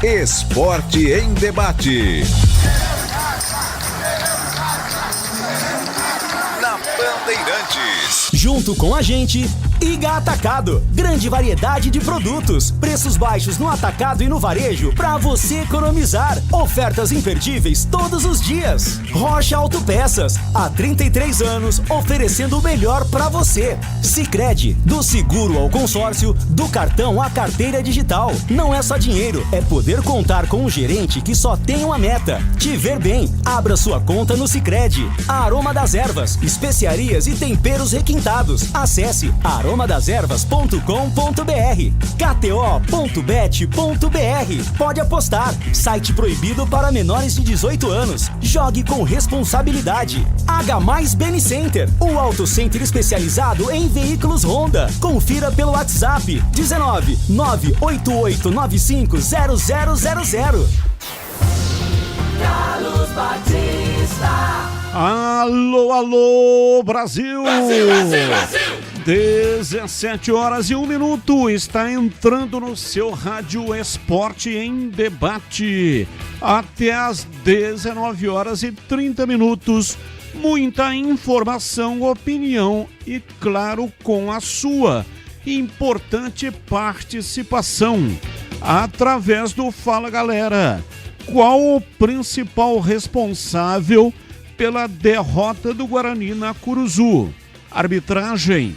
Esporte em Debate. Na Bandeirantes. Junto com a gente, Iga Atacado. Grande variedade de produtos. Preços baixos no atacado e no varejo para você economizar. Ofertas imperdíveis todos os dias. Rocha Autopeças. Há 33 anos oferecendo o melhor para você. Sicredi. Do seguro ao consórcio, do cartão à carteira digital. Não é só dinheiro, é poder contar com um gerente que só tem uma meta: te ver bem. Abra sua conta no Sicredi. Aroma das Ervas. Especiarias e temperos requintados. Acesse aromadeservas.com.br. KTO.bet.br. Pode apostar. Site proibido para menores de 18 anos. Jogue com responsabilidade. H+ Beni Center. O auto center especializado em veículos Honda. Confira pelo WhatsApp 19 98895 0000. Carlos Batista. Alô, alô, Brasil! Brasil, Brasil, Brasil! 17h01, está entrando no seu rádio Esporte em Debate. Até às 19h30. Muita informação, opinião e, claro, com a sua importante participação através do Fala Galera. Qual o principal responsável pela derrota do Guarani na Curuzu? Arbitragem,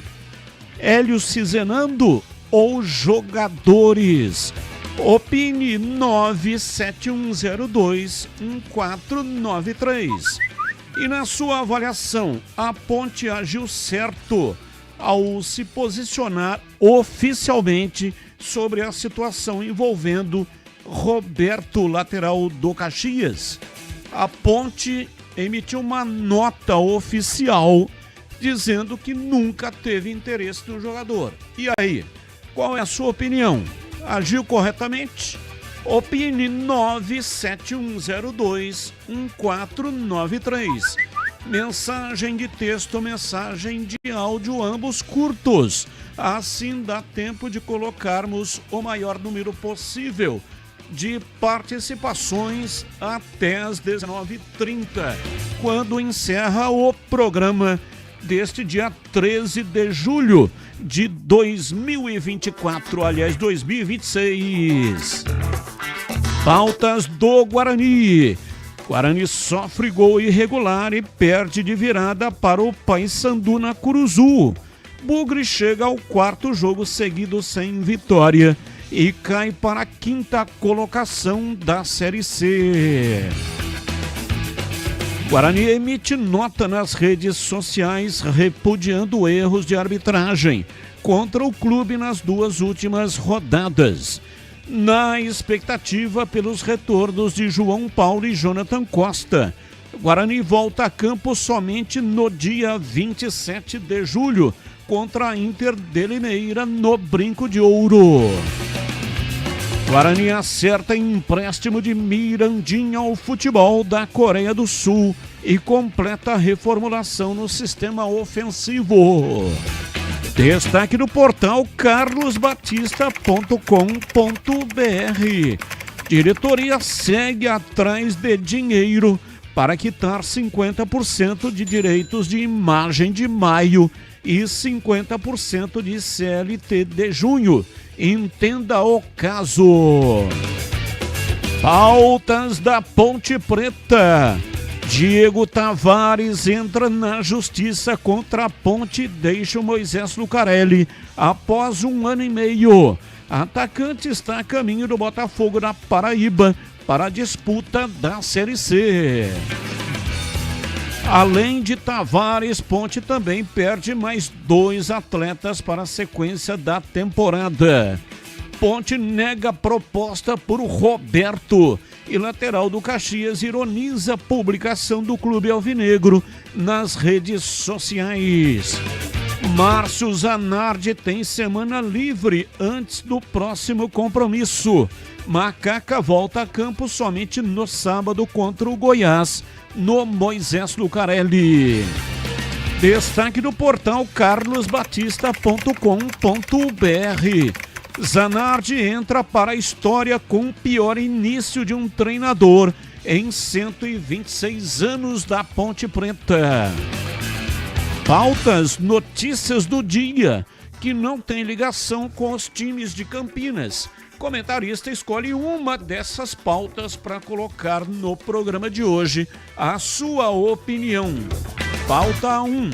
Hélio Cizenando ou jogadores? Opine 971021493. E na sua avaliação, a Ponte agiu certo ao se posicionar oficialmente sobre a situação envolvendo Roberto, lateral do Caxias? A Ponte emitiu uma nota oficial dizendo que nunca teve interesse no jogador. E aí, qual é a sua opinião? Agiu corretamente? Opine 971021493. Mensagem de texto, mensagem de áudio, ambos curtos. Assim dá tempo de colocarmos o maior número possível de participações até às 19h30, quando encerra o programa deste dia 13 de julho de 2024, aliás, 2026. Pautas do Guarani. Guarani sofre gol irregular e perde de virada para o Paysandu na Curuzu. Bugre chega ao 4º jogo seguido sem vitória e cai para a 5ª colocação da Série C. Guarani emite nota nas redes sociais repudiando erros de arbitragem contra o clube nas 2 últimas rodadas. Na expectativa pelos retornos de João Paulo e Jonathan Costa, Guarani volta a campo somente no dia 27 de julho contra a Inter de Limeira no Brinco de Ouro. Guarani acerta empréstimo de Mirandinha ao futebol da Coreia do Sul e completa a reformulação no sistema ofensivo. Destaque no portal carlosbatista.com.br. Diretoria segue atrás de dinheiro para quitar 50% de direitos de imagem de maio e 50% de CLT de junho. Entenda o caso. Pautas da Ponte Preta. Diego Tavares entra na justiça contra a Ponte e deixa o Moisés Lucarelli após 1 ano e meio. Atacante está a caminho do Botafogo na Paraíba para a disputa da Série C. Além de Tavares, Ponte também perde mais 2 atletas para a sequência da temporada. Ponte nega proposta por Roberto e lateral do Caxias ironiza a publicação do clube alvinegro nas redes sociais. Márcio Zanardi tem semana livre antes do próximo compromisso. Macaca volta a campo somente no sábado contra o Goiás, no Moisés Lucarelli. Destaque do portal carlosbatista.com.br. Zanardi entra para a história com o pior início de um treinador em 126 anos da Ponte Preta. Pautas, notícias do dia, que não tem ligação com os times de Campinas. Comentarista escolhe uma dessas pautas para colocar no programa de hoje. A sua opinião. Pauta 1.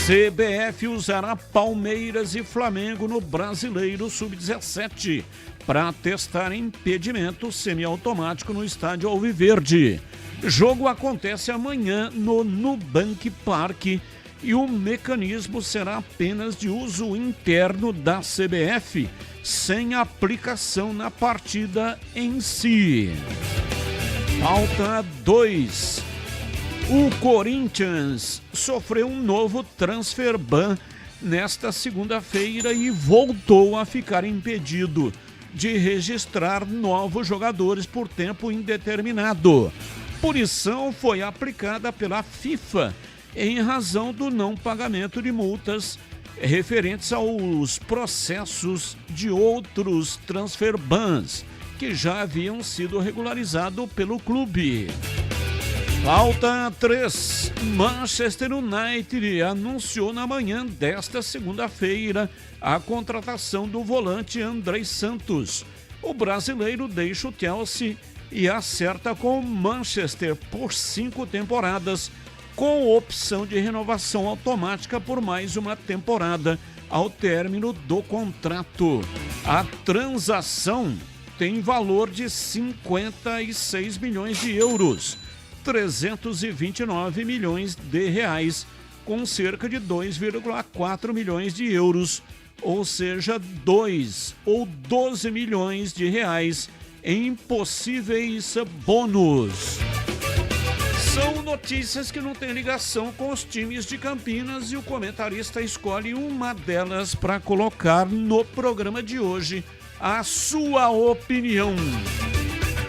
CBF usará Palmeiras e Flamengo no Brasileiro Sub-17 para testar impedimento semiautomático no estádio Alviverde. Jogo acontece amanhã no Nubank Park e o mecanismo será apenas de uso interno da CBF, sem aplicação na partida em si. Pauta 2. O Corinthians sofreu um novo transfer ban nesta segunda-feira e voltou a ficar impedido de registrar novos jogadores por tempo indeterminado. Punição foi aplicada pela FIFA em razão do não pagamento de multas referentes aos processos de outros transfer bans que já haviam sido regularizados pelo clube. Pauta 3. Manchester United anunciou na manhã desta segunda-feira a contratação do volante André Santos. O brasileiro deixa o Chelsea e acerta com o Manchester por 5 temporadas, com opção de renovação automática por mais uma temporada ao término do contrato. A transação tem valor de 56 milhões de euros. 329 milhões de reais, com cerca de 2,4 milhões de euros, ou seja, 2 ou 12 milhões de reais em possíveis bônus. São notícias que não têm ligação com os times de Campinas e o comentarista escolhe uma delas para colocar no programa de hoje. A sua opinião.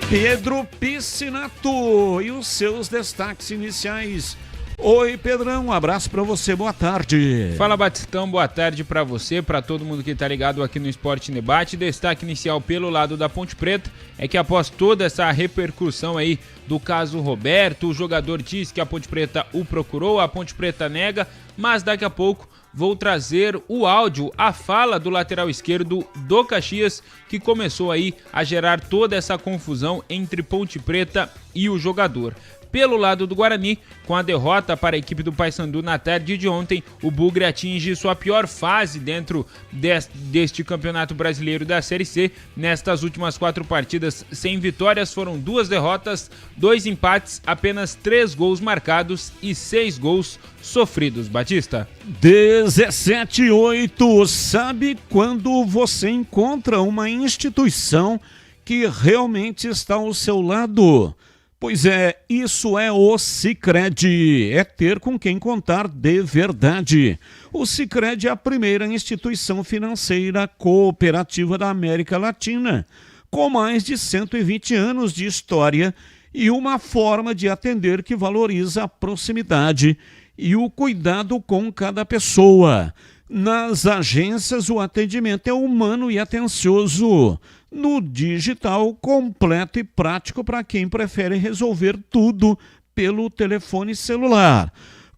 Pedro Piscinato e os seus destaques iniciais. Oi, Pedrão, um abraço para você, boa tarde. Fala, Batistão, boa tarde para você, para todo mundo que tá ligado aqui no Esporte em Debate. Destaque inicial pelo lado da Ponte Preta é que após toda essa repercussão aí do caso Roberto, o jogador diz que a Ponte Preta o procurou, a Ponte Preta nega, mas daqui a pouco vou trazer o áudio, a fala do lateral esquerdo do Caxias, que começou aí a gerar toda essa confusão entre Ponte Preta e o jogador. Pelo lado do Guarani, com a derrota para a equipe do Paysandu na tarde de ontem, o Bugre atinge sua pior fase dentro deste Campeonato Brasileiro da Série C. Nestas últimas 4 partidas sem vitórias, foram 2 derrotas, 2 empates, apenas 3 gols marcados e 6 gols sofridos. Batista. 17-8. Sabe quando você encontra uma instituição que realmente está ao seu lado? Pois é, isso é o Sicredi, é ter com quem contar de verdade. O Sicredi é a primeira instituição financeira cooperativa da América Latina, com mais de 120 anos de história e uma forma de atender que valoriza a proximidade e o cuidado com cada pessoa. Nas agências, o atendimento é humano e atencioso. No digital, completo e prático para quem prefere resolver tudo pelo telefone celular.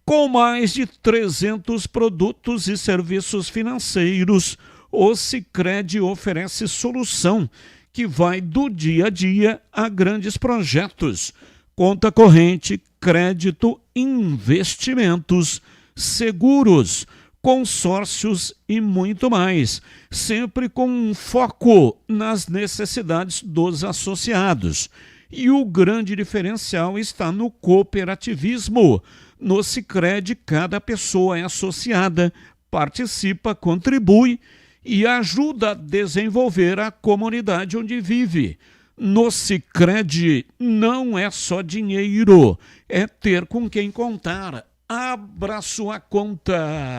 Com mais de 300 produtos e serviços financeiros, o Sicredi oferece solução que vai do dia a dia a grandes projetos. Conta corrente, crédito, investimentos, seguros, consórcios e muito mais, sempre com um foco nas necessidades dos associados. E o grande diferencial está no cooperativismo. No Sicredi, cada pessoa é associada, participa, contribui e ajuda a desenvolver a comunidade onde vive. No Sicredi não é só dinheiro, é ter com quem contar. Abra sua conta.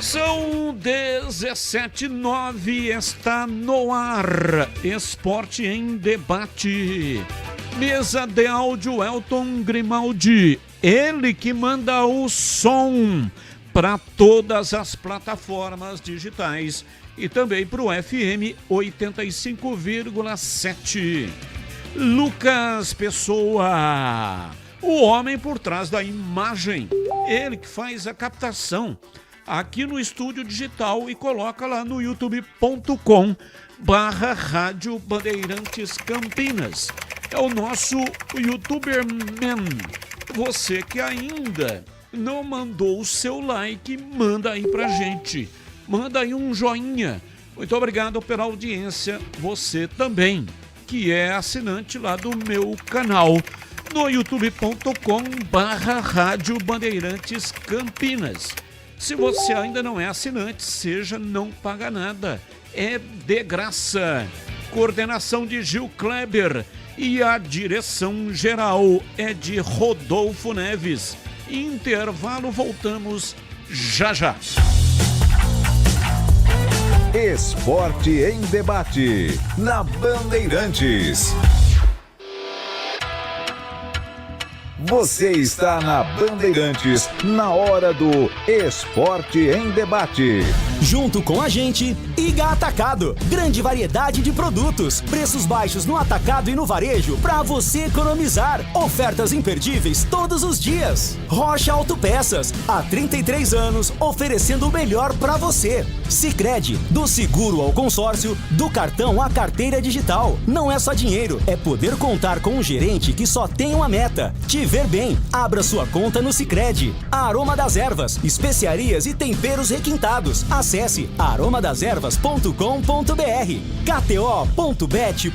São 17h09, está no ar. Esporte em Debate. Mesa de áudio Elton Grimaldi. Ele que manda o som para todas as plataformas digitais e também para o FM 85,7. Lucas Pessoa, o homem por trás da imagem, ele que faz a captação aqui no estúdio digital e coloca lá no youtube.com/Rádio Bandeirantes Campinas. É o nosso YouTuber Man. Você que ainda não mandou o seu like, manda aí pra gente. Manda aí um joinha. Muito obrigado pela audiência. Você também, que é assinante lá do meu canal, no youtube.com/Rádio Bandeirantes Campinas. Se você ainda não é assinante, seja, não paga nada. É de graça. Coordenação de Gil Kleber e a direção geral é de Rodolfo Neves. Intervalo, voltamos já já. Esporte em debate na Bandeirantes. Você está na Bandeirantes, na hora do Esporte em Debate. Junto com a gente, Iga Atacado. Grande variedade de produtos, preços baixos no atacado e no varejo para você economizar. Ofertas imperdíveis todos os dias. Rocha Autopeças, há 33 anos, oferecendo o melhor para você. Sicredi, do seguro ao consórcio, do cartão à carteira digital. Não é só dinheiro, é poder contar com um gerente que só tem uma meta: te ver bem. Abra sua conta no Sicredi. Aroma das Ervas, especiarias e temperos requintados. Acesse aromadeservas.com.br. KTO.bet.br.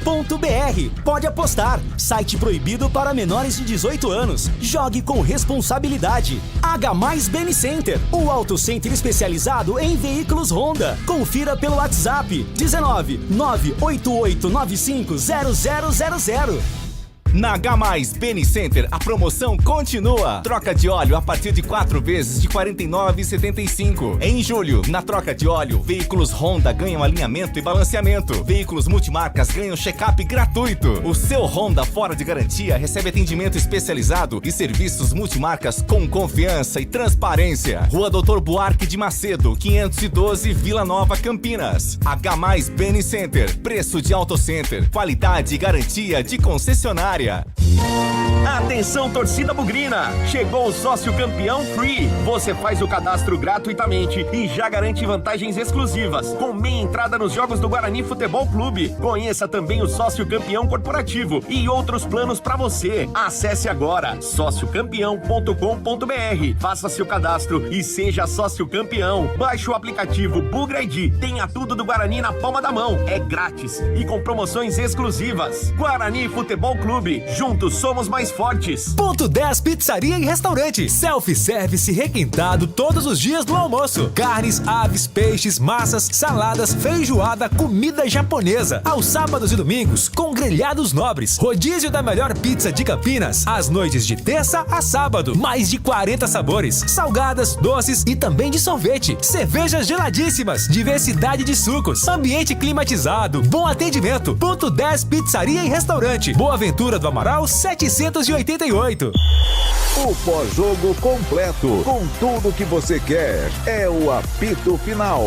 Pode apostar. Site proibido para menores de 18 anos. Jogue com responsabilidade. H+ Beni Center, o auto center especializado em veículos Honda. Confira pelo WhatsApp 19 98895 0000. Na H+ Beni Center, a promoção continua. Troca de óleo a partir de 4 vezes de R$ 49,75. Em julho, na troca de óleo, veículos Honda ganham alinhamento e balanceamento. Veículos multimarcas ganham check-up gratuito. O seu Honda fora de garantia recebe atendimento especializado e serviços multimarcas com confiança e transparência. Rua Doutor Buarque de Macedo, 512, Vila Nova, Campinas. H+ Beni Center, preço de Auto Center, qualidade e garantia de concessionária. Atenção, torcida bugrina! Chegou o Sócio Campeão Free. Você faz o cadastro gratuitamente e já garante vantagens exclusivas, com meia entrada nos jogos do Guarani Futebol Clube. Conheça também o Sócio Campeão Corporativo e outros planos para você. Acesse agora sociocampeão.com.br. Faça seu cadastro e seja sócio campeão. Baixe o aplicativo Bugra ID. Tenha tudo do Guarani na palma da mão. É grátis e com promoções exclusivas. Guarani Futebol Clube. Juntos somos mais fortes. Ponto 10 Pizzaria e Restaurante. Self-service requintado todos os dias do almoço. Carnes, aves, peixes, massas, saladas, feijoada, comida japonesa. Aos sábados e domingos, com grelhados nobres. Rodízio da melhor pizza de Campinas. Às noites de terça a sábado. Mais de 40 sabores. Salgadas, doces e também de sorvete. Cervejas geladíssimas. Diversidade de sucos. Ambiente climatizado. Bom atendimento. Ponto 10 Pizzaria e Restaurante. Boa Aventura do Amaral 788. O pós-jogo completo, com tudo que você quer, é o apito final.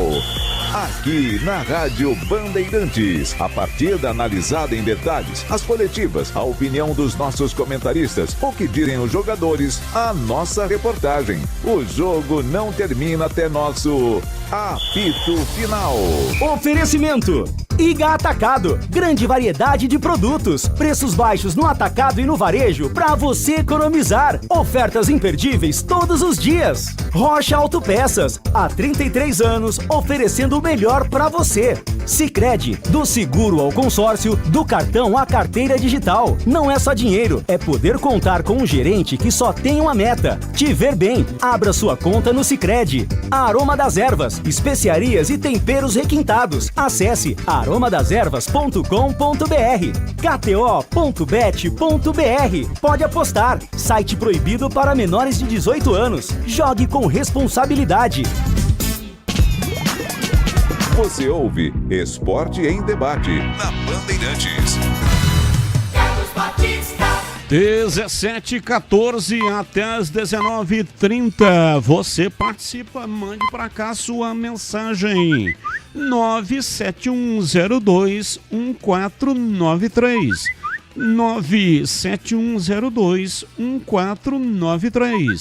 Aqui na Rádio Bandeirantes, a partida analisada em detalhes, as coletivas, a opinião dos nossos comentaristas, o que dizem os jogadores, a nossa reportagem. O jogo não termina até nosso apito final. Oferecimento: Iga Atacado. Grande variedade de produtos, preços baixos no atacado e no varejo para você economizar. Ofertas imperdíveis todos os dias. Rocha Autopeças, há 33 anos, oferecendo o melhor para você. Sicredi, do seguro ao consórcio, do cartão à carteira digital. Não é só dinheiro, é poder contar com um gerente que só tem uma meta: te ver bem. Abra sua conta no Sicredi. Aroma das Ervas, especiarias e temperos requintados. Acesse aromadeservas.com.br. KTO.bet.br. Pode apostar. Site proibido para menores de 18 anos. Jogue com responsabilidade. Você ouve Esporte em Debate na Bandeirantes. Carlos Batista. 17h14 até as 19h30. Você participa, mande para cá sua mensagem. 971021493. 971021493.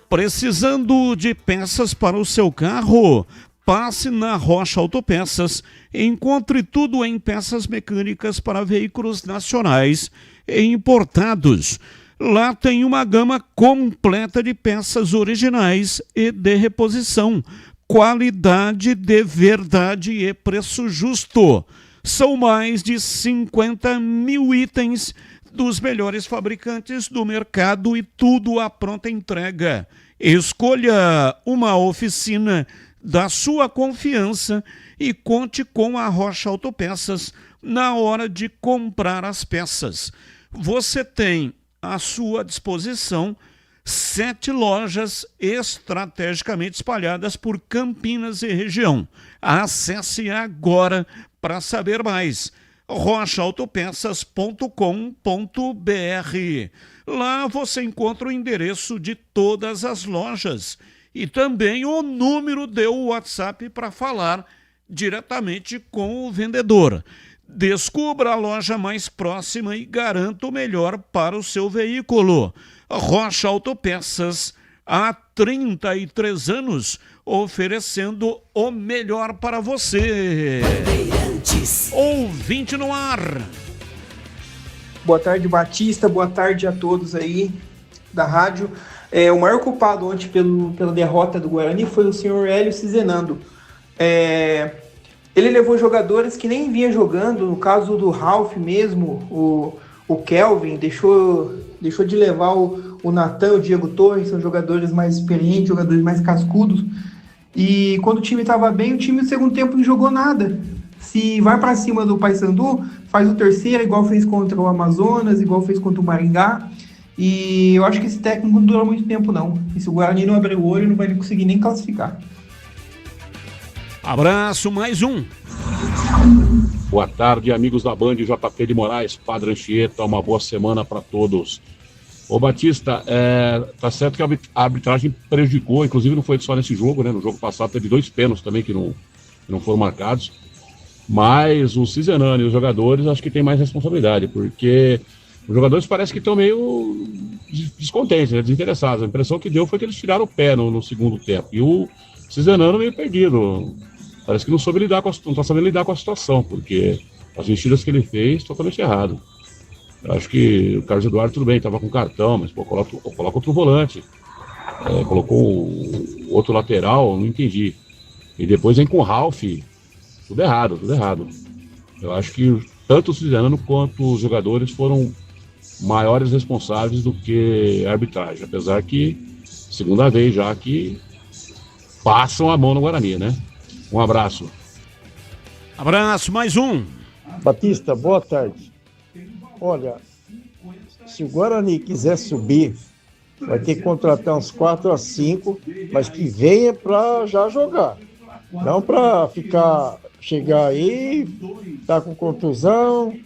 Precisando de peças para o seu carro? Passe na Rocha Autopeças. Encontre tudo em peças mecânicas para veículos nacionais e importados. Lá tem uma gama completa de peças originais e de reposição. Qualidade de verdade e preço justo. São mais de 50 mil itens dos melhores fabricantes do mercado e tudo à pronta entrega. Escolha uma oficina da sua confiança e conte com a Rocha Autopeças na hora de comprar as peças. Você tem à sua disposição 7 lojas estrategicamente espalhadas por Campinas e região. Acesse agora para saber mais. rochaautopeças.com.br. Lá você encontra o endereço de todas as lojas e também o número de WhatsApp para falar diretamente com o vendedor. Descubra a loja mais próxima e garanta o melhor para o seu veículo. Rocha Autopeças, há 33 anos, oferecendo o melhor para você. Ouvinte no ar. Boa tarde, Batista. Boa tarde a todos aí da rádio. O maior culpado ontem pela derrota do Guarani foi o senhor Hélio Cizenando. Ele levou jogadores que nem vinha jogando, no caso do Ralf mesmo, o Kelvin, deixou de levar o Natan, o Diego Torres, são jogadores mais experientes, jogadores mais cascudos. E quando o time estava bem, o time no segundo tempo não jogou nada. Se vai para cima do Paysandu, faz o terceiro, igual fez contra o Amazonas, igual fez contra o Maringá. E eu acho que esse técnico não dura muito tempo, não. E se o Guarani não abrir o olho, não vai conseguir nem classificar. Abraço, mais um. Boa tarde, amigos da Band, JP de Moraes, Padre Anchieta, uma boa semana para todos. Ô Batista, tá certo que a arbitragem prejudicou, inclusive não foi só nesse jogo, né? No jogo passado teve 2 pênaltis também que não foram marcados. Mas o Cizenano e os jogadores acho que tem mais responsabilidade, porque os jogadores parece que estão meio descontentes, né? Desinteressados. A impressão que deu foi que eles tiraram o pé no segundo tempo. E o Cizenano meio perdido. Parece que não está sabendo lidar com a situação, porque as mexidas que ele fez, totalmente errado. Eu acho que o Carlos Eduardo, tudo bem, estava com cartão, mas coloca outro volante. Colocou o outro lateral, não entendi. E depois vem com o Ralf, tudo errado. Eu acho que tanto o Cizenano quanto os jogadores foram maiores responsáveis do que a arbitragem, apesar que segunda vez já que passam a mão no Guarani, né? Um abraço. Abraço, mais um. Batista, boa tarde. Olha, se o Guarani quiser subir, vai ter que contratar uns 4 a 5, mas que venha para já jogar. Não para chegar aí, tá com contusão,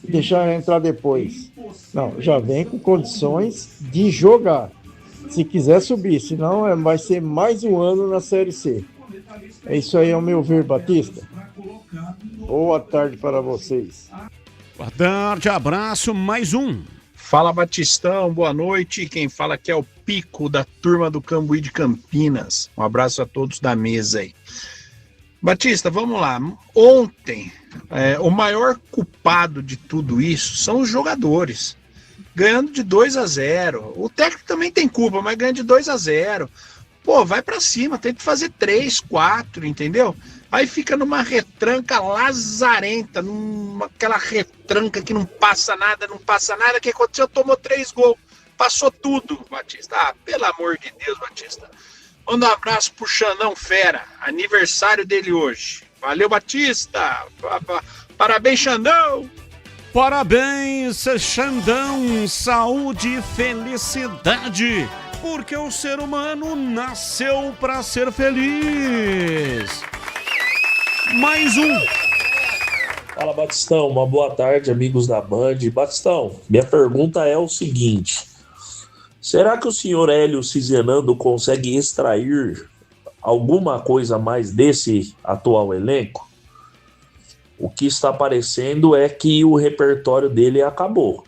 deixar entrar depois. Não, já vem com condições de jogar. Se quiser subir, senão vai ser mais um ano na Série C. É isso aí, ao meu ver, Batista. Boa tarde para vocês. Boa tarde, abraço, mais um. Fala, Batistão, boa noite. Quem fala aqui é o Pico, da turma do Cambuí de Campinas. Um abraço a todos da mesa aí. Batista, vamos lá. Ontem, o maior culpado de tudo isso são os jogadores. Ganhando de 2-0. O técnico também tem culpa, mas ganha de 2-0. Pô, vai pra cima, tem que fazer 3, 4, entendeu? Aí fica numa retranca lazarenta, aquela retranca que não passa nada. O que aconteceu? Tomou 3 gols. Passou tudo, Batista. Ah, pelo amor de Deus, Batista. Manda um abraço pro Xandão Fera, aniversário dele hoje. Valeu, Batista. Parabéns, Xandão. Parabéns, Xandão. Saúde e felicidade. Porque o ser humano nasceu para ser feliz. Mais um. Fala, Batistão. Uma boa tarde, amigos da Band. Batistão, minha pergunta é o seguinte: será que o senhor Hélio Cizenando consegue extrair alguma coisa a mais desse atual elenco? O que está parecendo é que o repertório dele acabou.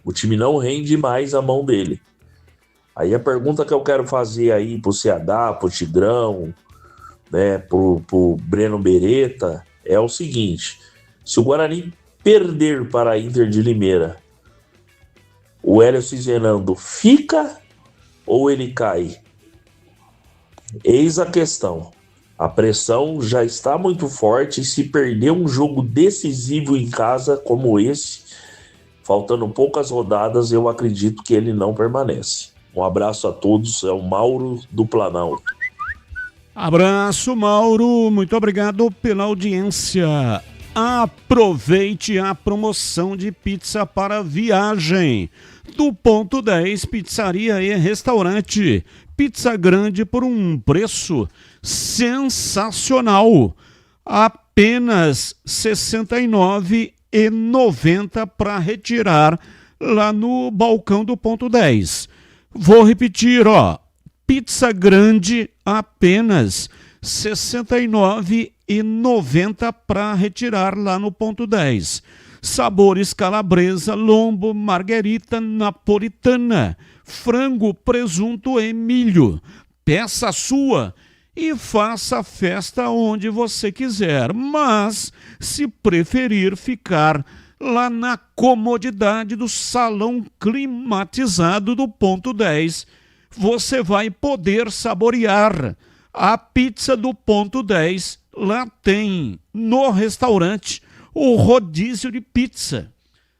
O time não rende mais a mão dele. Aí a pergunta que eu quero fazer aí pro Ceadá, pro Tigrão, pro Breno Beretta, é o seguinte: se o Guarani perder para a Inter de Limeira, o Hélio Cizenando fica ou ele cai? Eis a questão. A pressão já está muito forte e se perder um jogo decisivo em casa como esse, faltando poucas rodadas, eu acredito que ele não permanece. Um abraço a todos, é o Mauro do Planalto. Abraço, Mauro, muito obrigado pela audiência. Aproveite a promoção de pizza para viagem do Ponto 10 Pizzaria e Restaurante. Pizza grande por um preço sensacional. Apenas R$ 69,90 para retirar lá no balcão do Ponto 10. Vou repetir, pizza grande apenas R$ 69,90 para retirar lá no Ponto 10. Sabores calabresa, lombo, marguerita, napolitana, frango, presunto e milho. Peça sua e faça a festa onde você quiser, mas se preferir ficar lá na comodidade do salão climatizado do Ponto 10, você vai poder saborear a pizza do Ponto 10. Lá tem, no restaurante, o rodízio de pizza,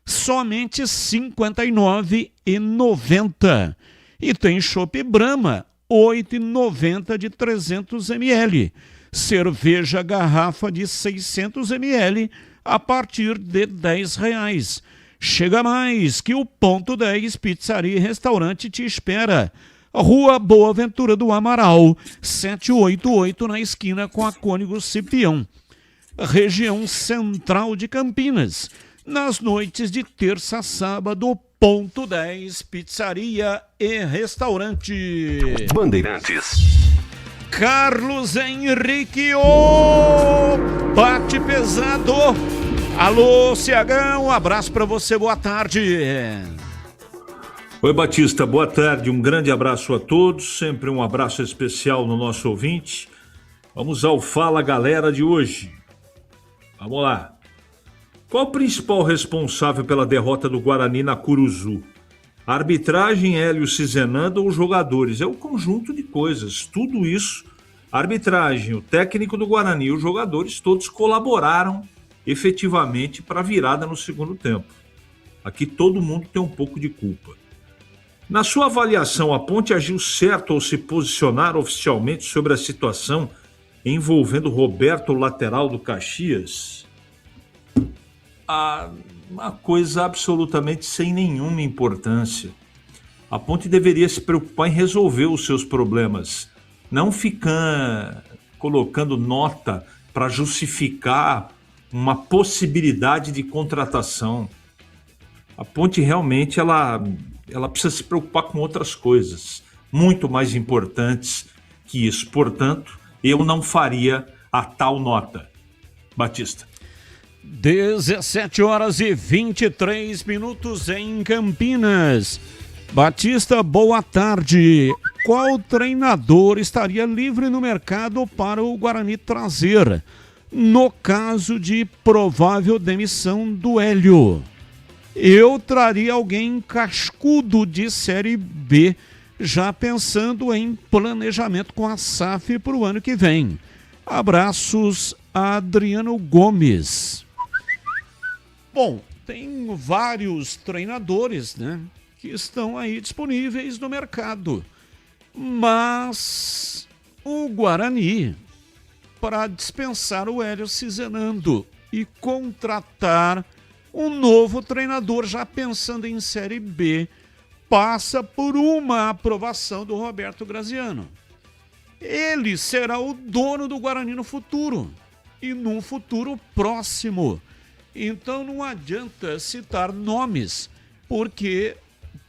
somente R$ 59,90. E tem chopp Brahma, R$ 8,90 de 300 ml. Cerveja garrafa de 600 ml a partir de R$ 10. Chega mais, que o Ponto 10 Pizzaria e Restaurante te espera. Rua Boa Ventura do Amaral, 788, na esquina com a Cônigo Cipião. Região central de Campinas. Nas noites de terça a sábado, Ponto 10 Pizzaria e Restaurante. Bandeirantes. Carlos Henrique, bate pesado. Alô, Ciagão, um abraço para você, boa tarde. Oi, Batista, boa tarde, um grande abraço a todos, sempre um abraço especial no nosso ouvinte. Vamos ao Fala Galera de hoje. Vamos lá. Qual o principal responsável pela derrota do Guarani na Curuzu? A arbitragem, Hélio Cizenando ou os jogadores? É um conjunto de coisas. Tudo isso, a arbitragem, o técnico do Guarani e os jogadores, todos colaboraram efetivamente para a virada no segundo tempo. Aqui todo mundo tem um pouco de culpa. Na sua avaliação, a Ponte agiu certo ao se posicionar oficialmente sobre a situação envolvendo Roberto, lateral do Caxias? Uma coisa absolutamente sem nenhuma importância. A Ponte deveria se preocupar em resolver os seus problemas, não ficar colocando nota para justificar uma possibilidade de contratação. A Ponte realmente ela precisa se preocupar com outras coisas, muito mais importantes que isso. Portanto, eu não faria a tal nota. Batista. 17h23 em Campinas. Batista, boa tarde. Qual treinador estaria livre no mercado para o Guarani trazer, no caso de provável demissão do Hélio? Eu traria alguém cascudo de Série B, já pensando em planejamento com a SAF para o ano que vem. Abraços, Adriano Gomes. Bom, tem vários treinadores, que estão aí disponíveis no mercado. Mas o Guarani, para dispensar o Hélio Cizenando e contratar um novo treinador, já pensando em Série B, passa por uma aprovação do Roberto Graziano. Ele será o dono do Guarani no futuro. e num futuro próximo. Então não adianta citar nomes, porque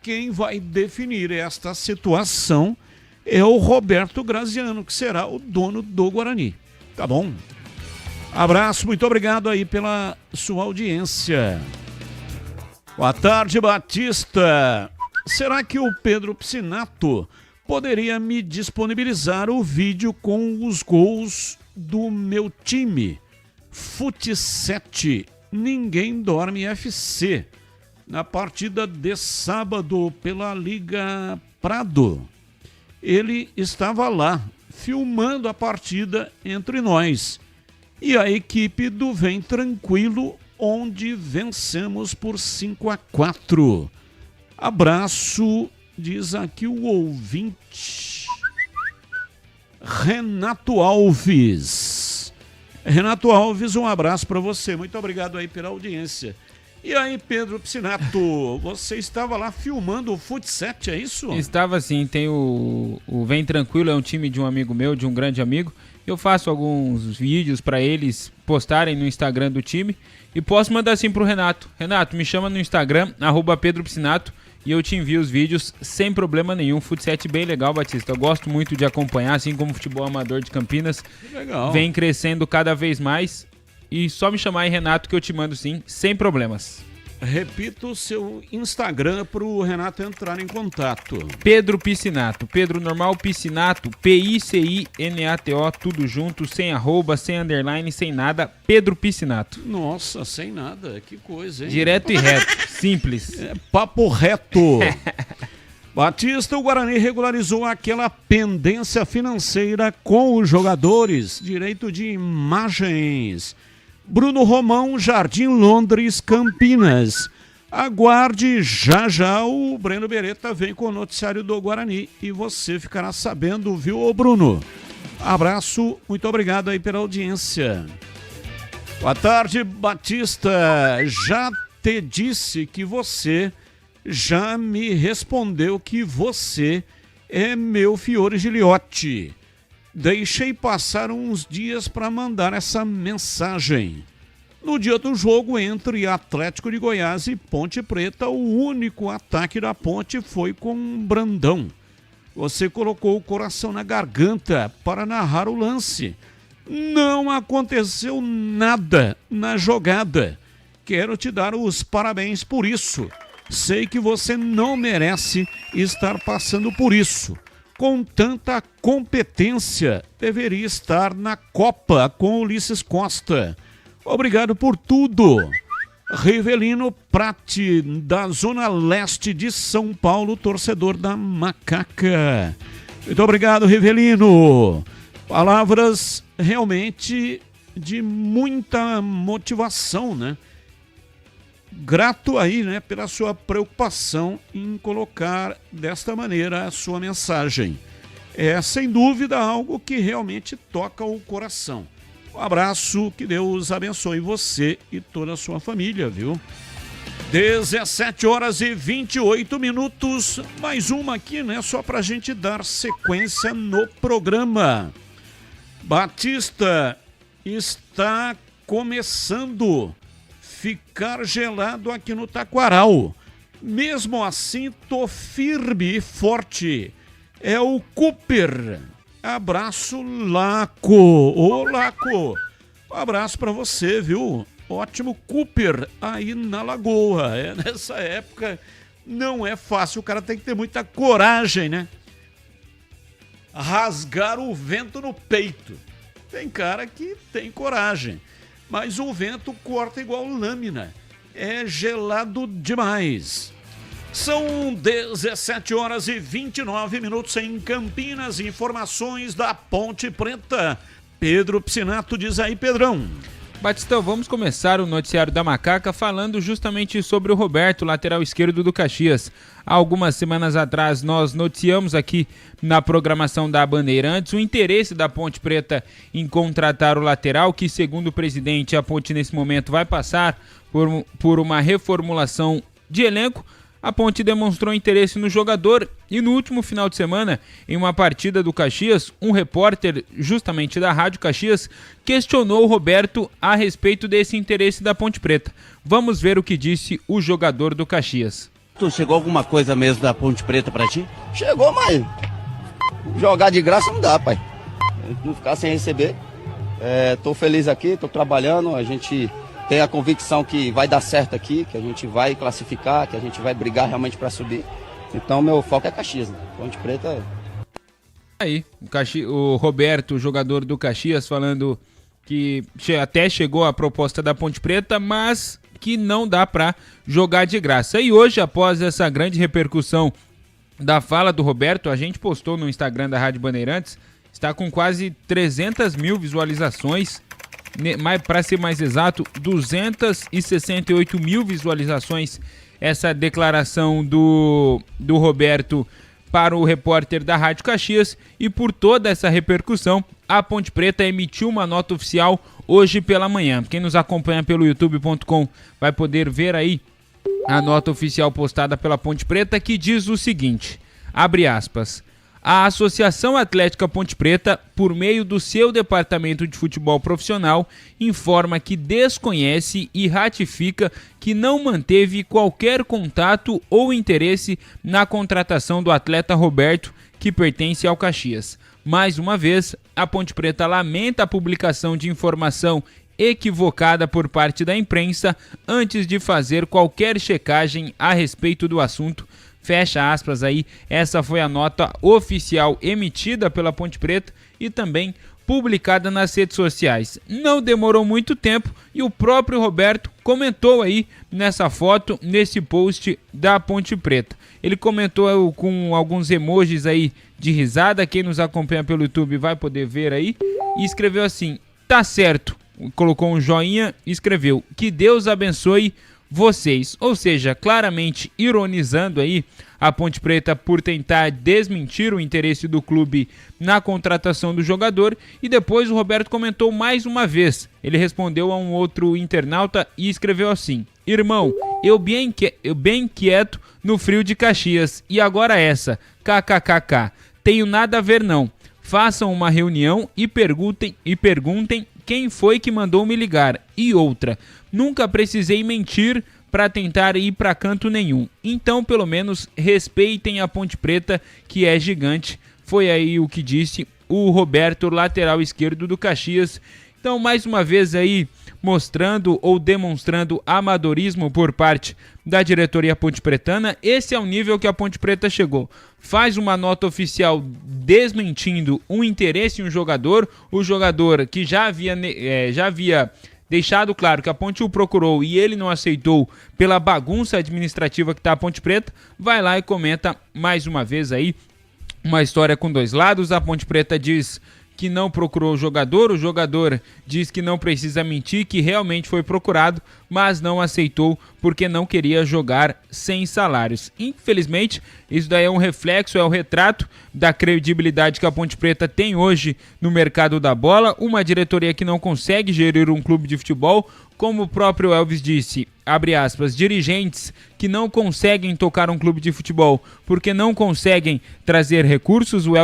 quem vai definir esta situação é o Roberto Graziano, que será o dono do Guarani. Tá bom? Abraço, muito obrigado aí pela sua audiência. Boa tarde, Batista. Será que o Pedro Piscinato poderia me disponibilizar o vídeo com os gols do meu time? Fute 7, Ninguém Dorme FC, na partida de sábado pela Liga Prado. Ele estava lá, filmando a partida entre nós. E a equipe do Vem Tranquilo, onde vencemos por 5-4. Abraço, diz aqui o ouvinte Renato Alves. Renato Alves, um abraço para você. Muito obrigado aí pela audiência. E aí, Pedro Piscinato, você estava lá filmando o Fute 7, é isso? Estava sim, tem o Vem Tranquilo, é um time de um amigo meu, de um grande amigo. Eu faço alguns vídeos para eles postarem no Instagram do time e posso mandar assim pro Renato. Renato, me chama no Instagram, @PedroPiscinato, e eu te envio os vídeos sem problema nenhum. Fute 7 bem legal, Batista. Eu gosto muito de acompanhar, assim como o futebol amador de Campinas. Legal. Vem crescendo cada vez mais. E só me chamar aí, Renato, que eu te mando sim, sem problemas. Repita o seu Instagram para o Renato entrar em contato. Pedro Piscinato. Pedro normal, Piscinato, Picinato, tudo junto, sem arroba, sem underline, sem nada. Pedro Piscinato. Nossa, sem nada, que coisa, hein? Direto e reto, simples. É, papo reto. Batista, o Guarani regularizou aquela pendência financeira com os jogadores. Direito de imagens. Bruno Romão, Jardim Londres, Campinas. Aguarde, já o Breno Beretta vem com o noticiário do Guarani e você ficará sabendo, viu, ô Bruno? Abraço, muito obrigado aí pela audiência. Boa tarde, Batista. Já te disse que você já me respondeu que você é meu Fiore Giliotti. Deixei passar uns dias para mandar essa mensagem. No dia do jogo entre Atlético de Goiás e Ponte Preta, o único ataque da Ponte foi com Brandão. Você colocou o coração na garganta para narrar o lance. Não aconteceu nada na jogada. Quero te dar os parabéns por isso. Sei que você não merece estar passando por isso. Com tanta competência, deveria estar na Copa com Ulisses Costa. Obrigado por tudo. Rivelino Prati, da Zona Leste de São Paulo, torcedor da Macaca. Muito obrigado, Rivelino. Palavras realmente de muita motivação, né? Grato aí, né, pela sua preocupação em colocar desta maneira a sua mensagem. É, sem dúvida, algo que realmente toca o coração. Um abraço, que Deus abençoe você e toda a sua família, viu? 17h28, mais uma aqui, né, só pra gente dar sequência no programa. Batista, está começando ficar gelado aqui no Taquaral. Mesmo assim, tô firme e forte. É o Cooper. Abraço, Laco. Ô, Laco, um abraço pra você, viu? Ótimo Cooper aí na Lagoa. Nessa época não é fácil, o cara tem que ter muita coragem, né? Rasgar o vento no peito. Tem cara que tem coragem. Mas o vento corta igual lâmina. É gelado demais. São 17h29 em Campinas. Informações da Ponte Preta. Pedro Piscinato, diz aí, Pedrão. Batistão, vamos começar o noticiário da Macaca falando justamente sobre o Roberto, lateral esquerdo do Caxias. Há algumas semanas atrás nós noticiamos aqui na programação da Bandeirantes o interesse da Ponte Preta em contratar o lateral, que segundo o presidente a Ponte nesse momento vai passar por uma reformulação de elenco. a Ponte demonstrou interesse no jogador e no último final de semana, em uma partida do Caxias, um repórter justamente da Rádio Caxias questionou o Roberto a respeito desse interesse da Ponte Preta. Vamos ver o que disse o jogador do Caxias. Chegou alguma coisa mesmo da Ponte Preta pra ti? Chegou, mas jogar de graça não dá, pai. Não ficar sem receber. Tô feliz aqui, tô trabalhando, a gente tem a convicção que vai dar certo aqui, que a gente vai classificar, que a gente vai brigar realmente para subir. Então meu foco é Caxias, né? Ponte Preta. Aí, o Roberto, jogador do Caxias, falando que até chegou a proposta da Ponte Preta, mas que não dá para jogar de graça. E hoje, após essa grande repercussão da fala do Roberto, a gente postou no Instagram da Rádio Bandeirantes, está com quase 300 mil visualizações, para ser mais exato, 268 mil visualizações, essa declaração do Roberto para o repórter da Rádio Caxias, e por toda essa repercussão, a Ponte Preta emitiu uma nota oficial hoje pela manhã. Quem nos acompanha pelo youtube.com vai poder ver aí a nota oficial postada pela Ponte Preta, que diz o seguinte, abre aspas, a Associação Atlética Ponte Preta, por meio do seu Departamento de Futebol Profissional, informa que desconhece e ratifica que não manteve qualquer contato ou interesse na contratação do atleta Roberto, que pertence ao Caxias. Mais uma vez, a Ponte Preta lamenta a publicação de informação equivocada por parte da imprensa antes de fazer qualquer checagem a respeito do assunto. Fecha aspas aí, essa foi a nota oficial emitida pela Ponte Preta e também publicada nas redes sociais. Não demorou muito tempo e o próprio Roberto comentou aí nessa foto, nesse post da Ponte Preta. Ele comentou com alguns emojis aí de risada, quem nos acompanha pelo YouTube vai poder ver aí, e escreveu assim, tá certo, colocou um joinha e escreveu, que Deus abençoe vocês, ou seja, claramente ironizando aí a Ponte Preta por tentar desmentir o interesse do clube na contratação do jogador. E depois o Roberto comentou mais uma vez, ele respondeu a um outro internauta e escreveu assim, irmão, eu bem quieto no frio de Caxias, e agora essa, kkkk, tenho nada a ver não, façam uma reunião e perguntem quem foi que mandou me ligar, e outra, nunca precisei mentir para tentar ir para canto nenhum. Então, pelo menos, respeitem a Ponte Preta, que é gigante. Foi aí o que disse o Roberto, lateral esquerdo do Caxias. Então, mais uma vez aí, mostrando ou demonstrando amadorismo por parte da diretoria pontepretana. Esse é o nível que a Ponte Preta chegou. Faz uma nota oficial desmentindo um interesse em um jogador, o jogador que já havia deixado claro que a Ponte o procurou e ele não aceitou pela bagunça administrativa que está a Ponte Preta, vai lá e comenta mais uma vez aí uma história com dois lados. A Ponte Preta diz que não procurou o jogador diz que não precisa mentir, que realmente foi procurado, mas não aceitou porque não queria jogar sem salários. Infelizmente, isso daí é um reflexo, é um retrato da credibilidade que a Ponte Preta tem hoje no mercado da bola, uma diretoria que não consegue gerir um clube de futebol, como o próprio Elvis disse, abre aspas, dirigentes que não conseguem tocar um clube de futebol porque não conseguem trazer recursos. O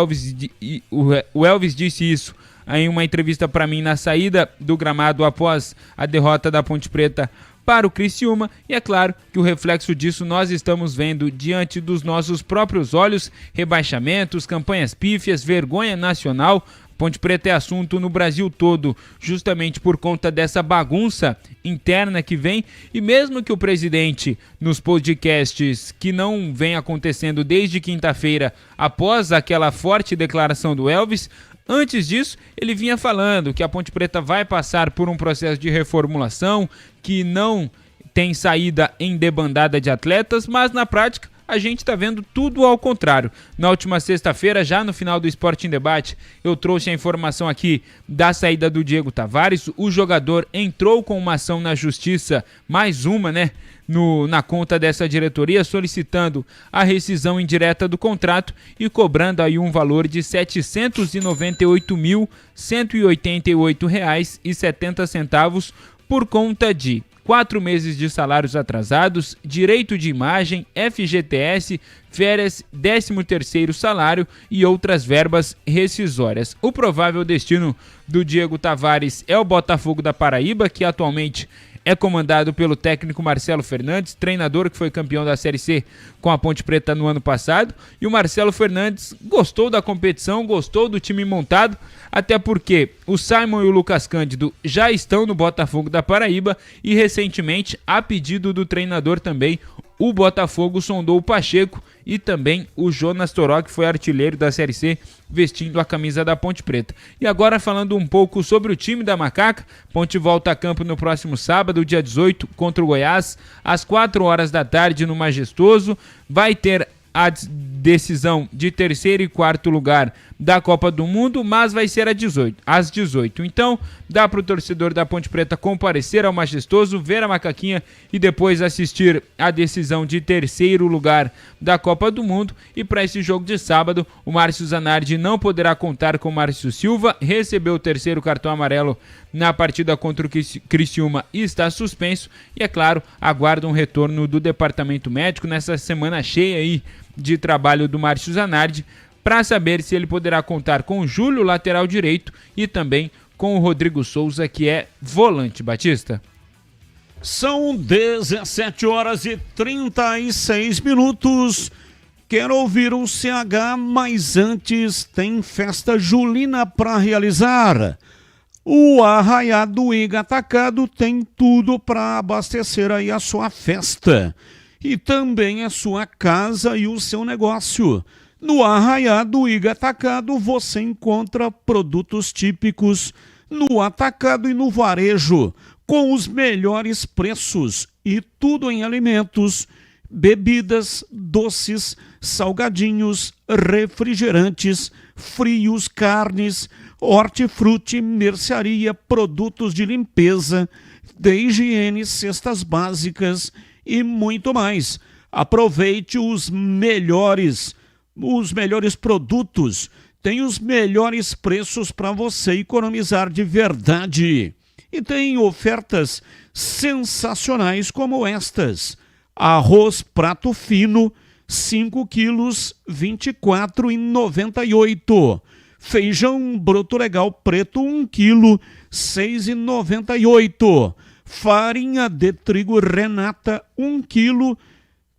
Elvis disse isso em uma entrevista para mim na saída do gramado após a derrota da Ponte Preta para o Criciúma, e é claro que o reflexo disso nós estamos vendo diante dos nossos próprios olhos, rebaixamentos, campanhas pífias, vergonha nacional. Ponte Preta é assunto no Brasil todo, justamente por conta dessa bagunça interna que vem, e mesmo que o presidente, nos podcasts que não vem acontecendo desde quinta-feira, após aquela forte declaração do Elvis, antes disso, ele vinha falando que a Ponte Preta vai passar por um processo de reformulação, que não tem saída em debandada de atletas, mas na prática a gente está vendo tudo ao contrário. Na última sexta-feira, já no final do Esporte em Debate, eu trouxe a informação aqui da saída do Diego Tavares. O jogador entrou com uma ação na justiça, mais uma, né, na conta dessa diretoria, solicitando a rescisão indireta do contrato e cobrando aí um valor de R$ 798.188,70 por conta de 4 meses de salários atrasados, direito de imagem, FGTS, férias, 13º salário e outras verbas rescisórias. O provável destino do Diego Tavares é o Botafogo da Paraíba, que atualmente é comandado pelo técnico Marcelo Fernandes, treinador que foi campeão da Série C com a Ponte Preta no ano passado. E o Marcelo Fernandes gostou da competição, gostou do time montado, até porque o Simon e o Lucas Cândido já estão no Botafogo da Paraíba e recentemente, a pedido do treinador também, o Botafogo sondou o Pacheco e também o Jonas Toró, que foi artilheiro da Série C, vestindo a camisa da Ponte Preta. E agora falando um pouco sobre o time da Macaca, Ponte volta a campo no próximo sábado, dia 18, contra o Goiás, às 4 horas da tarde no Majestoso. Vai ter a decisão de 3º e 4º lugar da Copa do Mundo, mas vai ser às 18. Então, dá para o torcedor da Ponte Preta comparecer ao Majestoso, ver a Macaquinha e depois assistir a decisão de 3º lugar da Copa do Mundo. E para esse jogo de sábado, o Márcio Zanardi não poderá contar com o Márcio Silva, recebeu o 3º cartão amarelo na partida contra o Criciúma e está suspenso. E é claro, aguarda um retorno do departamento médico nessa semana cheia aí de trabalho do Márcio Zanardi, para saber se ele poderá contar com o Júlio, lateral direito, e também com o Rodrigo Souza, que é volante. Batista. São 17 horas e 36 minutos. Quero ouvir o CH, mas antes tem festa julina para realizar. O Arraiado Iga Atacado tem tudo para abastecer aí a sua festa e também a sua casa e o seu negócio. No Arraiado Iga Atacado você encontra produtos típicos no atacado e no varejo, com os melhores preços e tudo em alimentos, bebidas, doces, salgadinhos, refrigerantes, frios, carnes, hortifruti, mercearia, produtos de limpeza, de higiene, cestas básicas e muito mais. Aproveite os melhores produtos, tem os melhores preços para você economizar de verdade. E tem ofertas sensacionais como estas: arroz prato fino, 5 quilos, R$ 24,98. Feijão broto legal preto, 1 quilo, R$ 6,98. Farinha de trigo Renata, 1 quilo, R$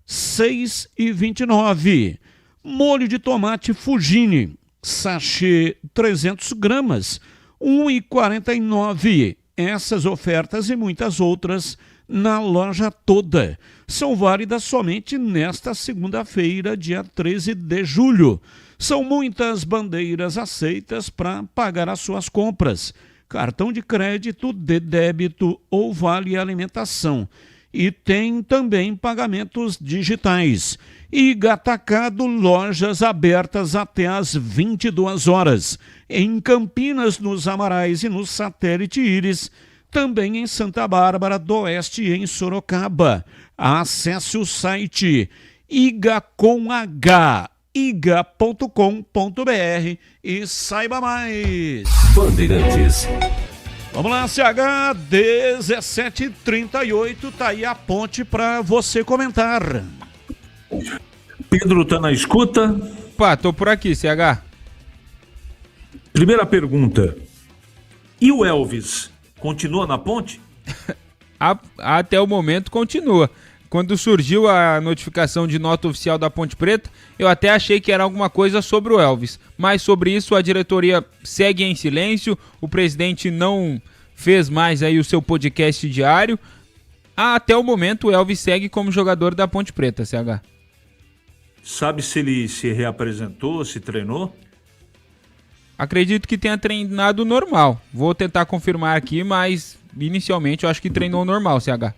6,29. Molho de tomate Fugini, sachê 300 gramas, R$ 1,49. Essas ofertas e muitas outras na loja toda são válidas somente nesta segunda-feira, dia 13 de julho. São muitas bandeiras aceitas para pagar as suas compras: cartão de crédito, de débito ou vale alimentação. E tem também pagamentos digitais. Iga Atacado, lojas abertas até às 22 horas. Em Campinas, nos Amarais e no Satélite Íris. Também em Santa Bárbara do Oeste e em Sorocaba. Acesse o site iga.com.br e saiba mais. Bandeirantes. Vamos lá, CH 17h38, tá aí a ponte para você comentar. Pedro tá na escuta? Pá, tô por aqui, CH. Primeira pergunta. E o Elvis? Continua na ponte? Até o momento continua. Quando surgiu a notificação de nota oficial da Ponte Preta, eu até achei que era alguma coisa sobre o Elvis. Mas sobre isso a diretoria segue em silêncio, o presidente não fez mais aí o seu podcast diário. Até o momento o Elvis segue como jogador da Ponte Preta, CH. Sabe se ele se reapresentou, se treinou? Acredito que tenha treinado normal. Vou tentar confirmar aqui, mas inicialmente eu acho que treinou normal, CH.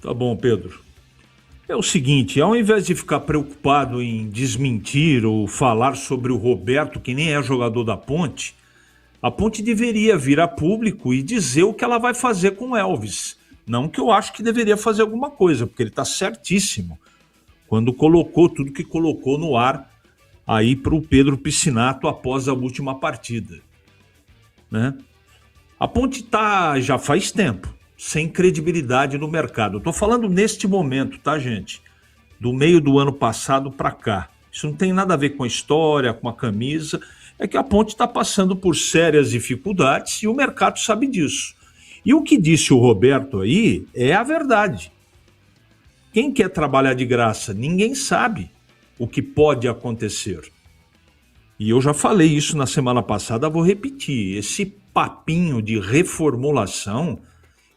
Tá bom, Pedro. É o seguinte, ao invés de ficar preocupado em desmentir ou falar sobre o Roberto, que nem é jogador da Ponte, a Ponte deveria vir a público e dizer o que ela vai fazer com o Elvis. Não que eu acho que deveria fazer alguma coisa, porque ele tá certíssimo quando colocou tudo que colocou no ar aí para o Pedro Piscinato após a última partida, né? A Ponte já faz tempo sem credibilidade no mercado. Eu estou falando neste momento, tá, gente? Do meio do ano passado para cá. Isso não tem nada a ver com a história, com a camisa. É que a Ponte está passando por sérias dificuldades e o mercado sabe disso. E o que disse o Roberto aí é a verdade. Quem quer trabalhar de graça? Ninguém sabe o que pode acontecer. E eu já falei isso na semana passada, vou repetir. Esse papinho de reformulação,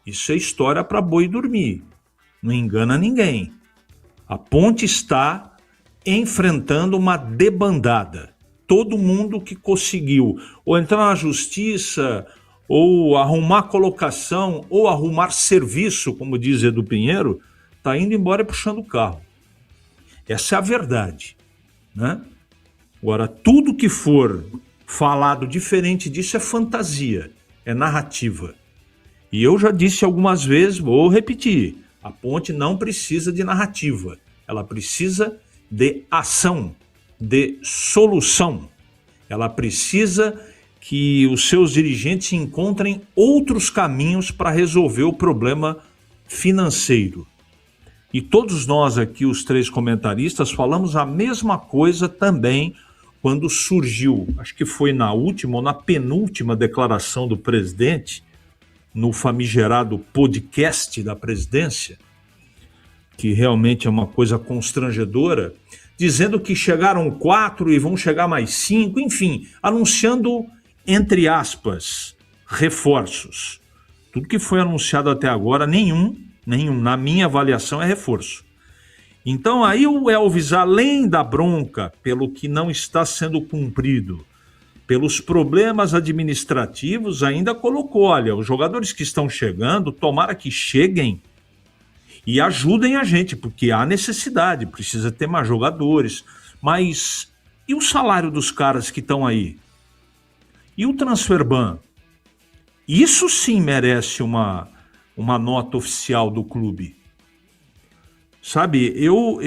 isso é história para boi dormir. Não engana ninguém. A Ponte está enfrentando uma debandada. Todo mundo que conseguiu ou entrar na justiça, ou arrumar colocação, ou arrumar serviço, como diz Edu Pinheiro, está indo embora e puxando o carro. Essa é a verdade, né? Agora, tudo que for falado diferente disso é fantasia, é narrativa. E eu já disse algumas vezes, vou repetir, a Ponte não precisa de narrativa, ela precisa de ação, de solução. Ela precisa que os seus dirigentes encontrem outros caminhos para resolver o problema financeiro. E todos nós aqui, os três comentaristas, falamos a mesma coisa também quando surgiu, acho que foi na última ou na penúltima declaração do presidente, no famigerado podcast da presidência, que realmente é uma coisa constrangedora, dizendo que chegaram 4 e vão chegar mais 5, enfim, anunciando, entre aspas, reforços. Tudo que foi anunciado até agora, nenhum, na minha avaliação, é reforço. Então aí o Elvis, além da bronca pelo que não está sendo cumprido, pelos problemas administrativos, ainda colocou, olha, os jogadores que estão chegando, tomara que cheguem e ajudem a gente, porque há necessidade, precisa ter mais jogadores. Mas e o salário dos caras que estão aí? E o transfer ban? Isso sim merece uma nota oficial do clube. Sabe, eu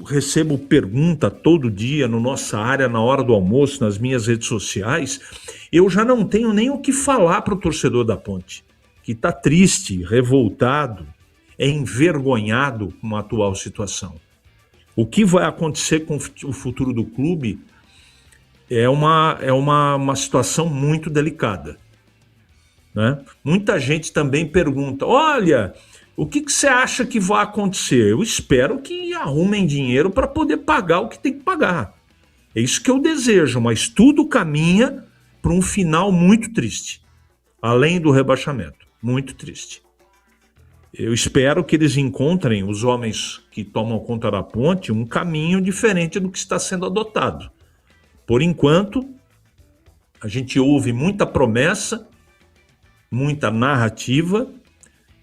recebo pergunta todo dia na nossa área, na hora do almoço, nas minhas redes sociais. Eu já não tenho nem o que falar para o torcedor da Ponte, que está triste, revoltado, é envergonhado com a atual situação. O que vai acontecer com o futuro do clube é uma situação muito delicada, né? Muita gente também pergunta, olha, o que você acha que vai acontecer? Eu espero que arrumem dinheiro para poder pagar o que tem que pagar. É isso que eu desejo, mas tudo caminha para um final muito triste, além do rebaixamento, muito triste. Eu espero que eles encontrem, os homens que tomam conta da Ponte, um caminho diferente do que está sendo adotado. Por enquanto, a gente ouve muita promessa, muita narrativa,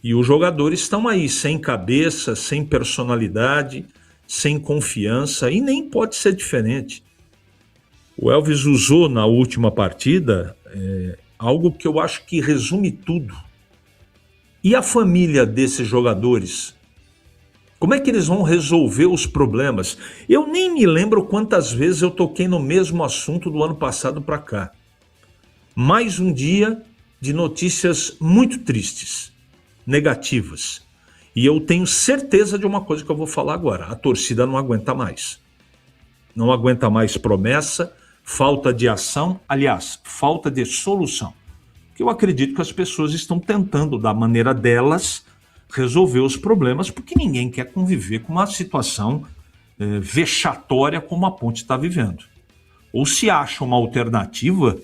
e os jogadores estão aí, sem cabeça, sem personalidade, sem confiança, e nem pode ser diferente. O Elvis usou na última partida algo que eu acho que resume tudo. E a família desses jogadores? Como é que eles vão resolver os problemas? Eu nem me lembro quantas vezes eu toquei no mesmo assunto do ano passado para cá. Mais um dia de notícias muito tristes, negativas. E eu tenho certeza de uma coisa que eu vou falar agora. A torcida não aguenta mais. Não aguenta mais promessa, falta de ação, aliás, falta de solução. Que eu acredito que as pessoas estão tentando, da maneira delas, resolver os problemas, porque ninguém quer conviver com uma situação vexatória como a Ponte está vivendo. Ou se acha uma alternativa,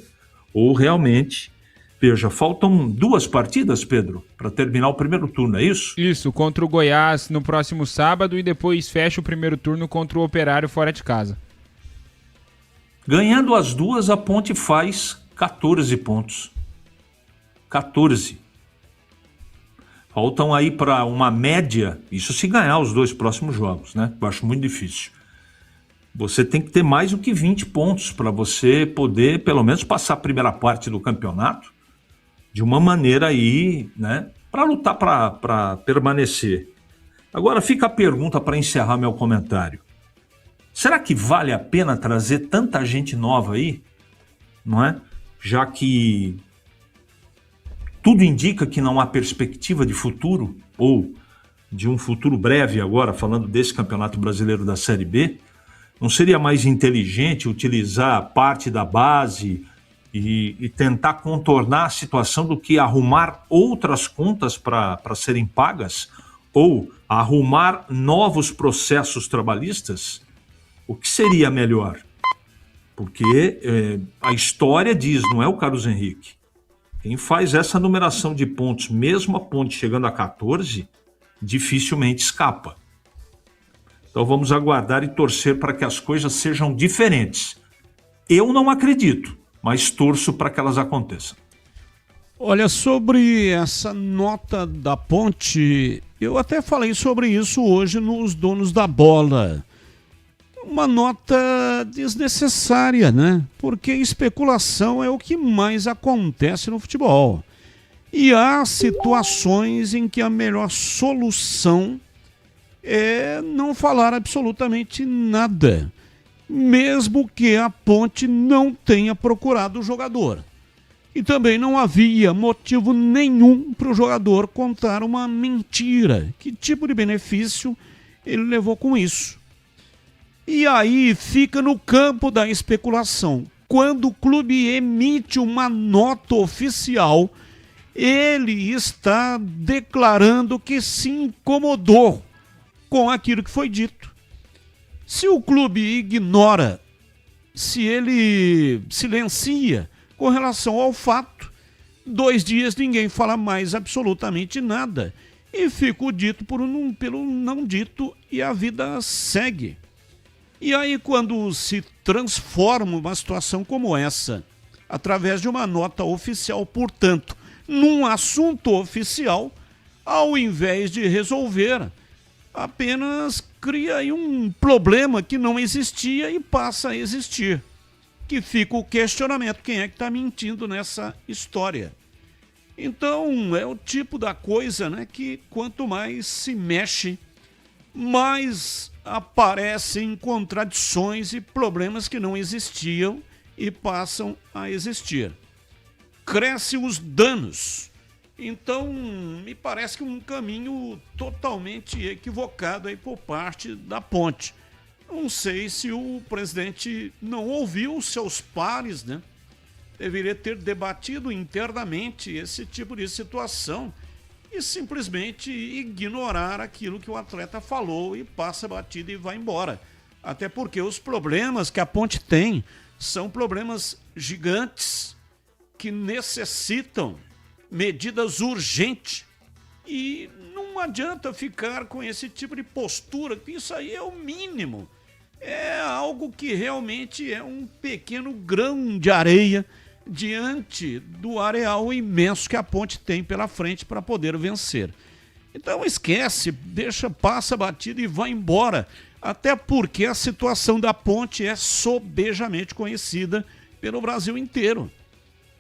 ou realmente... Veja, faltam 2 partidas, Pedro, para terminar o primeiro turno, é isso? Isso, contra o Goiás no próximo sábado e depois fecha o primeiro turno contra o Operário fora de casa. Ganhando as 2, a Ponte faz 14 pontos. 14. Faltam aí para uma média, isso se ganhar os 2 próximos jogos, né? Eu acho muito difícil. Você tem que ter mais do que 20 pontos para você poder, pelo menos, passar a primeira parte do campeonato de uma maneira aí, né? Para lutar para permanecer. Agora fica a pergunta para encerrar meu comentário. Será que vale a pena trazer tanta gente nova aí? Não é? Já que tudo indica que não há perspectiva de futuro, ou de um futuro breve agora, falando desse Campeonato Brasileiro da Série B, não seria mais inteligente utilizar parte da base e tentar contornar a situação do que arrumar outras contas para serem pagas ou arrumar novos processos trabalhistas? O que seria melhor? Porque a história diz, não é o Carlos Henrique? Quem faz essa numeração de pontos, mesmo a Ponte chegando a 14, dificilmente escapa. Então vamos aguardar e torcer para que as coisas sejam diferentes. Eu não acredito, mas torço para que elas aconteçam. Olha, sobre essa nota da Ponte, eu até falei sobre isso hoje nos Donos da Bola. Uma nota desnecessária, né? Porque especulação é o que mais acontece no futebol. E há situações em que a melhor solução é não falar absolutamente nada, mesmo que a Ponte não tenha procurado o jogador. E também não havia motivo nenhum para o jogador contar uma mentira. Que tipo de benefício ele levou com isso? E aí fica no campo da especulação. Quando o clube emite uma nota oficial, ele está declarando que se incomodou com aquilo que foi dito. Se o clube ignora, se ele silencia com relação ao fato, 2 dias ninguém fala mais absolutamente nada e fica o dito pelo não dito e a vida segue. E aí, quando se transforma uma situação como essa, através de uma nota oficial, portanto, num assunto oficial, ao invés de resolver, apenas cria aí um problema que não existia e passa a existir. Que fica o questionamento, quem é que está mentindo nessa história? Então, é o tipo da coisa, né, que quanto mais se mexe, mais aparecem contradições e problemas que não existiam e passam a existir. Crescem os danos. Então, me parece que um caminho totalmente equivocado aí por parte da Ponte. Não sei se o presidente não ouviu os seus pares, né? Deveria ter debatido internamente esse tipo de situação e simplesmente ignorar aquilo que o atleta falou e passa batido e vai embora. Até porque os problemas que a Ponte tem são problemas gigantes que necessitam medidas urgentes e não adianta ficar com esse tipo de postura, que isso aí é o mínimo. É algo que realmente é um pequeno grão de areia diante do areal imenso que a Ponte tem pela frente para poder vencer. Então esquece, passa batido e vai embora, até porque a situação da Ponte é sobejamente conhecida pelo Brasil inteiro.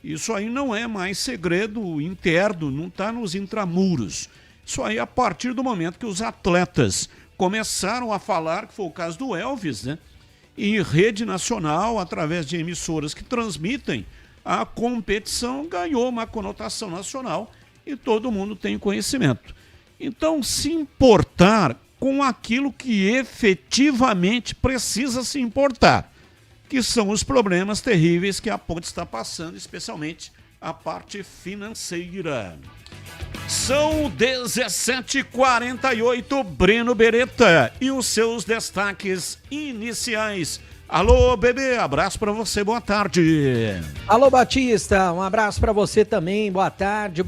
Isso aí não é mais segredo interno, não está nos intramuros. Isso aí a partir do momento que os atletas começaram a falar, que foi o caso do Elvis, né? Em rede nacional, através de emissoras que transmitem, a competição ganhou uma conotação nacional e todo mundo tem conhecimento. Então, se importar com aquilo que efetivamente precisa se importar, que são os problemas terríveis que a Ponte está passando, especialmente a parte financeira. São 17h48, Breno Beretta e os seus destaques iniciais. Alô, bebê, abraço pra você, boa tarde. Alô, Batista, um abraço pra você também, boa tarde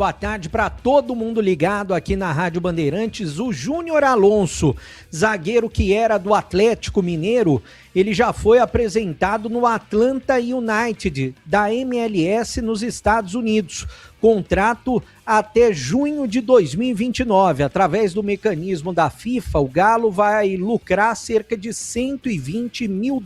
pra todo mundo ligado aqui na Rádio Bandeirantes. O Júnior Alonso, zagueiro que era do Atlético Mineiro, ele já foi apresentado no Atlanta United, da MLS nos Estados Unidos. Contrato até junho de 2029. Através do mecanismo da FIFA, o Galo vai lucrar cerca de $120 mil.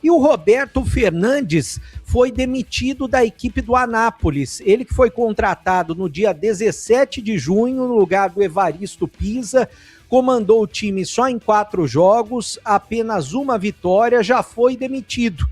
E o Roberto Fernandes foi demitido da equipe do Anápolis. Ele que foi contratado no dia 17 de junho, no lugar do Evaristo Pisa, comandou o time só em 4 jogos, apenas uma vitória, já foi demitido.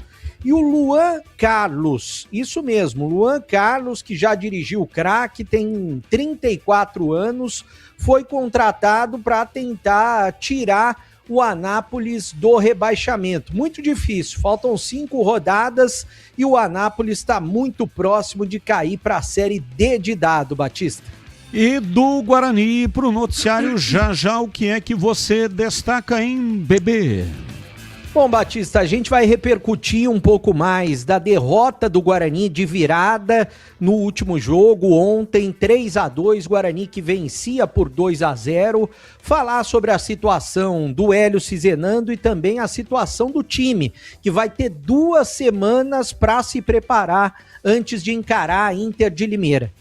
E o Luan Carlos, isso mesmo, Luan Carlos, que já dirigiu o Craque, tem 34 anos, foi contratado para tentar tirar o Anápolis do rebaixamento. Muito difícil, faltam 5 rodadas e o Anápolis está muito próximo de cair para a Série D de dado, Batista. E do Guarani para o noticiário já o que é que você destaca em BB? Bom, Batista, a gente vai repercutir um pouco mais da derrota do Guarani de virada no último jogo, ontem 3-2, Guarani que vencia por 2-0, falar sobre a situação do Hélio Cizenando e também a situação do time, que vai ter 2 semanas para se preparar antes de encarar a Inter de Limeira.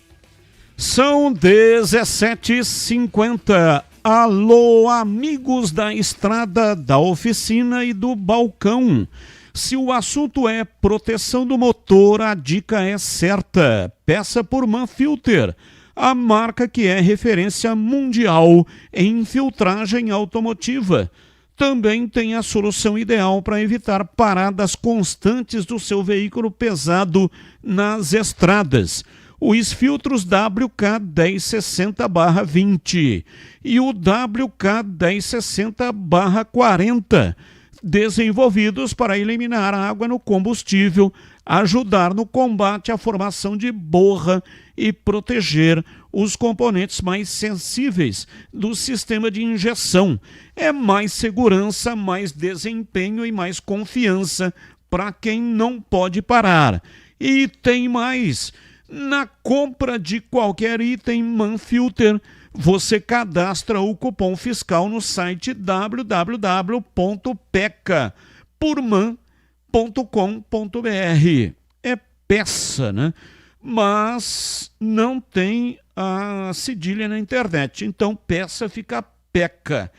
São 17h50. Alô, amigos da estrada, da oficina e do balcão. Se o assunto é proteção do motor, a dica é certa. Peça por Manfilter, a marca que é referência mundial em filtragem automotiva. Também tem a solução ideal para evitar paradas constantes do seu veículo pesado nas estradas. Os filtros WK1060/20 e o WK1060/40, desenvolvidos para eliminar a água no combustível, ajudar no combate à formação de borra e proteger os componentes mais sensíveis do sistema de injeção. É mais segurança, mais desempenho e mais confiança para quem não pode parar. E tem mais. Na compra de qualquer item Manfilter, você cadastra o cupom fiscal no site www.pecapurman.com.br. É peça, né? Mas não tem a cedilha na internet, então peça fica peca.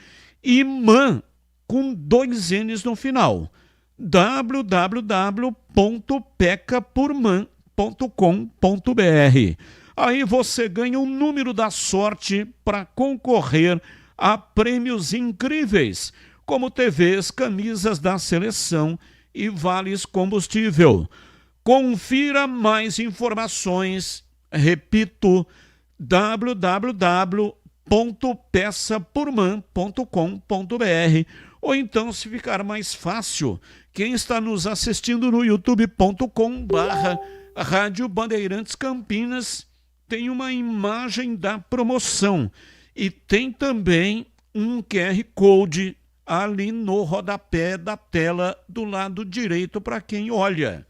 E man com 2 N's no final. www.pecapurman.com.br. Aí você ganha o número da sorte para concorrer a prêmios incríveis, como TVs, camisas da seleção e vales combustível. Confira mais informações, repito, www.peçapurman.com.br, ou então, se ficar mais fácil, quem está nos assistindo no youtube.com/Rádio Bandeirantes Campinas tem uma imagem da promoção e tem também um QR Code ali no rodapé da tela do lado direito para quem olha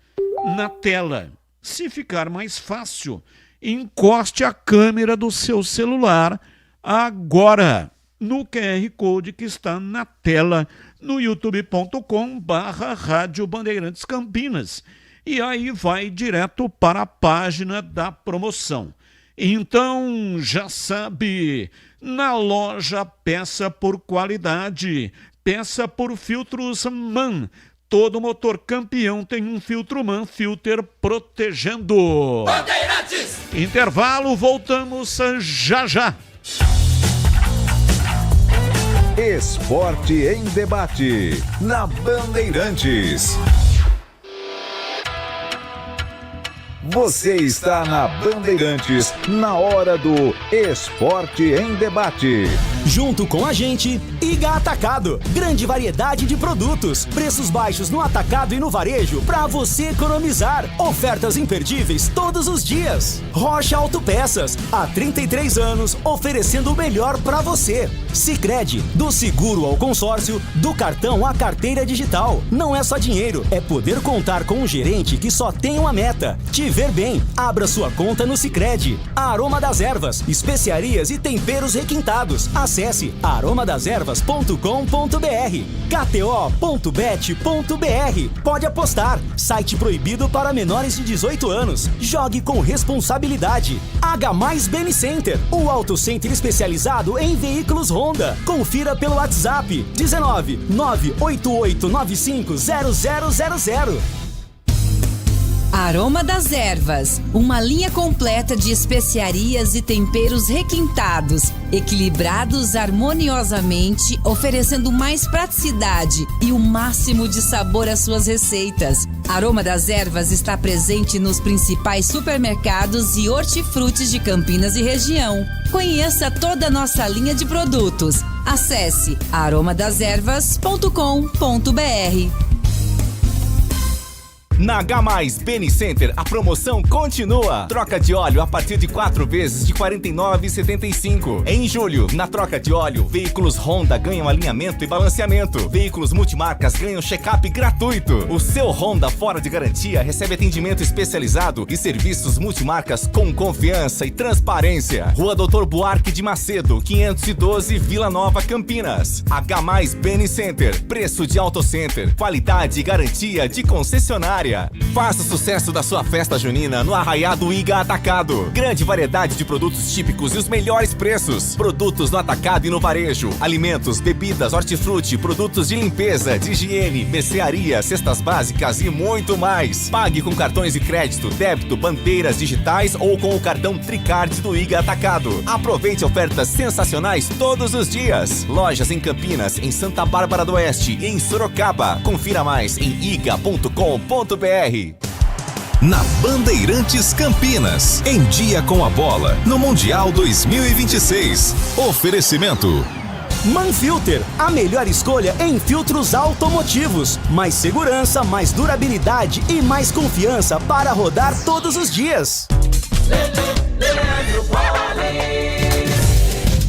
na tela. Se ficar mais fácil, encoste a câmera do seu celular agora no QR Code que está na tela no youtube.com/Rádio Bandeirantes Campinas. E aí vai direto para a página da promoção. Então, já sabe, na loja peça por qualidade, peça por filtros MAN. Todo motor campeão tem um filtro Manfilter protegendo. Bandeirantes! Intervalo, voltamos já. Esporte em debate, na Bandeirantes. Você está na Bandeirantes, na hora do Esporte em Debate. Junto com a gente, Iga Atacado. Grande variedade de produtos, preços baixos no atacado e no varejo para você economizar. Ofertas imperdíveis todos os dias. Rocha Autopeças, há 33 anos, oferecendo o melhor para você. Sicredi, do seguro ao consórcio, do cartão à carteira digital. Não é só dinheiro, é poder contar com um gerente que só tem uma meta: te ver bem. Abra sua conta no Sicredi. Aroma das Ervas, especiarias e temperos requintados. Acesse aromadeservas.com.br. kto.bet.br. Pode apostar. Site proibido para menores de 18 anos. Jogue com responsabilidade. H+ Beni Center, o auto center especializado em veículos Honda. Confira pelo WhatsApp 19 98895 0000. Aroma das Ervas, uma linha completa de especiarias e temperos requintados, equilibrados harmoniosamente, oferecendo mais praticidade e o máximo de sabor às suas receitas. Aroma das Ervas está presente nos principais supermercados e hortifrutis de Campinas e região. Conheça toda a nossa linha de produtos. Acesse aromadeservas.com.br. Na H+, Beni Center, a promoção continua. Troca de óleo a partir de 4 vezes de R$ 49,75. Em julho, na troca de óleo, veículos Honda ganham alinhamento e balanceamento. Veículos multimarcas ganham check-up gratuito. O seu Honda fora de garantia recebe atendimento especializado e serviços multimarcas com confiança e transparência. Rua Doutor Buarque de Macedo, 512, Vila Nova, Campinas. H+, Beni Center, preço de Auto Center, qualidade e garantia de concessionária. Faça o sucesso da sua festa junina no Arraiado Iga Atacado. Grande variedade de produtos típicos e os melhores preços. Produtos no atacado e no varejo. Alimentos, bebidas, hortifruti, produtos de limpeza, de higiene, mercearia, cestas básicas e muito mais. Pague com cartões de crédito, débito, bandeiras digitais ou com o cartão Tricard do Iga Atacado. Aproveite ofertas sensacionais todos os dias. Lojas em Campinas, em Santa Bárbara do Oeste e em Sorocaba. Confira mais em iga.com.br. Na Bandeirantes Campinas, em dia com a bola, no Mundial 2026. Oferecimento Manfilter, a melhor escolha em filtros automotivos. Mais segurança, mais durabilidade e mais confiança para rodar todos os dias.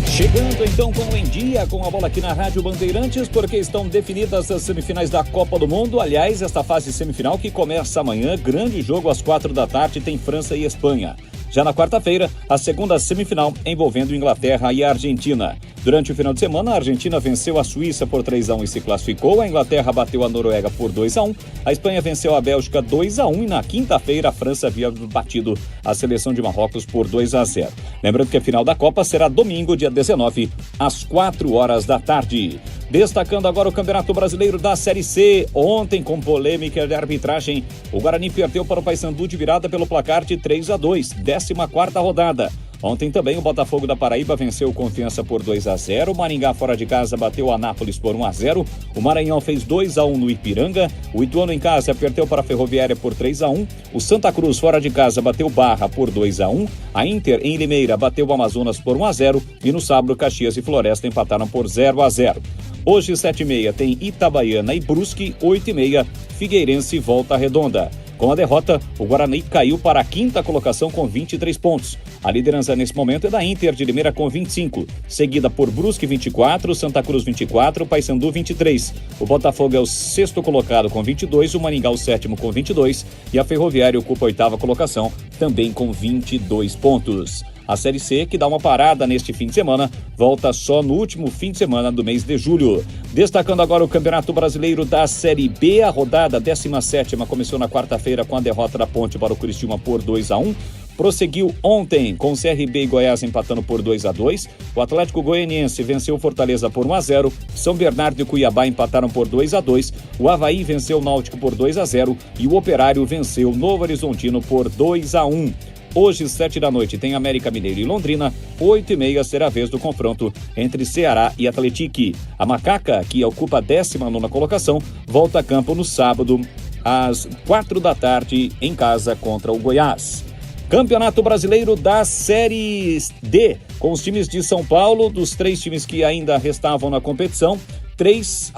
Chegando então com o Em Dia, com a bola aqui na Rádio Bandeirantes, porque estão definidas as semifinais da Copa do Mundo. Aliás, esta fase semifinal que começa amanhã, grande jogo às 4 da tarde, tem França e Espanha. Já na quarta-feira, a segunda semifinal envolvendo Inglaterra e Argentina. Durante o final de semana, a Argentina venceu a Suíça por 3-1 e se classificou. A Inglaterra bateu a Noruega por 2-1. A Espanha venceu a Bélgica 2-1 e na quinta-feira a França havia batido a seleção de Marrocos por 2-0. Lembrando que a final da Copa será domingo, dia 19, às 4 horas da tarde. Destacando agora o Campeonato Brasileiro da Série C. Ontem, com polêmica de arbitragem, o Guarani perdeu para o Paysandu de virada pelo placar de 3-2, 14ª rodada. Ontem também o Botafogo da Paraíba venceu o Confiança por 2-0, o Maringá fora de casa bateu o Anápolis por 1-0, o Maranhão fez 2-1 no Ipiranga, o Ituano em casa perdeu para a Ferroviária por 3-1, o Santa Cruz fora de casa bateu Barra por 2-1, a Inter em Limeira bateu o Amazonas por 1-0 e no sábado Caxias e Floresta empataram por 0-0. Hoje, 7h30, tem Itabaiana e Brusque, 8h30, Figueirense e Volta Redonda. Com a derrota, o Guarani caiu para a 5ª colocação com 23 pontos. A liderança nesse momento é da Inter de Limeira com 25, seguida por Brusque 24, Santa Cruz 24, Paysandu 23. O Botafogo é o 6º colocado com 22, o Maringá o 7º com 22 e a Ferroviária ocupa a 8ª colocação também com 22 pontos. A Série C, que dá uma parada neste fim de semana, volta só no último fim de semana do mês de julho. Destacando agora o Campeonato Brasileiro da Série B, a rodada 17ª começou na quarta-feira com a derrota da Ponte para o Criciúma por 2-1. Prosseguiu ontem com o CRB e Goiás empatando por 2-2. O Atlético Goianiense venceu o Fortaleza por 1-0. São Bernardo e Cuiabá empataram por 2-2. O Avaí venceu o Náutico por 2-0 e o Operário venceu o Novo Horizontino por 2-1. Hoje, 7 da noite, tem América Mineiro e Londrina. 8h30 será a vez do confronto entre Ceará e Atlético. A Macaca, que ocupa a 19ª colocação, volta a campo no sábado, às 4 da tarde, em casa contra o Goiás. Campeonato Brasileiro da Série D, com os times de São Paulo, dos 3 times que ainda restavam na competição, 2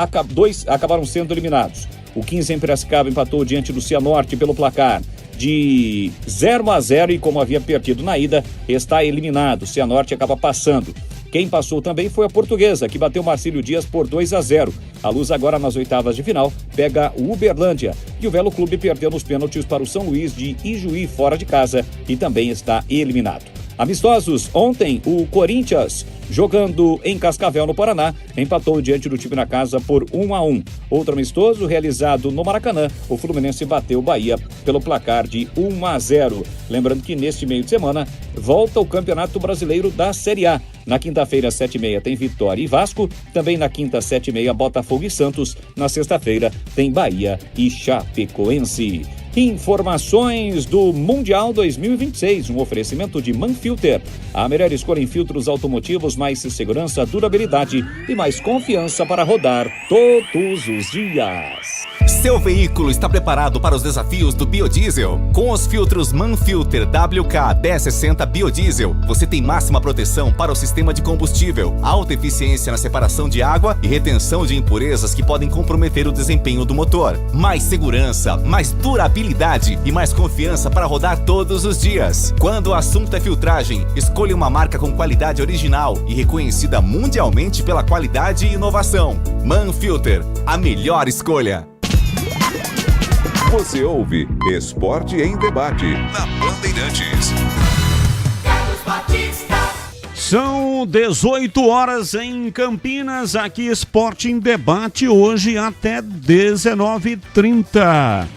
acabaram sendo eliminados. O 15 em Piracicaba empatou diante do Cianorte pelo placar de 0-0 e, como havia perdido na ida, está eliminado. O Cianorte acaba passando. Quem passou também foi a Portuguesa, que bateu Marcílio Dias por 2-0. A Luz agora nas oitavas de final pega o Uberlândia. E o Velo Clube perdeu nos pênaltis para o São Luís de Ijuí fora de casa e também está eliminado. Amistosos, ontem o Corinthians, jogando em Cascavel, no Paraná, empatou diante do time na casa por 1-1. Outro amistoso, realizado no Maracanã, o Fluminense bateu o Bahia pelo placar de 1-0. Lembrando que neste meio de semana, volta o Campeonato Brasileiro da Série A. Na quinta-feira, 7h30, tem Vitória e Vasco. Também na quinta, 7h30, Botafogo e Santos. Na sexta-feira, tem Bahia e Chapecoense. Informações do Mundial 2026, um oferecimento de Manfilter, a melhor escolha em filtros automotivos, mais segurança, durabilidade e mais confiança para rodar todos os dias. Seu veículo está preparado para os desafios do biodiesel? Com os filtros Manfilter WK 1060 Biodiesel, você tem máxima proteção para o sistema de combustível, alta eficiência na separação de água e retenção de impurezas que podem comprometer o desempenho do motor. Mais segurança, mais durabilidade e mais confiança para rodar todos os dias. Quando o assunto é filtragem, escolha uma marca com qualidade original e reconhecida mundialmente pela qualidade e inovação. Manfilter, a melhor escolha. Você ouve Esporte em Debate na Bandeirantes. São 18 horas em Campinas, aqui Esporte em Debate, hoje até 19h30.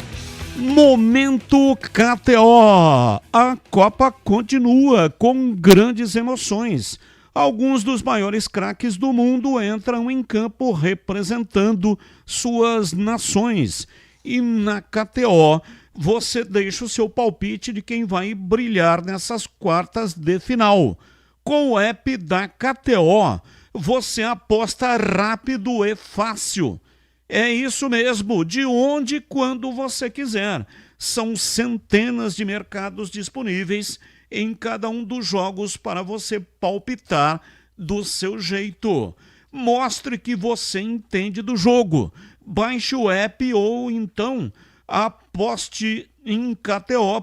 Momento KTO. A Copa continua com grandes emoções. Alguns dos maiores craques do mundo entram em campo representando suas nações. E na KTO, você deixa o seu palpite de quem vai brilhar nessas quartas de final. Com o app da KTO, você aposta rápido e fácil. É isso mesmo, de onde e quando você quiser. São centenas de mercados disponíveis em cada um dos jogos para você palpitar do seu jeito. Mostre que você entende do jogo. Baixe o app ou então aposte em kto.bet.br.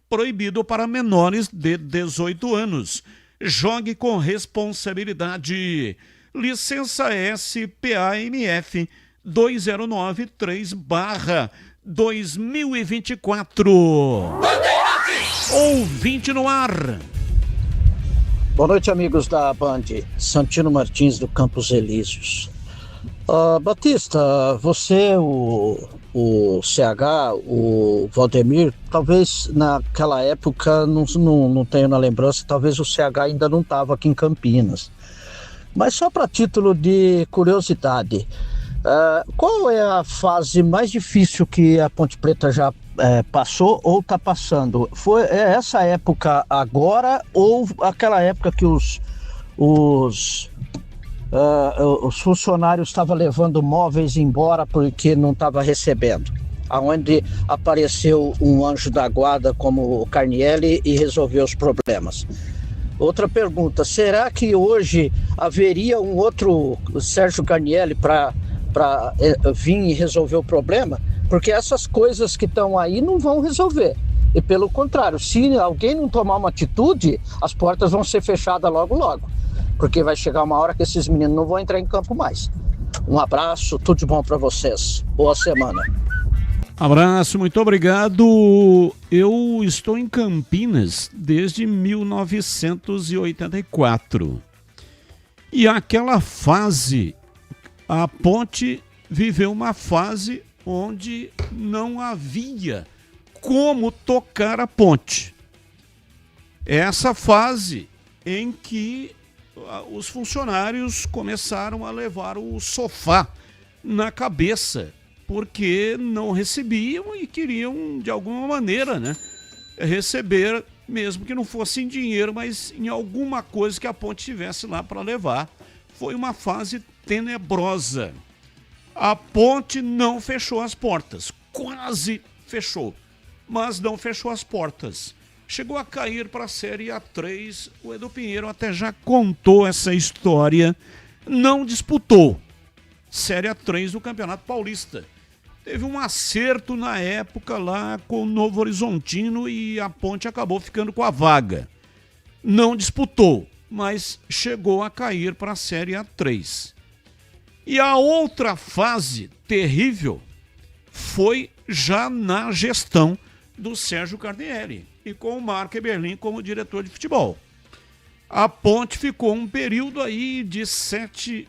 Proibido para menores de 18 anos. Jogue com responsabilidade. Licença SPAMF 2023/2024. Ouvinte no ar. Boa noite, amigos da Band. Santino Martins, do Campos Elíseos. Batista, você, o CH, o Valdemir, talvez naquela época, não tenho na lembrança, talvez o CH ainda não estava aqui em Campinas. Mas só para título de curiosidade, qual é a fase mais difícil que a Ponte Preta já passou ou está passando? É essa época agora ou aquela época que os funcionários estavam levando móveis embora porque não estavam recebendo? Onde apareceu um anjo da guarda como o Carnielli e resolveu os problemas. Outra pergunta, será que hoje haveria um outro Sérgio Carnielli para vir e resolver o problema? Porque essas coisas que estão aí não vão resolver. E pelo contrário, se alguém não tomar uma atitude, as portas vão ser fechadas logo logo. Porque vai chegar uma hora que esses meninos não vão entrar em campo mais. Um abraço, tudo de bom para vocês. Boa semana. Abraço, muito obrigado. Eu estou em Campinas desde 1984. E aquela fase, a Ponte viveu uma fase onde não havia como tocar a Ponte. Essa fase em que os funcionários começaram a levar o sofá na cabeça, porque não recebiam e queriam, de alguma maneira, receber, mesmo que não fosse em dinheiro, mas em alguma coisa que a Ponte tivesse lá para levar. Foi uma fase tenebrosa. A Ponte não fechou as portas, quase fechou, mas não fechou as portas. Chegou a cair para a Série A3, o Edu Pinheiro até já contou essa história, não disputou Série A3 do Campeonato Paulista. Teve um acerto na época lá com o Novo Horizontino e a Ponte acabou ficando com a vaga. Não disputou, mas chegou a cair para a Série A3. E a outra fase terrível foi já na gestão do Sérgio Carnielli e com o Marco Eberlin como diretor de futebol. A Ponte ficou um período aí de 7,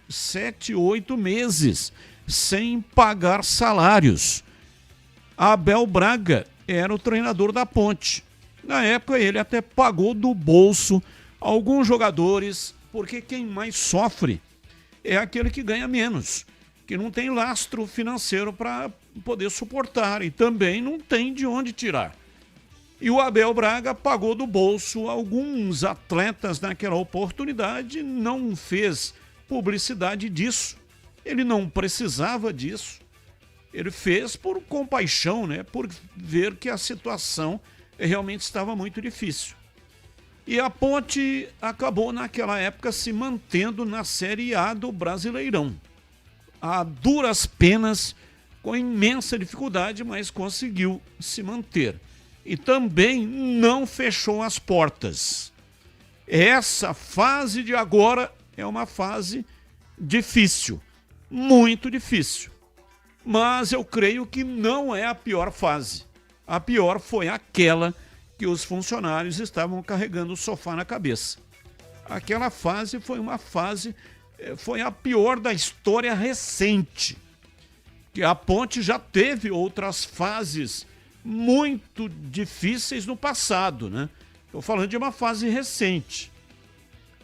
8 meses sem pagar salários. Abel Braga era o treinador da Ponte. Na época ele até pagou do bolso alguns jogadores, porque quem mais sofre é aquele que ganha menos, que não tem lastro financeiro para poder suportar e também não tem de onde tirar. E o Abel Braga pagou do bolso alguns atletas naquela oportunidade, não fez publicidade disso, Ele não precisava disso. Ele fez por compaixão, né? Por ver que a situação realmente estava muito difícil. E a Ponte acabou naquela época se mantendo na Série A do Brasileirão. A duras penas, com imensa dificuldade, mas conseguiu se manter. E também não fechou as portas. Essa fase de agora é uma fase difícil, muito difícil. Mas eu creio que não é a pior fase. A pior foi aquela que os funcionários estavam carregando o sofá na cabeça. Aquela fase foi a pior da história recente. Que a Ponte já teve outras fases muito difíceis no passado, né? Estou falando de uma fase recente.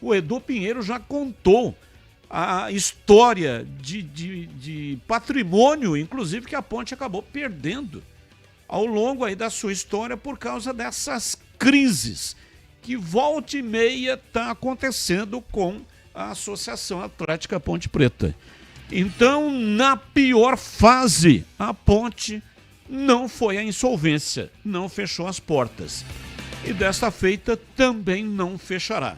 O Edu Pinheiro já contou a história de patrimônio, inclusive, que a Ponte acabou perdendo ao longo aí da sua história por causa dessas crises que volta e meia está acontecendo com a Associação Atlética Ponte Preta. Então, na pior fase, a Ponte não foi à insolvência, não fechou as portas. E desta feita também não fechará.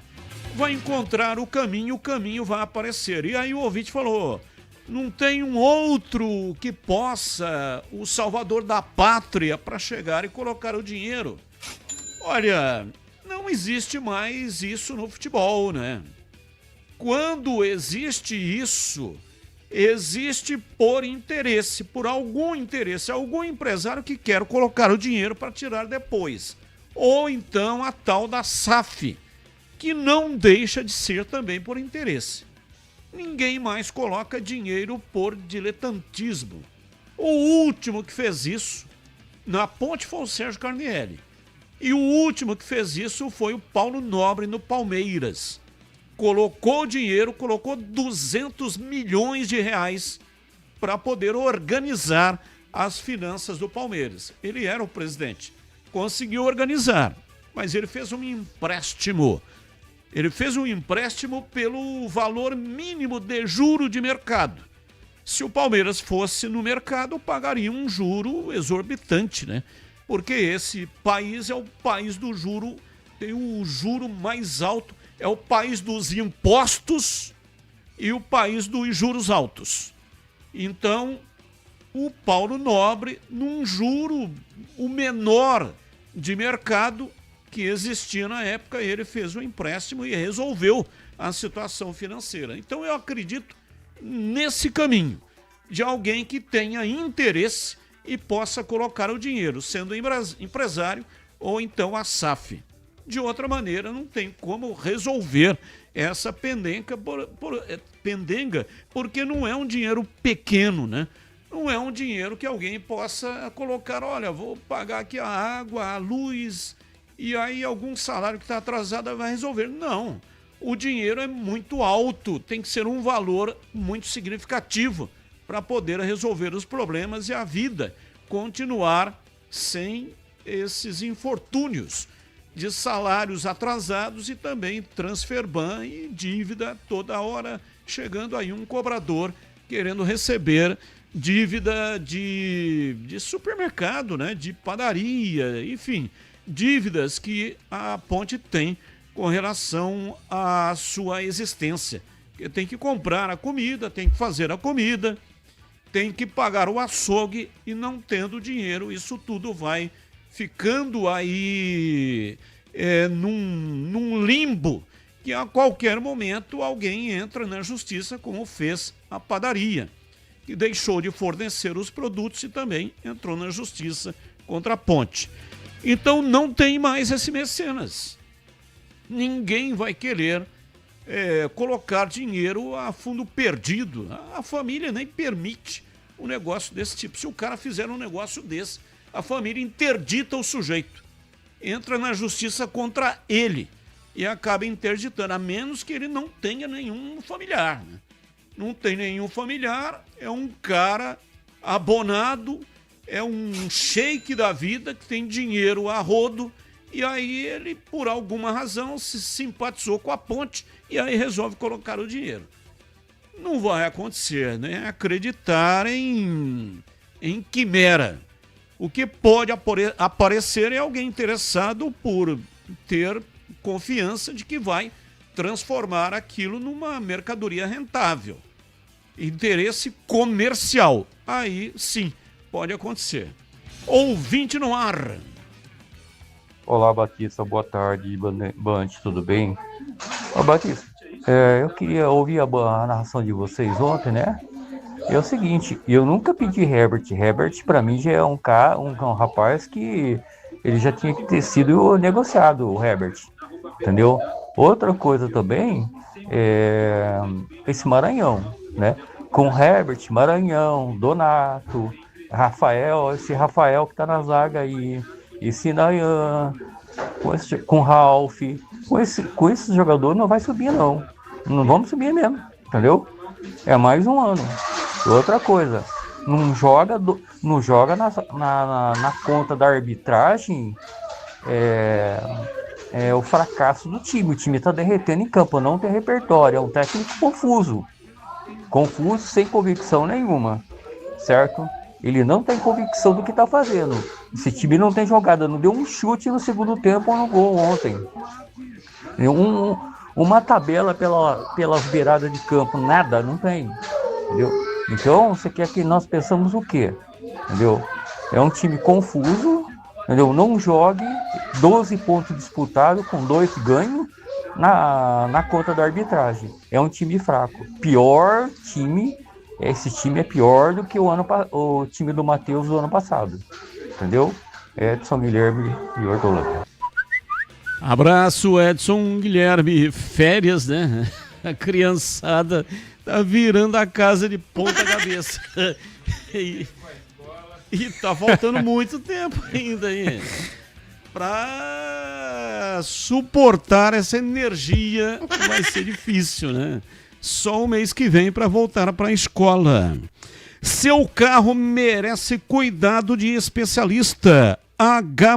Vai encontrar o caminho vai aparecer. E aí o ouvinte falou, não tem um outro que possa, o salvador da pátria, para chegar e colocar o dinheiro? Olha, não existe mais isso no futebol, né? Quando existe isso, existe por interesse, por algum interesse, algum empresário que quer colocar o dinheiro para tirar depois. Ou então a tal da SAF, que não deixa de ser também por interesse. Ninguém mais coloca dinheiro por diletantismo. O último que fez isso na Ponte foi o Sérgio Carnielli. E o último que fez isso foi o Paulo Nobre no Palmeiras. Colocou dinheiro, colocou 200 milhões de reais para poder organizar as finanças do Palmeiras. Ele era o presidente. Conseguiu organizar, mas ele fez um empréstimo. Ele fez um empréstimo pelo valor mínimo de juro de mercado. Se o Palmeiras fosse no mercado, pagaria um juro exorbitante, né? Porque esse país é o país do juro, tem o juro mais alto, é o país dos impostos e o país dos juros altos. Então, o Paulo Nobre, num juro, o menor de mercado que existia na época, ele fez um empréstimo e resolveu a situação financeira. Então eu acredito nesse caminho de alguém que tenha interesse e possa colocar o dinheiro, sendo empresário ou então a SAF. De outra maneira, não tem como resolver essa pendenga, porque não é um dinheiro pequeno, né? Não é um dinheiro que alguém possa colocar, olha, vou pagar aqui a água, a luz, e aí algum salário que está atrasado vai resolver. Não, o dinheiro é muito alto, tem que ser um valor muito significativo para poder resolver os problemas e a vida continuar sem esses infortúnios de salários atrasados e também transferban e dívida toda hora, chegando aí um cobrador querendo receber dívida de supermercado, né? De padaria, enfim, dívidas que a Ponte tem com relação à sua existência. Tem que comprar a comida, tem que fazer a comida, tem que pagar o açougue e não tendo dinheiro, isso tudo vai ficando aí num limbo que a qualquer momento alguém entra na justiça, como fez a padaria, que deixou de fornecer os produtos e também entrou na justiça contra a Ponte. Então não tem mais esse mecenas. Ninguém vai querer colocar dinheiro a fundo perdido. A família nem permite um negócio desse tipo. Se o cara fizer um negócio desse, a família interdita o sujeito. Entra na justiça contra ele e acaba interditando, a menos que ele não tenha nenhum familiar, né? Não tem nenhum familiar, é um cara abonado, é um sheik da vida que tem dinheiro a rodo, e aí ele, por alguma razão, se simpatizou com a Ponte e aí resolve colocar o dinheiro. não vai acontecer, né? Acreditar em quimera. O que pode aparecer é alguém interessado por ter confiança de que vai transformar aquilo numa mercadoria rentável. Interesse comercial. Aí sim, pode acontecer. Ouvinte no ar. Olá, Batista, boa tarde, Band, tudo bem? Ô, Batista, eu queria ouvir a narração de vocês ontem, né? É o seguinte, eu nunca pedi Herbert. Herbert, para mim, já é um rapaz que ele já tinha que ter sido negociado, o Herbert, entendeu? Outra coisa também é esse Maranhão, né? Com Herbert, Maranhão, Donato, Rafael, esse Rafael que tá na zaga aí, esse Nayan, com Ralf, com esse jogador não vai subir não vamos subir mesmo, entendeu? É mais um ano. Outra coisa, não joga na conta da arbitragem o fracasso do time. O time está derretendo em campo, não tem repertório, é um técnico confuso, sem convicção nenhuma, certo? Ele não tem convicção do que está fazendo. Esse time não tem jogada, não deu um chute no segundo tempo ou no gol ontem. Uma tabela pelas beiradas de campo, nada, não tem, entendeu? Então, você quer que nós pensamos o quê? Entendeu? É um time confuso, entendeu? Não jogue 12 pontos disputados com 2 ganhos na conta da arbitragem. É um time fraco. Pior time, esse time é pior do que o time do Matheus do ano passado. Entendeu? Edson, Guilherme e Hortolândia. Abraço, Edson, Guilherme. Férias, né? A criançada tá virando a casa de ponta cabeça. E tá faltando muito tempo ainda aí pra suportar essa energia. Vai ser difícil, né? Só o mês que vem para voltar para a escola. Seu carro merece cuidado de especialista. H+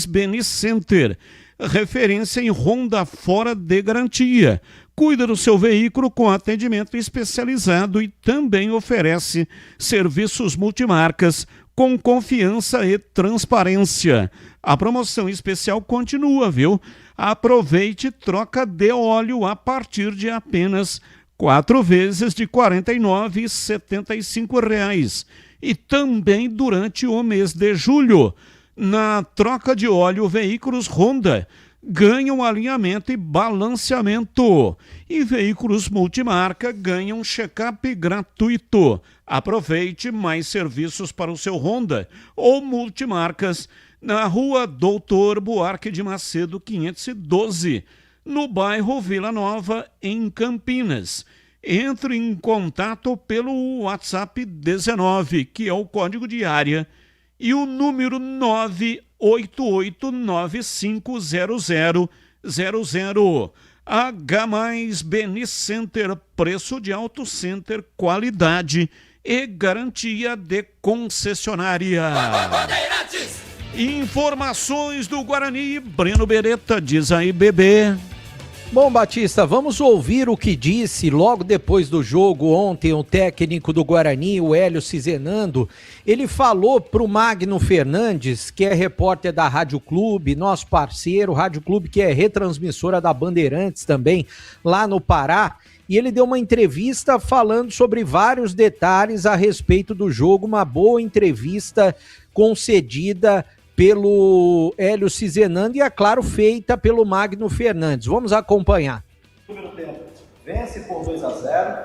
Benicenter, referência em Honda fora de garantia. Cuida do seu veículo com atendimento especializado e também oferece serviços multimarcas com confiança e transparência. A promoção especial continua, viu? Aproveite troca de óleo a partir de apenas 4 vezes de R$ 49,75. E também durante o mês de julho. Na troca de óleo, veículos Honda ganham alinhamento e balanceamento. E veículos multimarca ganham check-up gratuito. Aproveite mais serviços para o seu Honda ou multimarcas na Rua Doutor Buarque de Macedo, 512, no bairro Vila Nova, em Campinas. Entre em contato pelo WhatsApp 19, que é o código de área, e o número 988950000. H+ Benicenter, preço de Auto Center, qualidade e garantia de concessionária. Informações do Guarani, Breno Beretta, diz aí, bebê. Bom, Batista, vamos ouvir o que disse logo depois do jogo ontem o técnico do Guarani, o Hélio Cizenando. Ele falou para o Magno Fernandes, que é repórter da Rádio Clube, nosso parceiro, Rádio Clube, que é retransmissora da Bandeirantes também, lá no Pará, e ele deu uma entrevista falando sobre vários detalhes a respeito do jogo, uma boa entrevista concedida pelo Hélio Cizenando e, é claro, feita pelo Magno Fernandes. Vamos acompanhar. Primeiro tempo, vence por 2-0,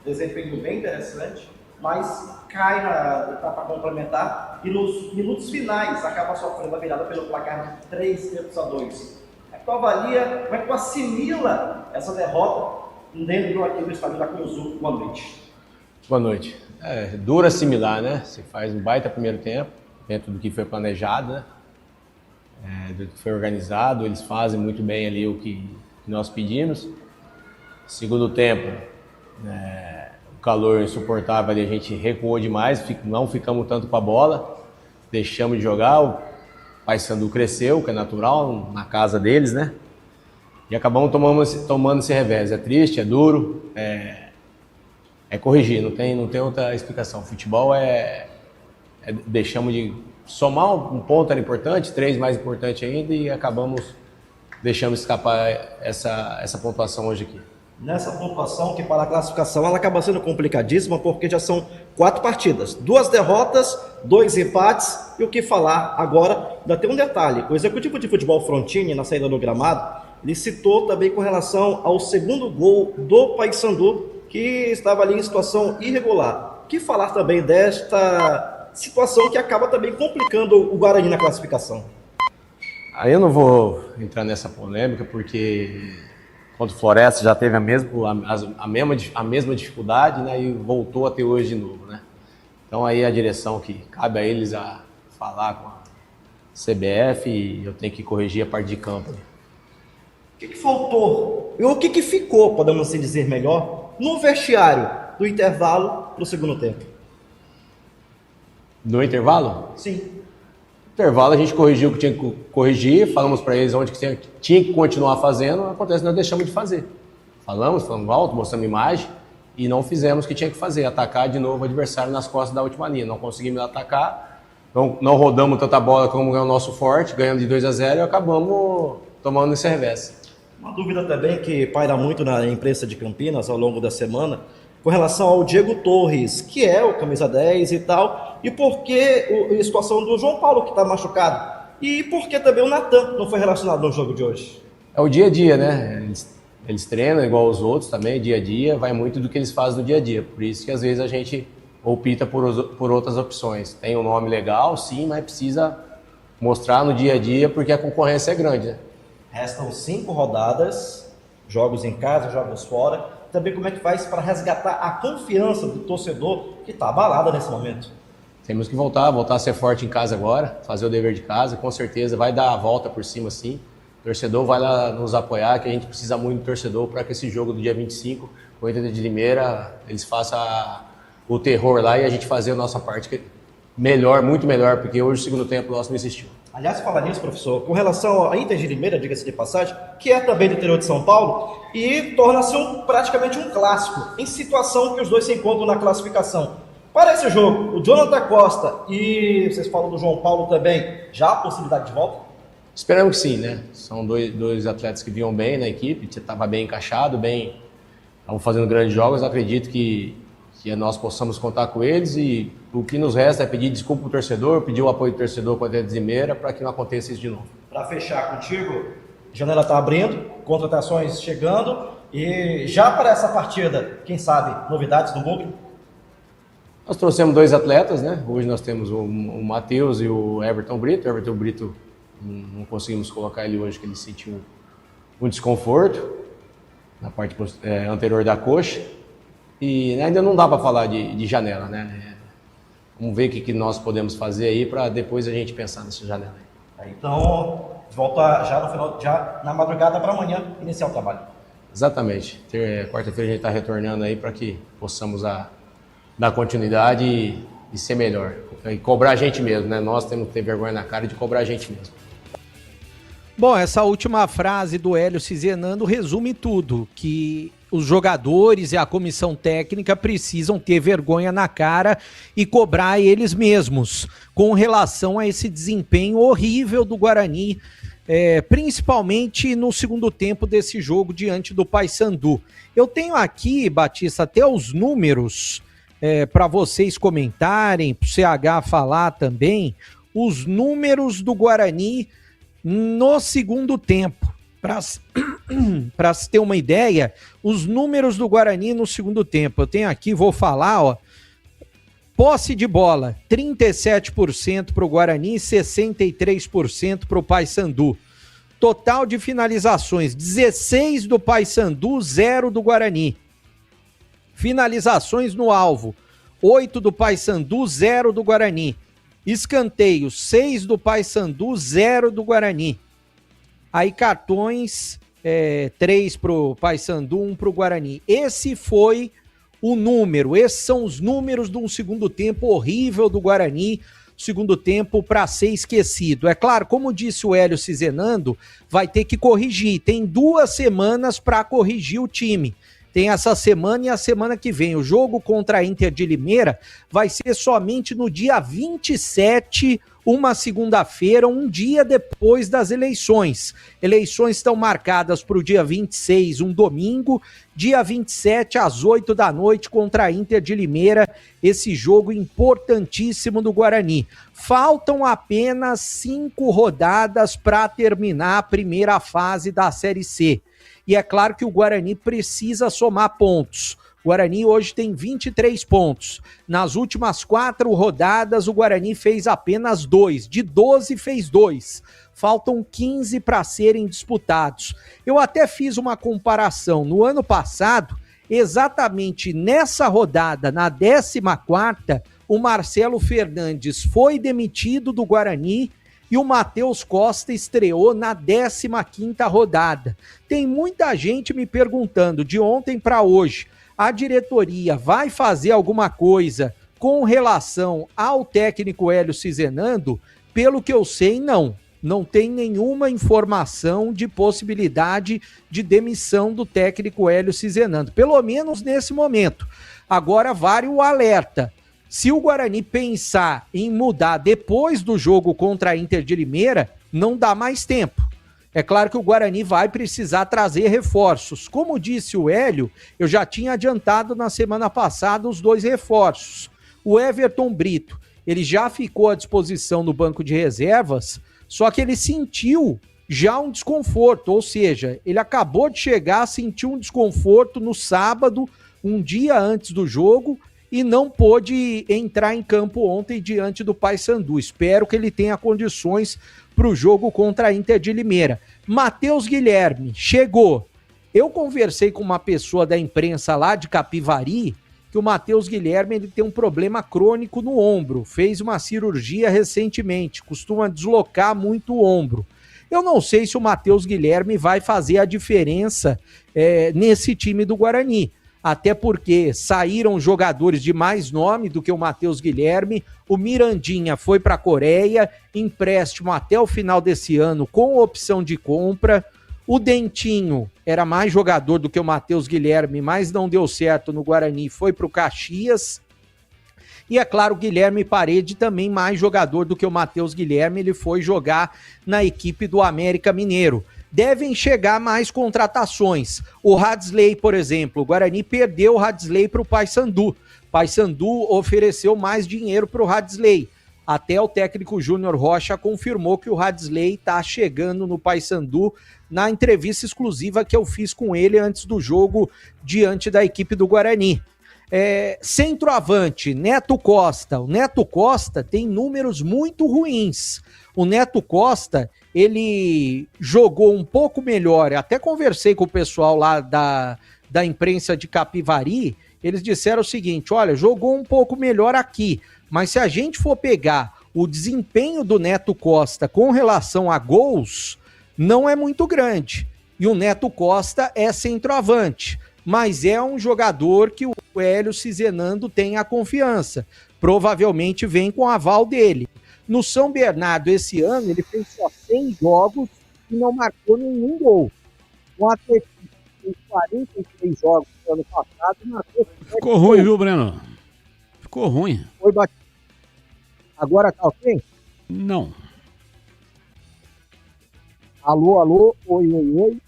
desempenho bem interessante, mas cai para complementar e nos minutos finais acaba sofrendo a virada pelo placar de 3-2. Como é que tu avalia, como é que tu assimila essa derrota dentro aqui do estádio da Cruz Azul? Boa noite. Boa noite. É duro assimilar, né? Você faz um baita primeiro tempo, dentro do que foi planejado, né? Do que foi organizado, eles fazem muito bem ali o que nós pedimos. Segundo tempo, o calor insuportável ali, a gente recuou demais, não ficamos tanto com a bola, deixamos de jogar, o Paysandu cresceu, que é natural, na casa deles, né? E acabamos tomando esse revés. É triste, é duro, corrigir, não tem outra explicação. Futebol deixamos de somar um ponto era importante, 3 mais importante ainda, e acabamos deixando escapar essa pontuação hoje aqui. Nessa pontuação, que para a classificação ela acaba sendo complicadíssima, porque já são 4 partidas, 2 derrotas, 2 empates, e o que falar agora, ainda tem um detalhe, o executivo de futebol Frontini, na saída do gramado, ele citou também com relação ao segundo gol do Paysandu, que estava ali em situação irregular. O que falar também desta situação que acaba também complicando o Guarani na classificação? Aí eu não vou entrar nessa polêmica, porque contra o Floresta já teve a mesma dificuldade, né, e voltou a ter hoje de novo, né? Então aí a direção que cabe a eles a falar com a CBF, e eu tenho que corrigir a parte de campo. O que faltou? E o que ficou, podemos assim dizer melhor, no vestiário do intervalo para o segundo tempo? No intervalo? Sim. No intervalo a gente corrigiu o que tinha que corrigir, falamos para eles onde que tinha que continuar fazendo, acontece que nós deixamos de fazer. Falamos alto, mostramos imagem, e não fizemos o que tinha que fazer, atacar de novo o adversário nas costas da última linha. Não conseguimos atacar, não rodamos tanta bola como é o nosso forte, ganhando de 2-0 e acabamos tomando esse revés. Uma dúvida também que paira muito na imprensa de Campinas ao longo da semana, com relação ao Diego Torres, que é o camisa 10 e tal, e por que a situação do João Paulo, que está machucado, e por que também o Natan não foi relacionado no jogo de hoje? É o dia a dia, né? Eles treinam igual os outros também, dia a dia, vai muito do que eles fazem no dia a dia, por isso que às vezes a gente opta por outras opções. Tem um nome legal, sim, mas precisa mostrar no dia a dia, porque a concorrência é grande, né? Restam 5 rodadas, jogos em casa, jogos fora. Também como é que faz para resgatar a confiança do torcedor que está abalada nesse momento? Temos que voltar a ser forte em casa agora, fazer o dever de casa, com certeza vai dar a volta por cima sim. O torcedor vai lá nos apoiar, que a gente precisa muito do torcedor para que esse jogo do dia 25, com o Inter de Limeira, eles façam o terror lá e a gente fazer a nossa parte melhor, muito melhor, porque hoje o segundo tempo nosso não existiu. Aliás, falar nisso, professor, com relação à Inter de Limeira, diga-se de passagem, que é também do interior de São Paulo, e torna-se praticamente um clássico, em situação que os dois se encontram na classificação. Para esse jogo, o Jonathan Costa e vocês falam do João Paulo também, já há possibilidade de volta? Esperamos que sim, né? São dois atletas que vinham bem na equipe, estava bem encaixado, estavam fazendo grandes jogos, acredito que nós possamos contar com eles, e o que nos resta é pedir desculpa para o torcedor, pedir o apoio do torcedor contra a Inter de Limeira para que não aconteça isso de novo. Para fechar contigo, a janela está abrindo, contratações chegando, e já para essa partida, quem sabe, novidades no Bugre? Nós trouxemos 2 atletas, né? Hoje nós temos o Matheus e o Everton Brito. O Everton Brito, não conseguimos colocar ele hoje, que ele sentiu um desconforto na parte anterior da coxa. E ainda não dá para falar de janela, né? Vamos ver o que nós podemos fazer aí para depois a gente pensar nessa janela aí. Então, volta já no final, já na madrugada para amanhã iniciar o trabalho. Exatamente. Quarta-feira a gente está retornando aí para que possamos dar continuidade e ser melhor. E cobrar a gente mesmo, né? Nós temos que ter vergonha na cara de cobrar a gente mesmo. Bom, essa última frase do Hélio Cizenando resume tudo, que os jogadores e a comissão técnica precisam ter vergonha na cara e cobrar eles mesmos com relação a esse desempenho horrível do Guarani, principalmente no segundo tempo desse jogo diante do Paysandu. Eu tenho aqui, Batista, até os números para vocês comentarem, para o CH falar também, os números do Guarani no segundo tempo. Para se ter uma ideia, os números do Guarani no segundo tempo. Eu tenho aqui, vou falar, ó. Posse de bola, 37% para o Guarani, 63% para o Paysandu. Total de finalizações, 16 do Paysandu, 0 do Guarani. Finalizações no alvo, 8 do Paysandu, 0 do Guarani. Escanteios, 6 do Paysandu, 0 do Guarani. Aí cartões, 3 para o Paysandu, 1 para o Guarani. Esse foi o número, esses são os números de um segundo tempo horrível do Guarani, segundo tempo para ser esquecido. É claro, como disse o Hélio Cizenando, vai ter que corrigir, tem 2 semanas para corrigir o time. Tem essa semana e a semana que vem. O jogo contra a Inter de Limeira vai ser somente no dia 27, uma segunda-feira, um dia depois das eleições. Eleições estão marcadas para o dia 26, um domingo, dia 27 às 8 da noite contra a Inter de Limeira, esse jogo importantíssimo do Guarani. Faltam apenas 5 rodadas para terminar a primeira fase da Série C. E é claro que o Guarani precisa somar pontos. O Guarani hoje tem 23 pontos. Nas últimas 4 rodadas, o Guarani fez apenas 2. De 12, fez 2. Faltam 15 para serem disputados. Eu até fiz uma comparação. No ano passado, exatamente nessa rodada, na 14ª, o Marcelo Fernandes foi demitido do Guarani e o Matheus Costa estreou na 15ª rodada. Tem muita gente me perguntando, de ontem para hoje, a diretoria vai fazer alguma coisa com relação ao técnico Hélio Cizenando? Pelo que eu sei, não. Não tem nenhuma informação de possibilidade de demissão do técnico Hélio Cizenando, pelo menos nesse momento. Agora vale o alerta. Se o Guarani pensar em mudar depois do jogo contra a Inter de Limeira, não dá mais tempo. É claro que o Guarani vai precisar trazer reforços. Como disse o Hélio, eu já tinha adiantado na semana passada os 2 reforços. O Everton Brito, ele já ficou à disposição no banco de reservas, só que ele sentiu já um desconforto, ou seja, ele acabou de chegar, sentiu um desconforto no sábado, um dia antes do jogo, e não pôde entrar em campo ontem diante do Paysandu. Espero que ele tenha condições para o jogo contra a Inter de Limeira. Matheus Guilherme chegou. Eu conversei com uma pessoa da imprensa lá de Capivari, que o Matheus Guilherme ele tem um problema crônico no ombro, fez uma cirurgia recentemente, costuma deslocar muito o ombro. Eu não sei se o Matheus Guilherme vai fazer a diferença nesse time do Guarani. Até porque saíram jogadores de mais nome do que o Matheus Guilherme, o Mirandinha foi para a Coreia, empréstimo até o final desse ano com opção de compra, o Dentinho era mais jogador do que o Matheus Guilherme, mas não deu certo no Guarani, foi para o Caxias, e é claro, o Guilherme Parede também mais jogador do que o Matheus Guilherme, ele foi jogar na equipe do América Mineiro. Devem chegar mais contratações. O Hadsley, por exemplo, o Guarani perdeu o Hadsley para o Paysandu. Paysandu ofereceu mais dinheiro para o Hadsley. Até o técnico Júnior Rocha confirmou que o Hadsley está chegando no Paysandu na entrevista exclusiva que eu fiz com ele antes do jogo diante da equipe do Guarani. Centroavante, Neto Costa. O Neto Costa tem números muito ruins. O Neto Costa, ele jogou um pouco melhor. Até conversei com o pessoal lá da imprensa de Capivari. Eles disseram o seguinte, olha, jogou um pouco melhor aqui, mas se a gente for pegar o desempenho do Neto Costa com relação a gols, não é muito grande. E o Neto Costa é centroavante, mas é um jogador que o Hélio Cizenando tem a confiança. Provavelmente vem com o aval dele. No São Bernardo, esse ano, ele fez só 100 jogos e não marcou nenhum gol. O Atlético fez 43 jogos no ano passado e marcou. Ficou ruim, viu, Breno? Ficou ruim. Foi batido. Agora tá ok? Não. Alô, alô, oi, oi, oi.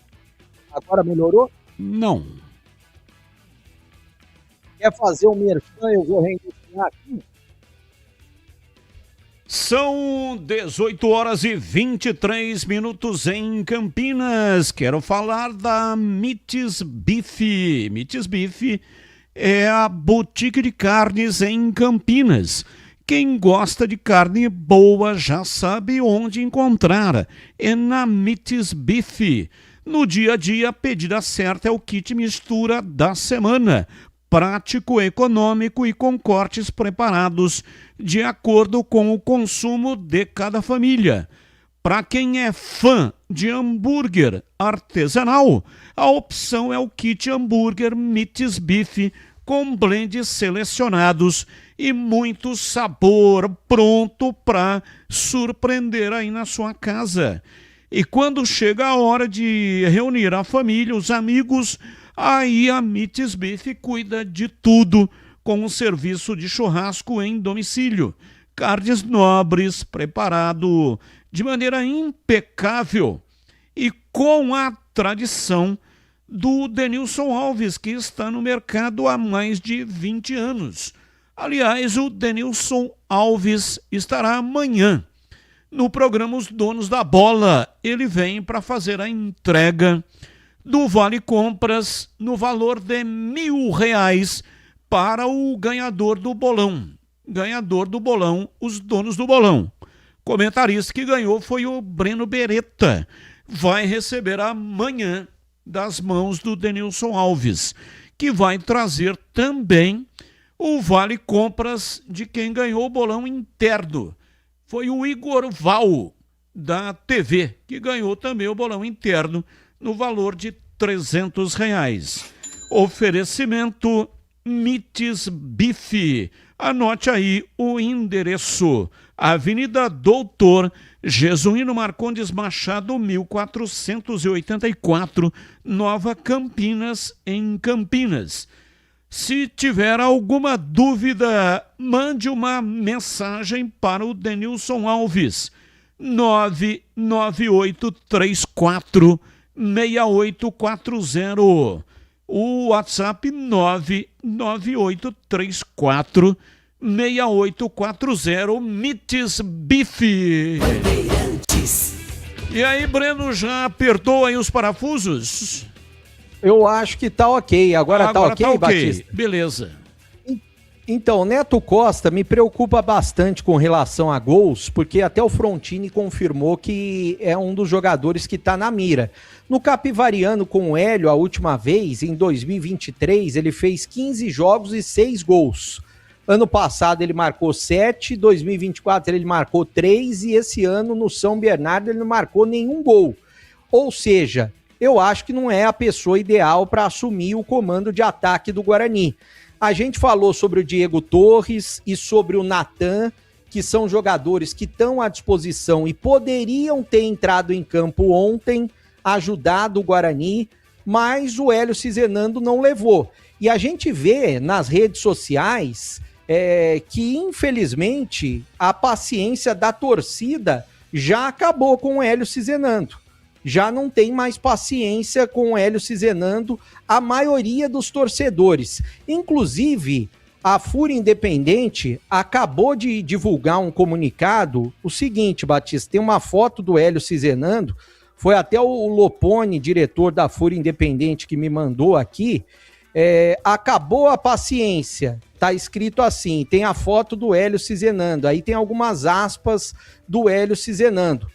Agora melhorou? Não. Quer fazer um merchan? Eu vou reiniciar aqui. São 18 horas e 23 minutos em Campinas. Quero falar da Mites Beef. Mites Beef é a boutique de carnes em Campinas. Quem gosta de carne boa já sabe onde encontrar. É na Mites Beef. No dia a dia, a pedida certa é o kit mistura da semana. Prático, econômico e com cortes preparados de acordo com o consumo de cada família. Para quem é fã de hambúrguer artesanal, a opção é o kit hambúrguer Mites Beef com blends selecionados e muito sabor pronto para surpreender aí na sua casa. E quando chega a hora de reunir a família, os amigos, aí a Mites Beef cuida de tudo com o serviço de churrasco em domicílio. Carnes nobres, preparado de maneira impecável e com a tradição do Denilson Alves, que está no mercado há mais de 20 anos. Aliás, o Denilson Alves estará amanhã no programa Os Donos da Bola. Ele vem para fazer a entrega do Vale Compras no valor de R$1.000 para o ganhador do bolão. Ganhador do bolão, os donos do bolão. Comentarista que ganhou foi o Breno Beretta. Vai receber amanhã das mãos do Denilson Alves, que vai trazer também o Vale Compras de quem ganhou o bolão interno. Foi o Igor Val, da TV, que ganhou também o bolão interno no valor de R$300. Oferecimento Mites Beef. Anote aí o endereço: Avenida Doutor Jesuíno Marcondes Machado, 1484, Nova Campinas, em Campinas. Se tiver alguma dúvida, mande uma mensagem para o Denilson Alves, 998346840. O WhatsApp 998346840, Mites Beef. E aí, Breno, já apertou aí os parafusos? Eu acho que tá ok. Agora tá ok, Batista? Beleza. Então, Neto Costa me preocupa bastante com relação a gols, porque até o Frontini confirmou que é um dos jogadores que está na mira. No Capivariano com o Hélio, a última vez, em 2023, ele fez 15 jogos e 6 gols. Ano passado ele marcou 7, 2024 ele marcou 3 e esse ano no São Bernardo ele não marcou nenhum gol. Ou seja, eu acho que não é a pessoa ideal para assumir o comando de ataque do Guarani. A gente falou sobre o Diego Torres e sobre o Natan, que são jogadores que estão à disposição e poderiam ter entrado em campo ontem, ajudado o Guarani, mas o Hélio Cizenando não levou. E a gente vê nas redes sociais que, infelizmente, a paciência da torcida já acabou com o Hélio Cizenando. Já não tem mais paciência com o Hélio Cizenando, a maioria dos torcedores. Inclusive, a Fúria Independente acabou de divulgar um comunicado, o seguinte, Batista, tem uma foto do Hélio Cizenando, foi até o Lopone, diretor da Fúria Independente, que me mandou aqui, acabou a paciência, tá escrito assim, tem a foto do Hélio Cizenando, aí tem algumas aspas do Hélio Cizenando.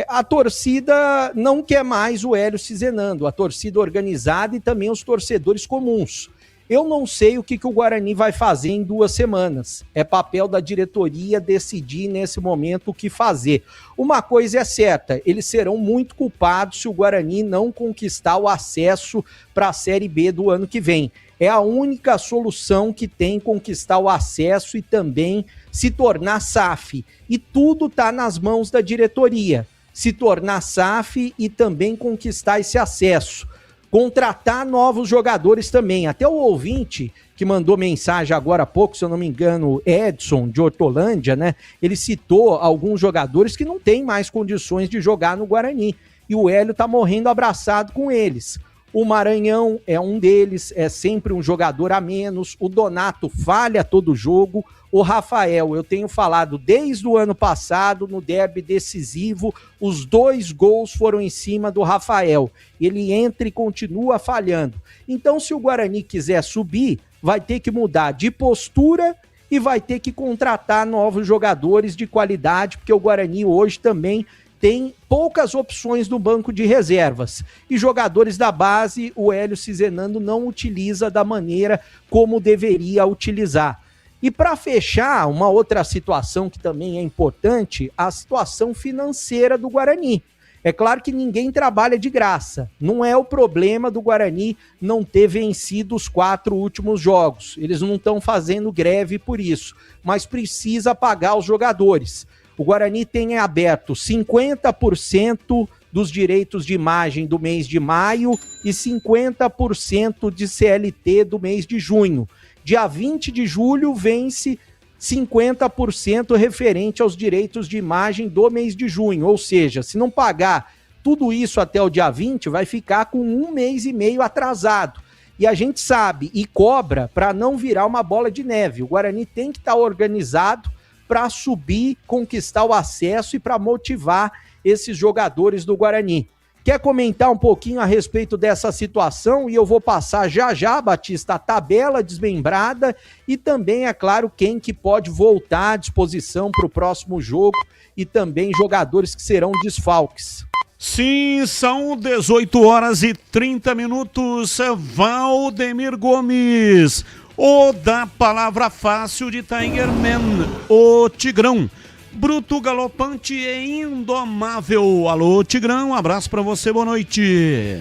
A torcida não quer mais o Hélio Cizenando, a torcida organizada e também os torcedores comuns. Eu não sei o que o Guarani vai fazer em 2 semanas. É papel da diretoria decidir nesse momento o que fazer. Uma coisa é certa, eles serão muito culpados se o Guarani não conquistar o acesso para a Série B do ano que vem. É a única solução que tem conquistar o acesso e também se tornar SAF. E tudo está nas mãos da diretoria. Se tornar SAF e também conquistar esse acesso. Contratar novos jogadores também. Até o ouvinte que mandou mensagem agora há pouco, se eu não me engano, Edson, de Hortolândia, né? Ele citou alguns jogadores que não têm mais condições de jogar no Guarani. E o Hélio tá morrendo abraçado com eles. O Maranhão é um deles, é sempre um jogador a menos. O Donato falha todo jogo. O Rafael, eu tenho falado desde o ano passado, no derby decisivo, os 2 gols foram em cima do Rafael. Ele entra e continua falhando. Então, se o Guarani quiser subir, vai ter que mudar de postura e vai ter que contratar novos jogadores de qualidade, porque o Guarani hoje também tem poucas opções no banco de reservas. E jogadores da base, o Hélio Cizenando não utiliza da maneira como deveria utilizar. E para fechar, uma outra situação que também é importante, a situação financeira do Guarani. É claro que ninguém trabalha de graça. Não é o problema do Guarani não ter vencido os 4 últimos jogos. Eles não estão fazendo greve por isso, mas precisa pagar os jogadores. O Guarani tem aberto 50% dos direitos de imagem do mês de maio e 50% de CLT do mês de junho. Dia 20 de julho vence 50% referente aos direitos de imagem do mês de junho, ou seja, se não pagar tudo isso até o dia 20, vai ficar com 1 mês e meio atrasado. E a gente sabe e cobra para não virar uma bola de neve. O Guarani tem que estar organizado para subir, conquistar o acesso e para motivar esses jogadores do Guarani. Quer comentar um pouquinho a respeito dessa situação? E eu vou passar já, Batista, a tabela desmembrada e também, é claro, quem que pode voltar à disposição para o próximo jogo e também jogadores que serão desfalques. Sim, são 18 horas e 30 minutos. Valdemir Gomes, o da palavra fácil de Tigerman, o Tigrão. Bruto, galopante e indomável. Alô, Tigrão, um abraço pra você, boa noite.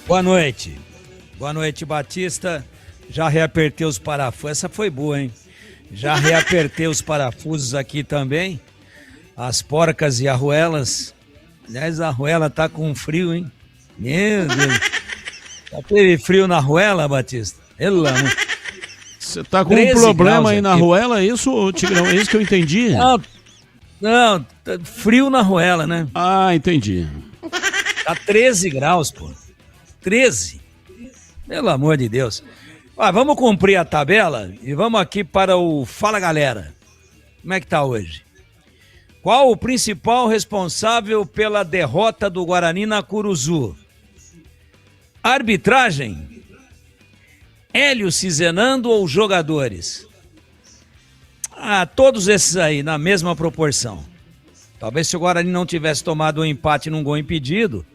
Boa noite. Boa noite, Batista. Já reapertei os parafusos. Essa foi boa, hein? Já reapertei os parafusos aqui também. As porcas e arruelas. Aliás, a arruela tá com frio, hein? Meu Deus. Já teve frio na arruela, Batista? Você tá com um problema aí na arruela, é isso, Tigrão? É isso que eu entendi? Não, frio na arruela, né? Ah, entendi. Tá 13 graus, pô. 13. Pelo amor de Deus. Vamos cumprir a tabela e vamos aqui para o Fala Galera. Como é que tá hoje? Qual o principal responsável pela derrota do Guarani na Curuzu? Arbitragem? Hélio Cizenando ou jogadores? Todos esses aí, na mesma proporção. Talvez se o Guarani não tivesse tomado um empate num gol impedido,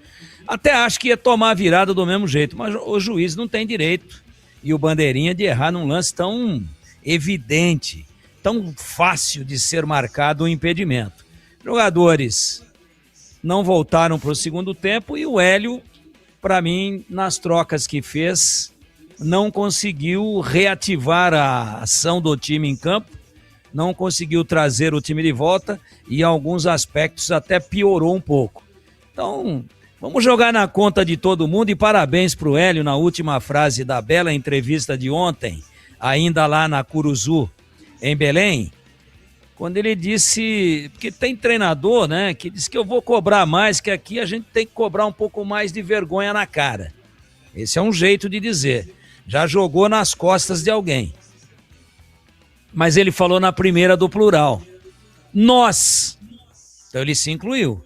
até acho que ia tomar a virada do mesmo jeito, mas o juiz não tem direito. E o Bandeirinha de errar num lance tão evidente, tão fácil de ser marcado o impedimento. Jogadores não voltaram para o segundo tempo e o Hélio, para mim, nas trocas que fez, não conseguiu reativar a ação do time em campo, não conseguiu trazer o time de volta e em alguns aspectos até piorou um pouco. Então, vamos jogar na conta de todo mundo e parabéns para o Hélio na última frase da bela entrevista de ontem, ainda lá na Curuzu, em Belém, quando ele disse, porque tem treinador, né, que diz que eu vou cobrar mais, que aqui a gente tem que cobrar um pouco mais de vergonha na cara. Esse é um jeito de dizer. Já jogou nas costas de alguém. Mas ele falou na primeira do plural. Nós. Então ele se incluiu.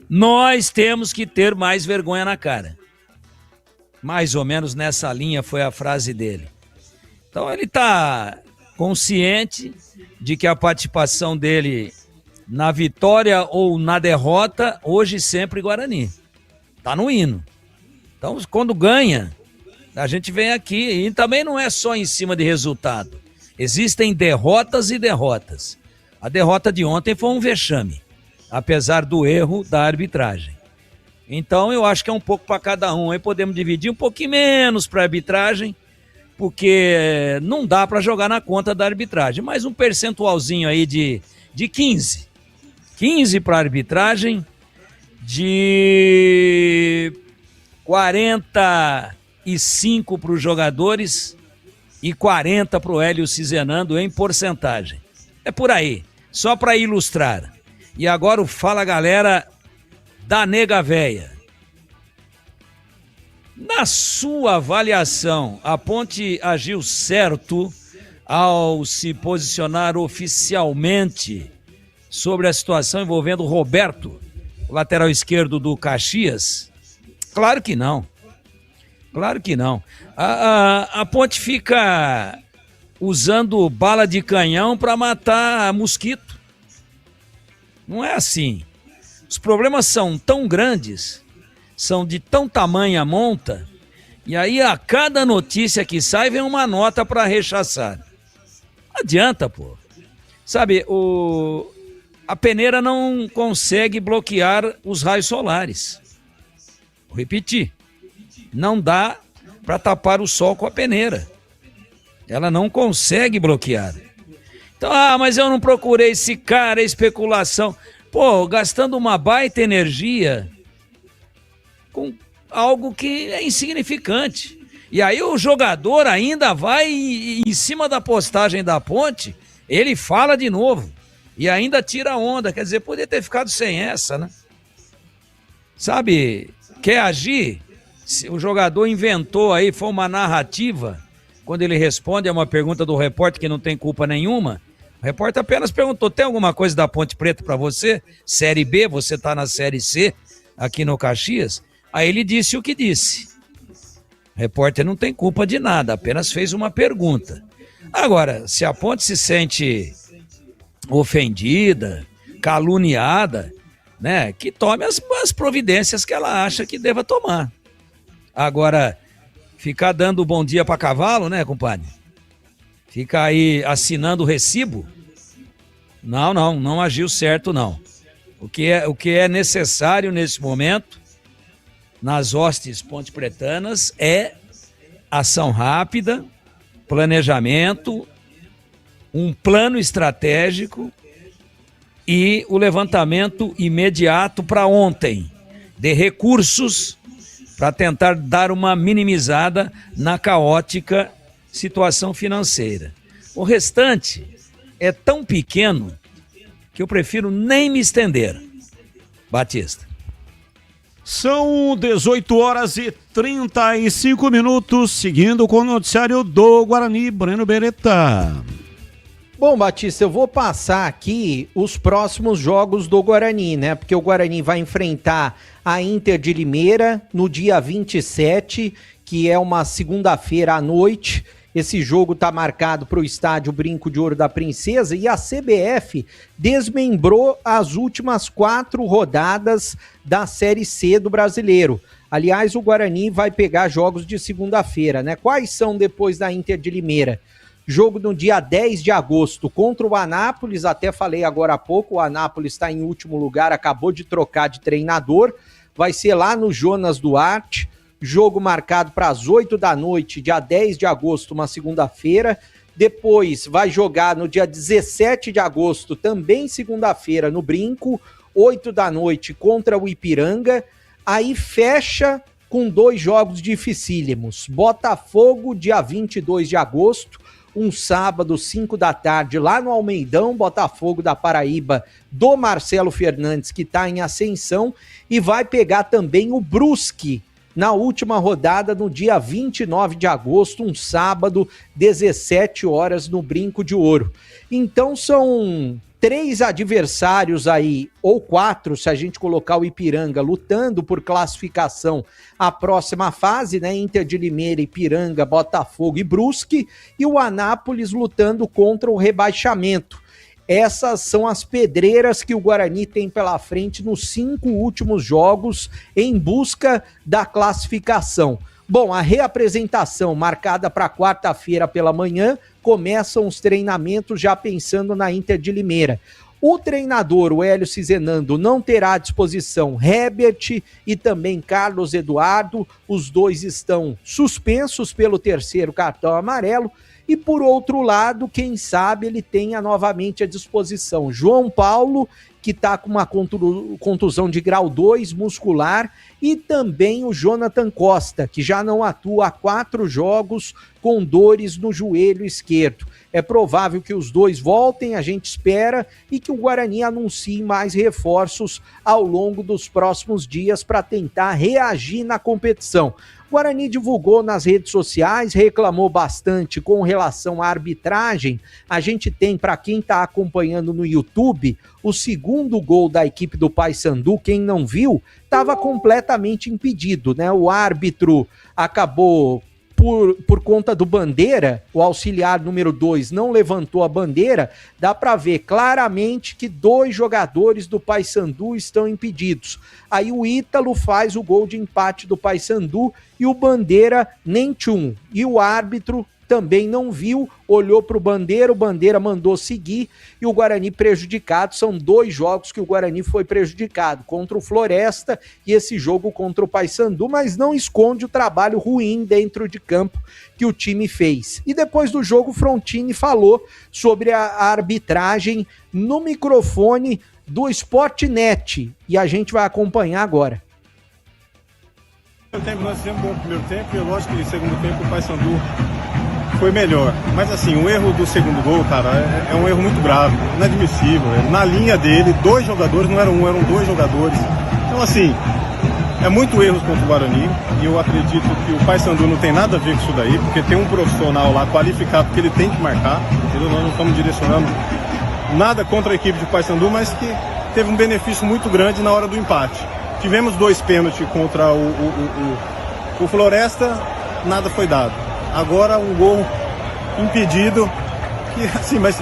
Nós temos que ter mais vergonha na cara. Mais ou menos nessa linha foi a frase dele. Então ele está consciente de que a participação dele na vitória ou na derrota, hoje sempre Guarani. Está no hino. Então quando ganha, a gente vem aqui. E também não é só em cima de resultado. Existem derrotas e derrotas. A derrota de ontem foi um vexame, apesar do erro da arbitragem. Então eu acho que é um pouco para cada um. Aí podemos dividir um pouquinho menos para a arbitragem, porque não dá para jogar na conta da arbitragem. Mais um percentualzinho aí de 15. 15 para a arbitragem, de 45 para os jogadores e 40 para o Hélio Cizenando em porcentagem. É por aí, só para ilustrar. E agora o Fala Galera da Nega Véia. Na sua avaliação, a Ponte agiu certo ao se posicionar oficialmente sobre a situação envolvendo o Roberto, o lateral esquerdo do Caxias? Claro que não. Claro que não. A Ponte fica usando bala de canhão para matar mosquito. Não é assim. Os problemas são tão grandes, são de tão tamanha monta, e aí a cada notícia que sai vem uma nota para rechaçar. Não adianta, pô. Sabe, a peneira não consegue bloquear os raios solares. Vou repetir. Não dá para tapar o sol com a peneira. Ela não consegue bloquear. Então, mas eu não procurei esse cara, é especulação. Pô, gastando uma baita energia com algo que é insignificante. E aí o jogador ainda vai em cima da postagem da Ponte, ele fala de novo e ainda tira onda. Quer dizer, poderia ter ficado sem essa, né? Sabe, quer agir? Se o jogador inventou aí, foi uma narrativa, quando ele responde a uma pergunta do repórter que não tem culpa nenhuma, o repórter apenas perguntou, tem alguma coisa da Ponte Preta para você? Série B, você tá na Série C, aqui no Caxias? Aí ele disse o que disse. O repórter não tem culpa de nada, apenas fez uma pergunta. Agora, se a Ponte se sente ofendida, caluniada, né, que tome as providências que ela acha que deva tomar. Agora, ficar dando bom dia para cavalo, né, compadre? Ficar aí assinando o recibo? Não agiu certo, não. O que é necessário nesse momento, nas hostes pontepretanas, é ação rápida, planejamento, um plano estratégico e o levantamento imediato para ontem de recursos para tentar dar uma minimizada na caótica situação financeira. O restante é tão pequeno que eu prefiro nem me estender. Batista. São 18 horas e 35 minutos, seguindo com o noticiário do Guarani, Breno Beretta. Bom, Batista, eu vou passar aqui os próximos jogos do Guarani, né? Porque o Guarani vai enfrentar a Inter de Limeira no dia 27, que é uma segunda-feira à noite. Esse jogo está marcado para o estádio Brinco de Ouro da Princesa e a CBF desmembrou as últimas 4 rodadas da Série C do Brasileiro. Aliás, o Guarani vai pegar jogos de segunda-feira, né? Quais são depois da Inter de Limeira? Jogo no dia 10 de agosto contra o Anápolis, até falei agora há pouco, o Anápolis está em último lugar, acabou de trocar de treinador, vai ser lá no Jonas Duarte, jogo marcado para as 8 da noite, dia 10 de agosto, uma segunda-feira. Depois vai jogar no dia 17 de agosto, também segunda-feira, no Brinco, 8 da noite contra o Ipiranga. Aí fecha com 2 jogos dificílimos. Botafogo, dia 22 de agosto, um sábado, 5 da tarde, lá no Almeidão, Botafogo da Paraíba, do Marcelo Fernandes, que está em ascensão, e vai pegar também o Brusque, na última rodada, no dia 29 de agosto, um sábado, 17 horas, no Brinco de Ouro. Então são 3 adversários aí, ou 4, se a gente colocar o Ipiranga, lutando por classificação à próxima fase, né? Inter de Limeira, Ipiranga, Botafogo e Brusque, e o Anápolis lutando contra o rebaixamento. Essas são as pedreiras que o Guarani tem pela frente nos 5 últimos jogos em busca da classificação. Bom, a reapresentação marcada para quarta-feira pela manhã, começam os treinamentos já pensando na Inter de Limeira. O treinador, o Hélio Cizenando, não terá à disposição Herbert e também Carlos Eduardo, os dois estão suspensos pelo 3º cartão amarelo. E por outro lado, quem sabe ele tenha novamente à disposição João Paulo, que está com uma contusão de grau 2 muscular, e também o Jonathan Costa, que já não atua há 4 jogos com dores no joelho esquerdo. É provável que os dois voltem, a gente espera, e que o Guarani anuncie mais reforços ao longo dos próximos dias para tentar reagir na competição. O Guarani divulgou nas redes sociais, reclamou bastante com relação à arbitragem. A gente tem, para quem está acompanhando no YouTube, o segundo gol da equipe do Paysandu. Quem não viu, estava completamente impedido, né? O árbitro acabou, por conta do Bandeira, o auxiliar número 2 não levantou a bandeira, dá para ver claramente que 2 jogadores do Paysandu estão impedidos. Aí o Ítalo faz o gol de empate do Paysandu e o Bandeira nem tchum. E o árbitro também não viu, olhou para o Bandeira mandou seguir e o Guarani prejudicado. São 2 jogos que o Guarani foi prejudicado, contra o Floresta e esse jogo contra o Paysandu, mas não esconde o trabalho ruim dentro de campo que o time fez. E depois do jogo, o Frontini falou sobre a arbitragem no microfone do Sportnet e a gente vai acompanhar agora. Nós fizemos um bom primeiro tempo e lógico que no segundo tempo o Paysandu foi melhor. Mas assim, o erro do segundo gol, cara, é um erro muito grave, inadmissível. Na linha dele, 2 jogadores, não eram um, eram 2 jogadores. Então assim, é muito erros contra o Guarani e eu acredito que o Paysandu não tem nada a ver com isso daí, porque tem um profissional lá qualificado que ele tem que marcar, entendeu? Nós não estamos direcionando nada contra a equipe de Paysandu, mas que teve um benefício muito grande na hora do empate. Tivemos 2 pênaltis contra o Floresta, nada foi dado. Agora um gol impedido, que assim, mas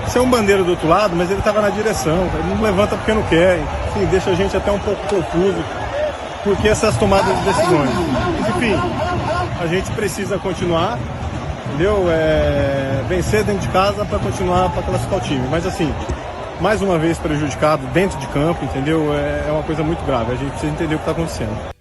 isso é um bandeira do outro lado, mas ele estava na direção, ele não levanta porque não quer, enfim, deixa a gente até um pouco confuso, porque essas tomadas de decisões. Mas, enfim, a gente precisa continuar, entendeu? Vencer dentro de casa para continuar, para classificar o time, mas assim, mais uma vez prejudicado dentro de campo, entendeu? É uma coisa muito grave, a gente precisa entender o que está acontecendo.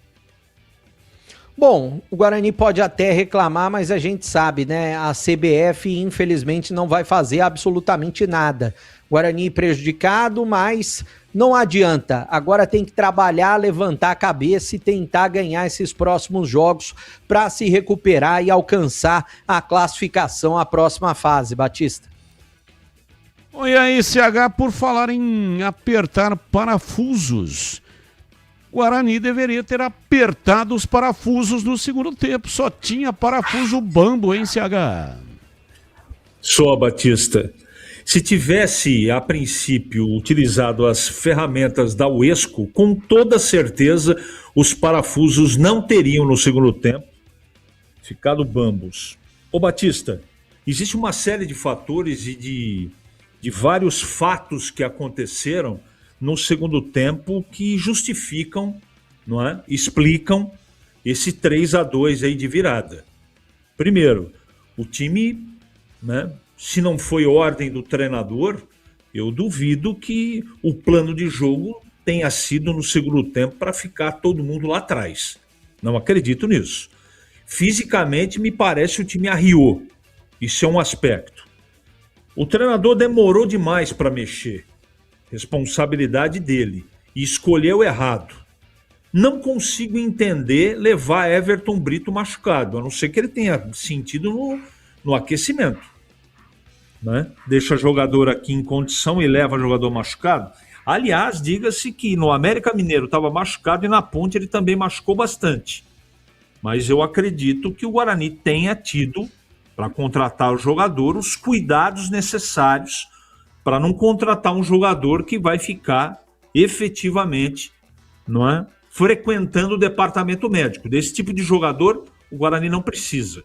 Bom, o Guarani pode até reclamar, mas a gente sabe, né? A CBF, infelizmente, não vai fazer absolutamente nada. Guarani prejudicado, mas não adianta. Agora tem que trabalhar, levantar a cabeça e tentar ganhar esses próximos jogos para se recuperar e alcançar a classificação à próxima fase, Batista. E aí, CH, por falar em apertar parafusos, Guarani deveria ter apertado os parafusos no segundo tempo. Só tinha parafuso bambo, hein, CH? Só, Batista. Se tivesse, a princípio, utilizado as ferramentas da UESCO, com toda certeza os parafusos não teriam no segundo tempo ficado bambos. Ô, Batista, existe uma série de fatores e de vários fatos que aconteceram no segundo tempo que justificam, não é? Explicam esse 3-2 aí de virada. Primeiro, o time, né, se não foi ordem do treinador, eu duvido que o plano de jogo tenha sido no segundo tempo para ficar todo mundo lá atrás. Não acredito nisso. Fisicamente, me parece o time arriou. Isso é um aspecto. O treinador demorou demais para mexer. Responsabilidade dele. E escolheu errado. Não consigo entender levar Everton Brito machucado, a não ser que ele tenha sentido no aquecimento. Né? Deixa jogador aqui em condição e leva jogador machucado. Aliás, diga-se que no América Mineiro estava machucado e na Ponte ele também machucou bastante. Mas eu acredito que o Guarani tenha tido, para contratar o jogador, os cuidados necessários para não contratar um jogador que vai ficar efetivamente, não é, frequentando o departamento médico. Desse tipo de jogador, o Guarani não precisa.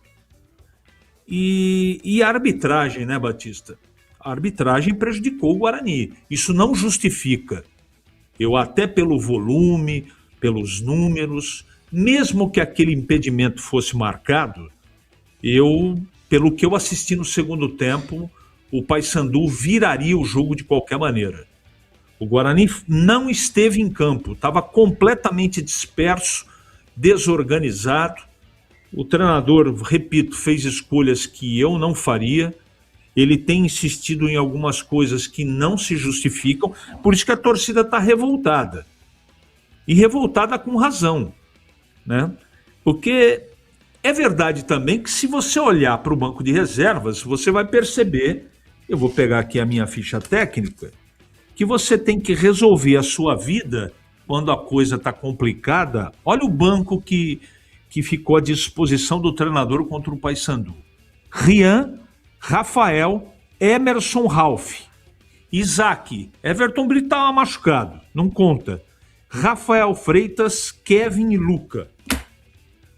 E a arbitragem, né, Batista? A arbitragem prejudicou o Guarani. Isso não justifica. Eu até pelo volume, pelos números, mesmo que aquele impedimento fosse marcado, pelo que eu assisti no segundo tempo, o Paysandu viraria o jogo de qualquer maneira. O Guarani não esteve em campo, estava completamente disperso, desorganizado. O treinador, repito, fez escolhas que eu não faria. Ele tem insistido em algumas coisas que não se justificam, por isso que a torcida está revoltada. E revoltada com razão, né? Porque é verdade também que se você olhar para o banco de reservas, você vai perceber, eu vou pegar aqui a minha ficha técnica, que você tem que resolver a sua vida quando a coisa está complicada. Olha o banco que ficou à disposição do treinador contra o Paysandu. Rian, Rafael, Emerson, Ralf, Isaac, Everton Brito estava machucado, não conta. Rafael Freitas, Kevin e Luca.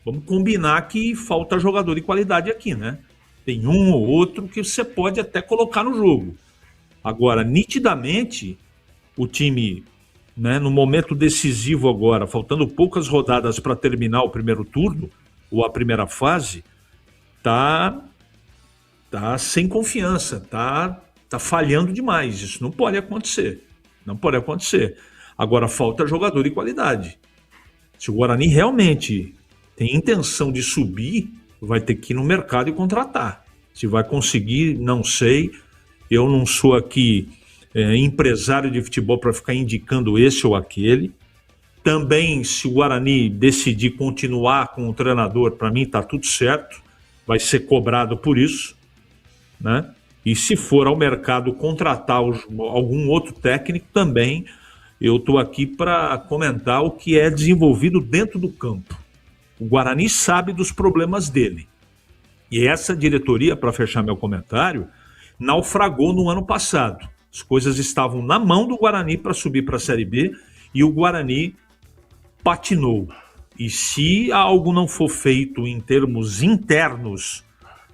Vamos combinar que falta jogador de qualidade aqui, né? Tem um ou outro que você pode até colocar no jogo. Agora, nitidamente, o time, né, no momento decisivo agora, faltando poucas rodadas para terminar o primeiro turno, ou a primeira fase, tá sem confiança, tá falhando demais. Isso não pode acontecer. Não pode acontecer. Agora, falta jogador de qualidade. Se o Guarani realmente tem intenção de subir, vai ter que ir no mercado e contratar. Se vai conseguir, não sei. Eu não sou aqui empresário de futebol para ficar indicando esse ou aquele. Também, se o Guarani decidir continuar com o treinador, para mim está tudo certo, vai ser cobrado por isso, né? E se for ao mercado contratar algum outro técnico também, eu estou aqui para comentar o que é desenvolvido dentro do campo. O Guarani sabe dos problemas dele. E essa diretoria, para fechar meu comentário, naufragou no ano passado. As coisas estavam na mão do Guarani para subir para a Série B e o Guarani patinou. E se algo não for feito em termos internos,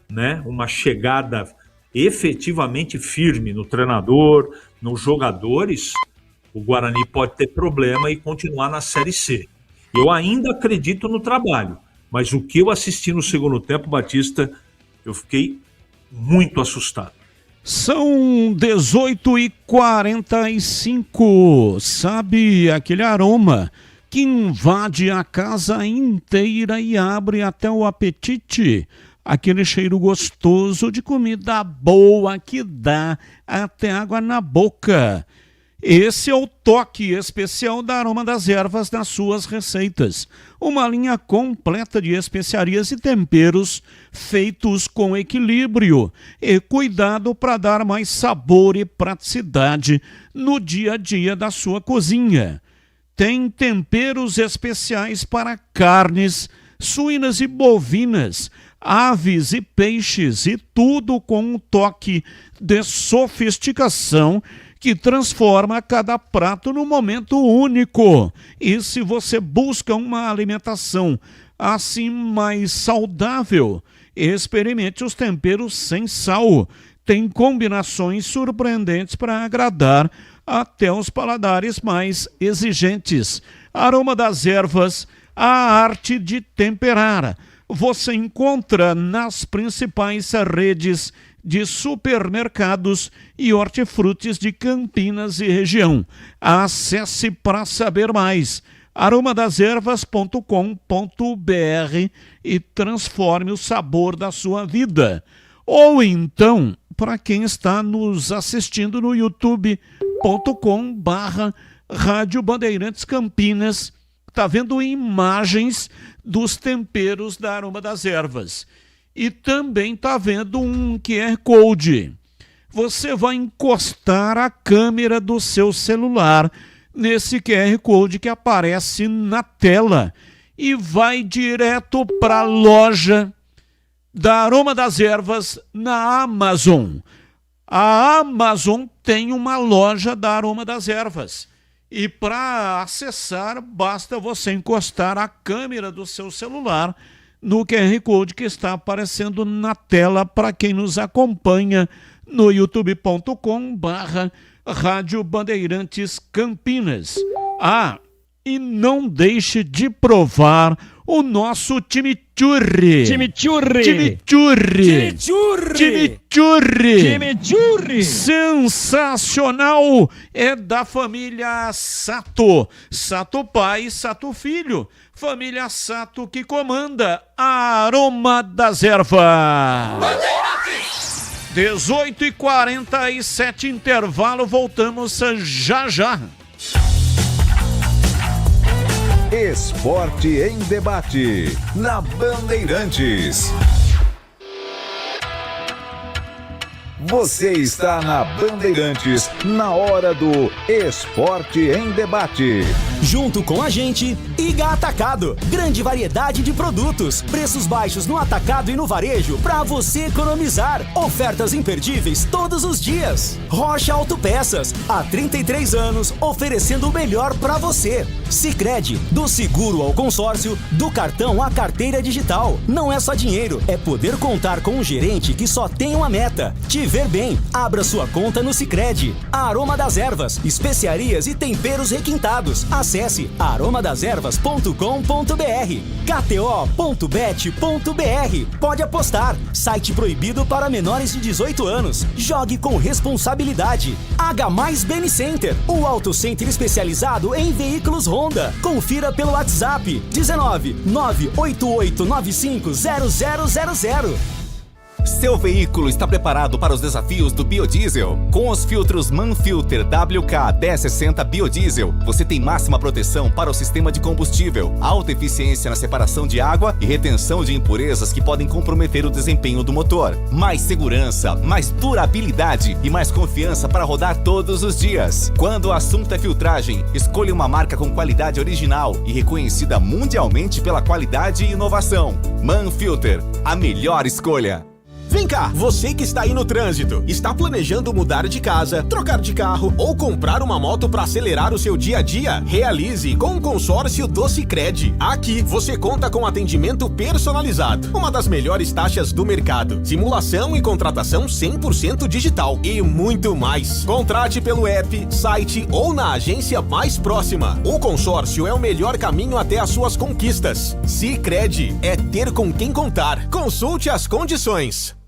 né, uma chegada efetivamente firme no treinador, nos jogadores, o Guarani pode ter problema e continuar na Série C. Eu ainda acredito no trabalho, mas o que eu assisti no segundo tempo, Batista, eu fiquei muito assustado. São 18h45. Sabe aquele aroma que invade a casa inteira e abre até o apetite? Aquele cheiro gostoso de comida boa que dá até água na boca. Esse é o toque especial da Aroma das Ervas nas suas receitas. Uma linha completa de especiarias e temperos feitos com equilíbrio e cuidado para dar mais sabor e praticidade no dia a dia da sua cozinha. Tem temperos especiais para carnes, suínas e bovinas, aves e peixes, e tudo com um toque de sofisticação que transforma cada prato num momento único. E se você busca uma alimentação assim mais saudável, experimente os temperos sem sal. Tem combinações surpreendentes para agradar até os paladares mais exigentes. Aroma das Ervas, a arte de temperar. Você encontra nas principais redes de supermercados e hortifrutis de Campinas e região. Acesse para saber mais aromadeservas.com.br e transforme o sabor da sua vida. Ou então, para quem está nos assistindo no youtube.com/Rádio Bandeirantes Campinas, está vendo imagens dos temperos da Aroma das Ervas. E também está vendo um QR Code. Você vai encostar a câmera do seu celular nesse QR Code que aparece na tela e vai direto para a loja da Aroma das Ervas na Amazon. A Amazon tem uma loja da Aroma das Ervas. E para acessar, basta você encostar a câmera do seu celular no QR Code que está aparecendo na tela para quem nos acompanha no youtube.com/Rádio Bandeirantes Campinas. E não deixe de provar o nosso chimichurri. Chimichurri. Sensacional! É da família Sato. Sato pai, Sato filho. Família Sato que comanda a Aroma das Ervas. 18h47, intervalo, voltamos já já. Esporte em debate, na Bandeirantes. Você está na Bandeirantes, na hora do Esporte em Debate. Junto com a gente, Iga Atacado. Grande variedade de produtos, preços baixos no atacado e no varejo para você economizar. Ofertas imperdíveis todos os dias. Rocha Autopeças, há 33 anos, oferecendo o melhor para você. Sicredi, do seguro ao consórcio, do cartão à carteira digital. Não é só dinheiro, é poder contar com um gerente que só tem uma meta: te ver bem. Abra sua conta no Sicredi. Aroma das Ervas, especiarias e temperos requintados. Acesse aromadeservas.com.br. KTO.bet.br. Pode apostar. Site proibido para menores de 18 anos. Jogue com responsabilidade. H+ Beni Center, o auto center especializado em veículos Honda. Confira pelo WhatsApp 19 988950000. Seu veículo está preparado para os desafios do biodiesel? Com os filtros Manfilter WK 1060 Biodiesel, você tem máxima proteção para o sistema de combustível, alta eficiência na separação de água e retenção de impurezas que podem comprometer o desempenho do motor. Mais segurança, mais durabilidade e mais confiança para rodar todos os dias. Quando o assunto é filtragem, escolha uma marca com qualidade original e reconhecida mundialmente pela qualidade e inovação. Manfilter, a melhor escolha. Vem cá, você que está aí no trânsito, está planejando mudar de casa, trocar de carro ou comprar uma moto para acelerar o seu dia a dia? Realize com o consórcio do Sicredi. Aqui você conta com atendimento personalizado, uma das melhores taxas do mercado, simulação e contratação 100% digital e muito mais. Contrate pelo app, site ou na agência mais próxima. O consórcio é o melhor caminho até as suas conquistas. Sicredi é ter com quem contar. Consulte as condições.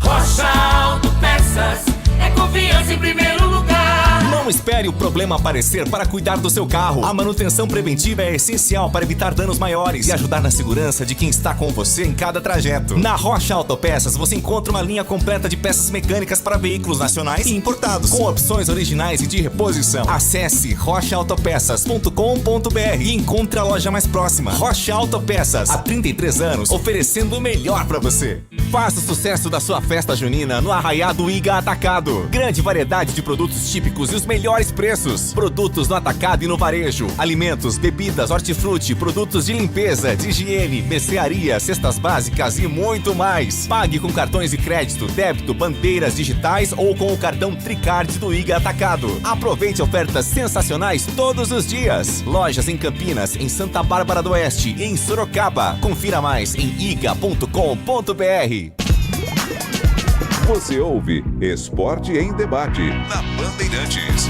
Rocha Autopeças é confiança em primeiro lugar. Não espere o problema aparecer para cuidar do seu carro. A manutenção preventiva é essencial para evitar danos maiores e ajudar na segurança de quem está com você em cada trajeto. Na Rocha Autopeças você encontra uma linha completa de peças mecânicas para veículos nacionais e importados, com opções originais e de reposição. Acesse rochaautopeças.com.br e encontre a loja mais próxima. Rocha Autopeças, há 33 anos, oferecendo o melhor para você. Faça o sucesso da sua festa junina no Arraiado Iga Atacado. Grande variedade de produtos típicos e os melhores preços. Produtos no atacado e no varejo. Alimentos, bebidas, hortifruti, produtos de limpeza, de higiene, mercearia, cestas básicas e muito mais. Pague com cartões de crédito, débito, bandeiras digitais ou com o cartão Tricard do Iga Atacado. Aproveite ofertas sensacionais todos os dias. Lojas em Campinas, em Santa Bárbara do Oeste e em Sorocaba. Confira mais em iga.com.br. Você ouve Esporte em Debate na Bandeirantes.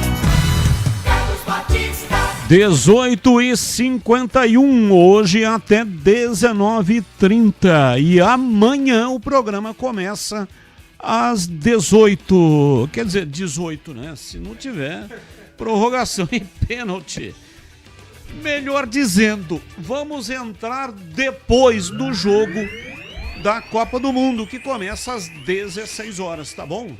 18h51, hoje até 19h30. E amanhã o programa começa às 18. Quer dizer, 18, né? Se não tiver prorrogação e pênalti. Melhor dizendo, vamos entrar depois do jogo da Copa do Mundo, que começa às 16 horas, tá bom?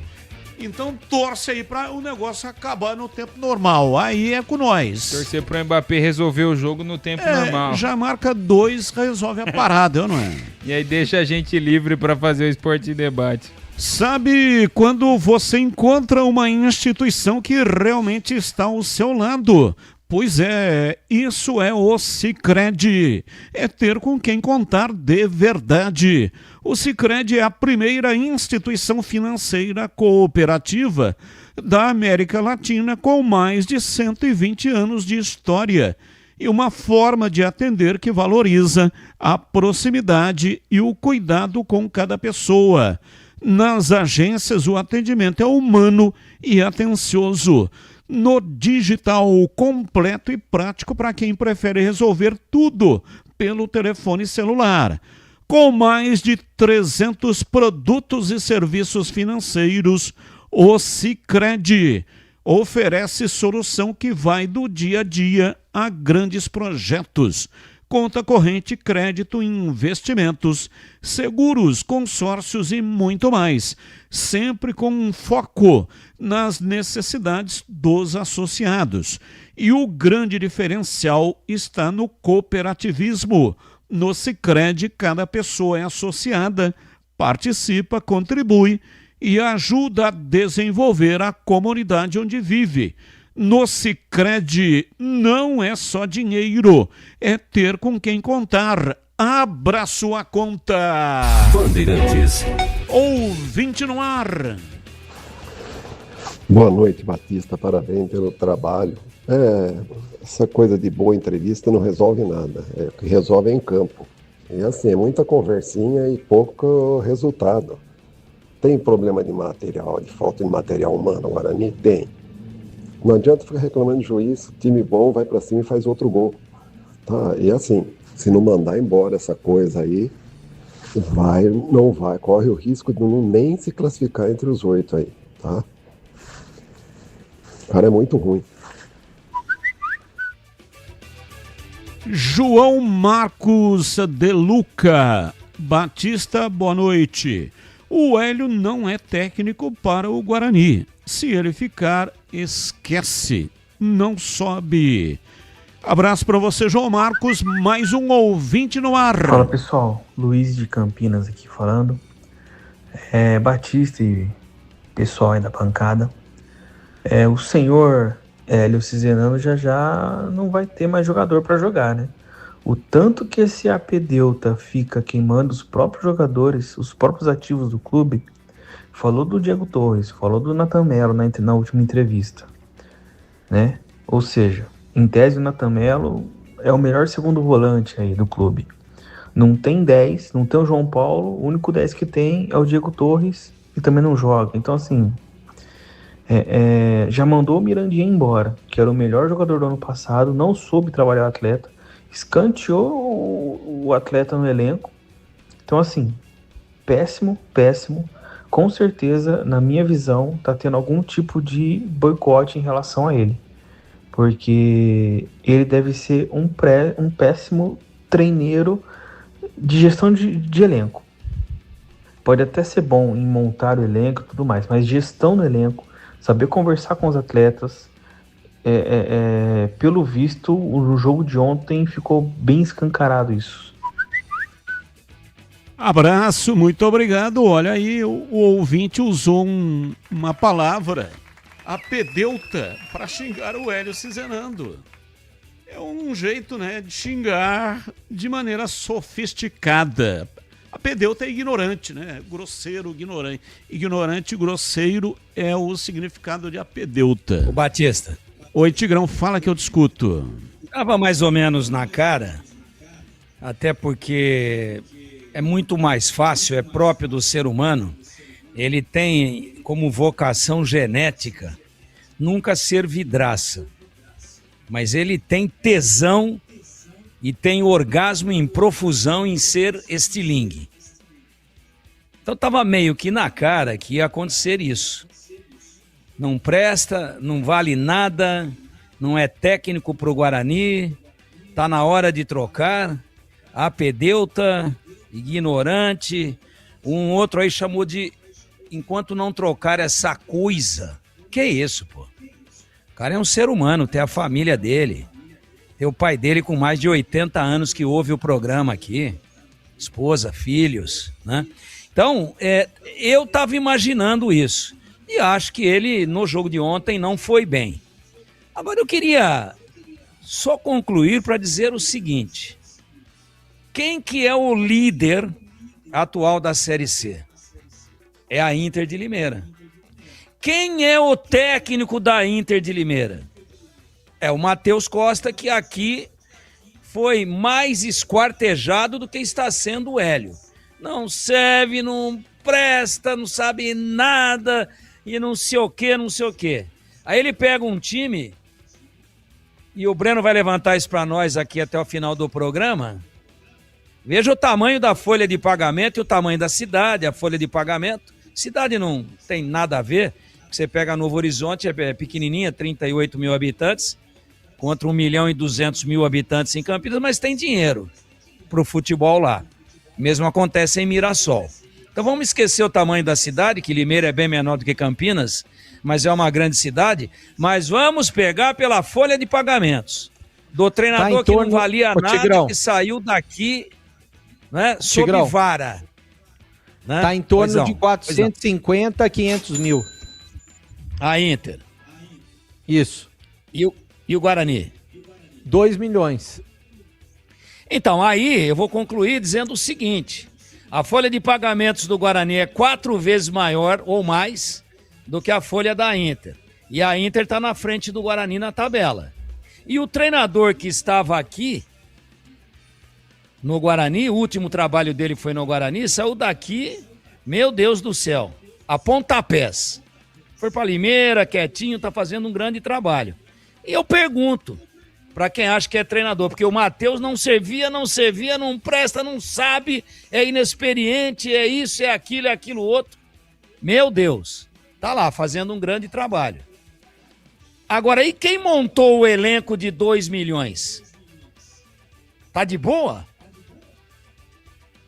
Então torce aí para o negócio acabar no tempo normal, aí é com nós. Torcer para o Mbappé resolver o jogo no tempo normal. Já marca 2, resolve a parada, não é? E aí deixa a gente livre para fazer o Esporte em Debate. Sabe quando você encontra uma instituição que realmente está ao seu lado? Pois é, isso é o Sicredi, é ter com quem contar de verdade. O Sicredi é a primeira instituição financeira cooperativa da América Latina com mais de 120 anos de história e uma forma de atender que valoriza a proximidade e o cuidado com cada pessoa. Nas agências, o atendimento é humano e atencioso. No digital, completo e prático para quem prefere resolver tudo pelo telefone celular. Com mais de 300 produtos e serviços financeiros, o Sicredi oferece solução que vai do dia a dia a grandes projetos. Conta corrente, crédito, investimentos, seguros, consórcios e muito mais. Sempre com um foco nas necessidades dos associados. E o grande diferencial está no cooperativismo. No Sicredi, cada pessoa é associada, participa, contribui e ajuda a desenvolver a comunidade onde vive. No Sicredi não é só dinheiro, é ter com quem contar. Abra sua conta. Bandeirantes. Ouvinte no ar. Boa noite, Batista. Parabéns pelo trabalho. Essa coisa de boa entrevista não resolve nada. O que resolve é em campo. E assim, é muita conversinha e pouco resultado. Tem problema de material, de falta de material humano, o Guarani? Tem. Não adianta ficar reclamando de juiz, time bom vai pra cima e faz outro gol. Tá? E assim, se não mandar embora essa coisa aí, não vai, corre o risco de não nem se classificar entre os 8 aí, tá? O cara é muito ruim. João Marcos de Luca, Batista, boa noite. O Hélio não é técnico para o Guarani. Se ele ficar, esquece. Não sobe. Abraço para você, João Marcos. Mais um ouvinte no ar. Fala, pessoal. Luiz de Campinas aqui falando. Batista e pessoal aí da bancada. O senhor Hélio Cizenano já não vai ter mais jogador para jogar, né? O tanto que esse apedeuta fica queimando os próprios jogadores, os próprios ativos do clube. Falou do Diego Torres, falou do Nathan Melo na última entrevista, né? Ou seja, em tese o Nathan Melo é o melhor segundo volante aí do clube. Não tem 10, não tem o João Paulo, o único 10 que tem é o Diego Torres e também não joga. Então assim, já mandou o Mirandinha embora, que era o melhor jogador do ano passado, não soube trabalhar o atleta, escanteou o atleta no elenco. Então assim, péssimo. Com certeza, na minha visão, tá tendo algum tipo de boicote em relação a ele. Porque ele deve ser um péssimo treineiro de gestão de elenco. Pode até ser bom em montar o elenco e tudo mais, mas gestão do elenco, saber conversar com os atletas, pelo visto, no jogo de ontem ficou bem escancarado isso. Abraço, muito obrigado. Olha aí, o ouvinte usou uma palavra, apedeuta, para xingar o Hélio Cizenando. É um jeito, né, de xingar de maneira sofisticada. Apedeuta é ignorante, né? Grosseiro, ignorante. Ignorante, grosseiro é o significado de apedeuta. O Batista. Oi, Tigrão, fala que eu te escuto. Tava mais ou menos na cara, até porque é muito mais fácil, é próprio do ser humano. Ele tem como vocação genética nunca ser vidraça, mas ele tem tesão e tem orgasmo em profusão em ser estilingue. Então tava meio que na cara que ia acontecer isso. Não presta, não vale nada, não é técnico pro Guarani, tá na hora de trocar, apedeuta, ignorante, um outro aí chamou de enquanto não trocar essa coisa. Que isso, pô? O cara é um ser humano, tem a família dele, tem o pai dele com mais de 80 anos que ouve o programa aqui, esposa, filhos, né? Então, eu tava imaginando isso e acho que ele no jogo de ontem não foi bem. Agora eu queria só concluir para dizer o seguinte: quem que é o líder atual da Série C? É a Inter de Limeira. Quem é o técnico da Inter de Limeira? É o Matheus Costa, que aqui foi mais esquartejado do que está sendo o Hélio. Não serve, não presta, não sabe nada e não sei o quê, não sei o quê. Aí ele pega um time, e o Breno vai levantar isso para nós aqui até o final do programa. Veja o tamanho da folha de pagamento e o tamanho da cidade, a folha de pagamento. Cidade não tem nada a ver. Você pega Novo Horizonte, é pequenininha, 38 mil habitantes, contra 1.200.000 habitantes em Campinas, mas tem dinheiro para o futebol lá. Mesmo acontece em Mirassol. Então vamos esquecer o tamanho da cidade, que Limeira é bem menor do que Campinas, mas é uma grande cidade. Mas vamos pegar pela folha de pagamentos do treinador que não valia nada, Tigrão, que saiu daqui, né, sob vara. Né? Tá em torno de 450 a 500 mil. A Inter. Isso. E o Guarani? 2 milhões. Então, aí eu vou concluir dizendo o seguinte: a folha de pagamentos do Guarani é 4 vezes maior ou mais do que a folha da Inter. E a Inter está na frente do Guarani na tabela. E o treinador que estava aqui no Guarani, o último trabalho dele foi no Guarani, saiu daqui, meu Deus do céu, a pontapés. Foi para Limeira, quietinho, tá fazendo um grande trabalho. E eu pergunto para quem acha que é treinador, porque o Matheus não servia, não presta, não sabe, é inexperiente, é isso, é aquilo outro. Meu Deus, tá lá fazendo um grande trabalho. Agora, e quem montou o elenco de 2 milhões? Tá de boa?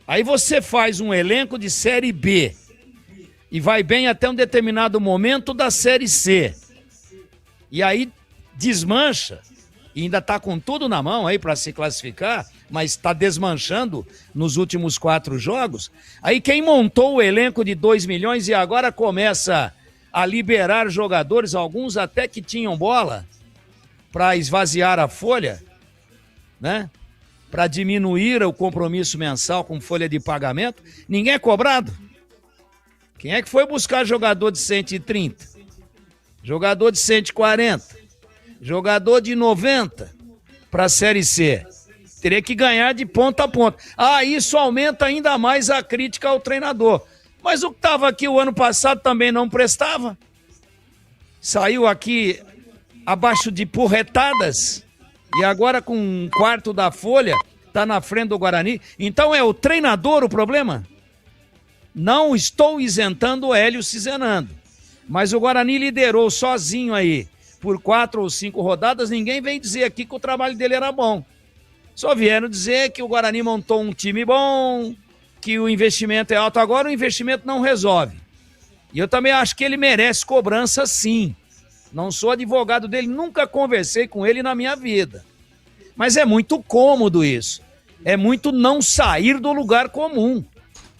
Aí você faz um elenco de Série B e vai bem até um determinado momento da Série C. E aí desmancha, e ainda está com tudo na mão aí para se classificar, mas está desmanchando nos últimos 4 jogos. Aí quem montou o elenco de 2 milhões e agora começa a liberar jogadores, alguns até que tinham bola, para esvaziar a folha, né? Para diminuir o compromisso mensal com folha de pagamento, ninguém é cobrado. Quem é que foi buscar jogador de 130? Jogador de 140? Jogador de 90 para a Série C? Teria que ganhar de ponta a ponta. Ah, isso aumenta ainda mais a crítica ao treinador. Mas o que estava aqui o ano passado também não prestava. Saiu aqui abaixo de porretadas e agora com 1/4 da folha está na frente do Guarani. Então é o treinador o problema? Não estou isentando o Hélio Cizenando, mas o Guarani liderou sozinho aí por 4 ou 5 rodadas. Ninguém vem dizer aqui que o trabalho dele era bom. Só vieram dizer que o Guarani montou um time bom, que o investimento é alto. Agora o investimento não resolve. E eu também acho que ele merece cobrança, sim. Não sou advogado dele, nunca conversei com ele na minha vida. Mas é muito cômodo isso. É muito não sair do lugar comum.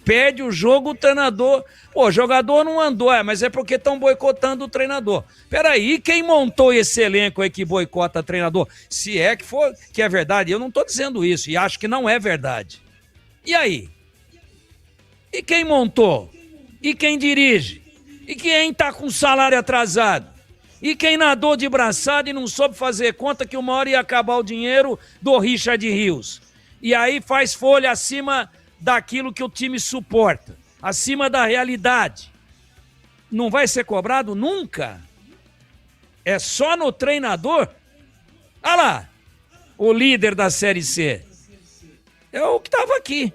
Perde o jogo, o treinador... Pô, jogador não andou, mas é porque estão boicotando o treinador. Peraí, quem montou esse elenco aí que boicota o treinador? Se é que for, que é verdade, eu não estou dizendo isso e acho que não é verdade. E aí? E quem montou? E quem dirige? E quem está com salário atrasado? E quem nadou de braçada e não soube fazer conta que uma hora ia acabar o dinheiro do Richard Rios? E aí faz folha acima daquilo que o time suporta, acima da realidade. Não vai ser cobrado nunca? É só no treinador? Ah lá, o líder da Série C. É o que estava aqui.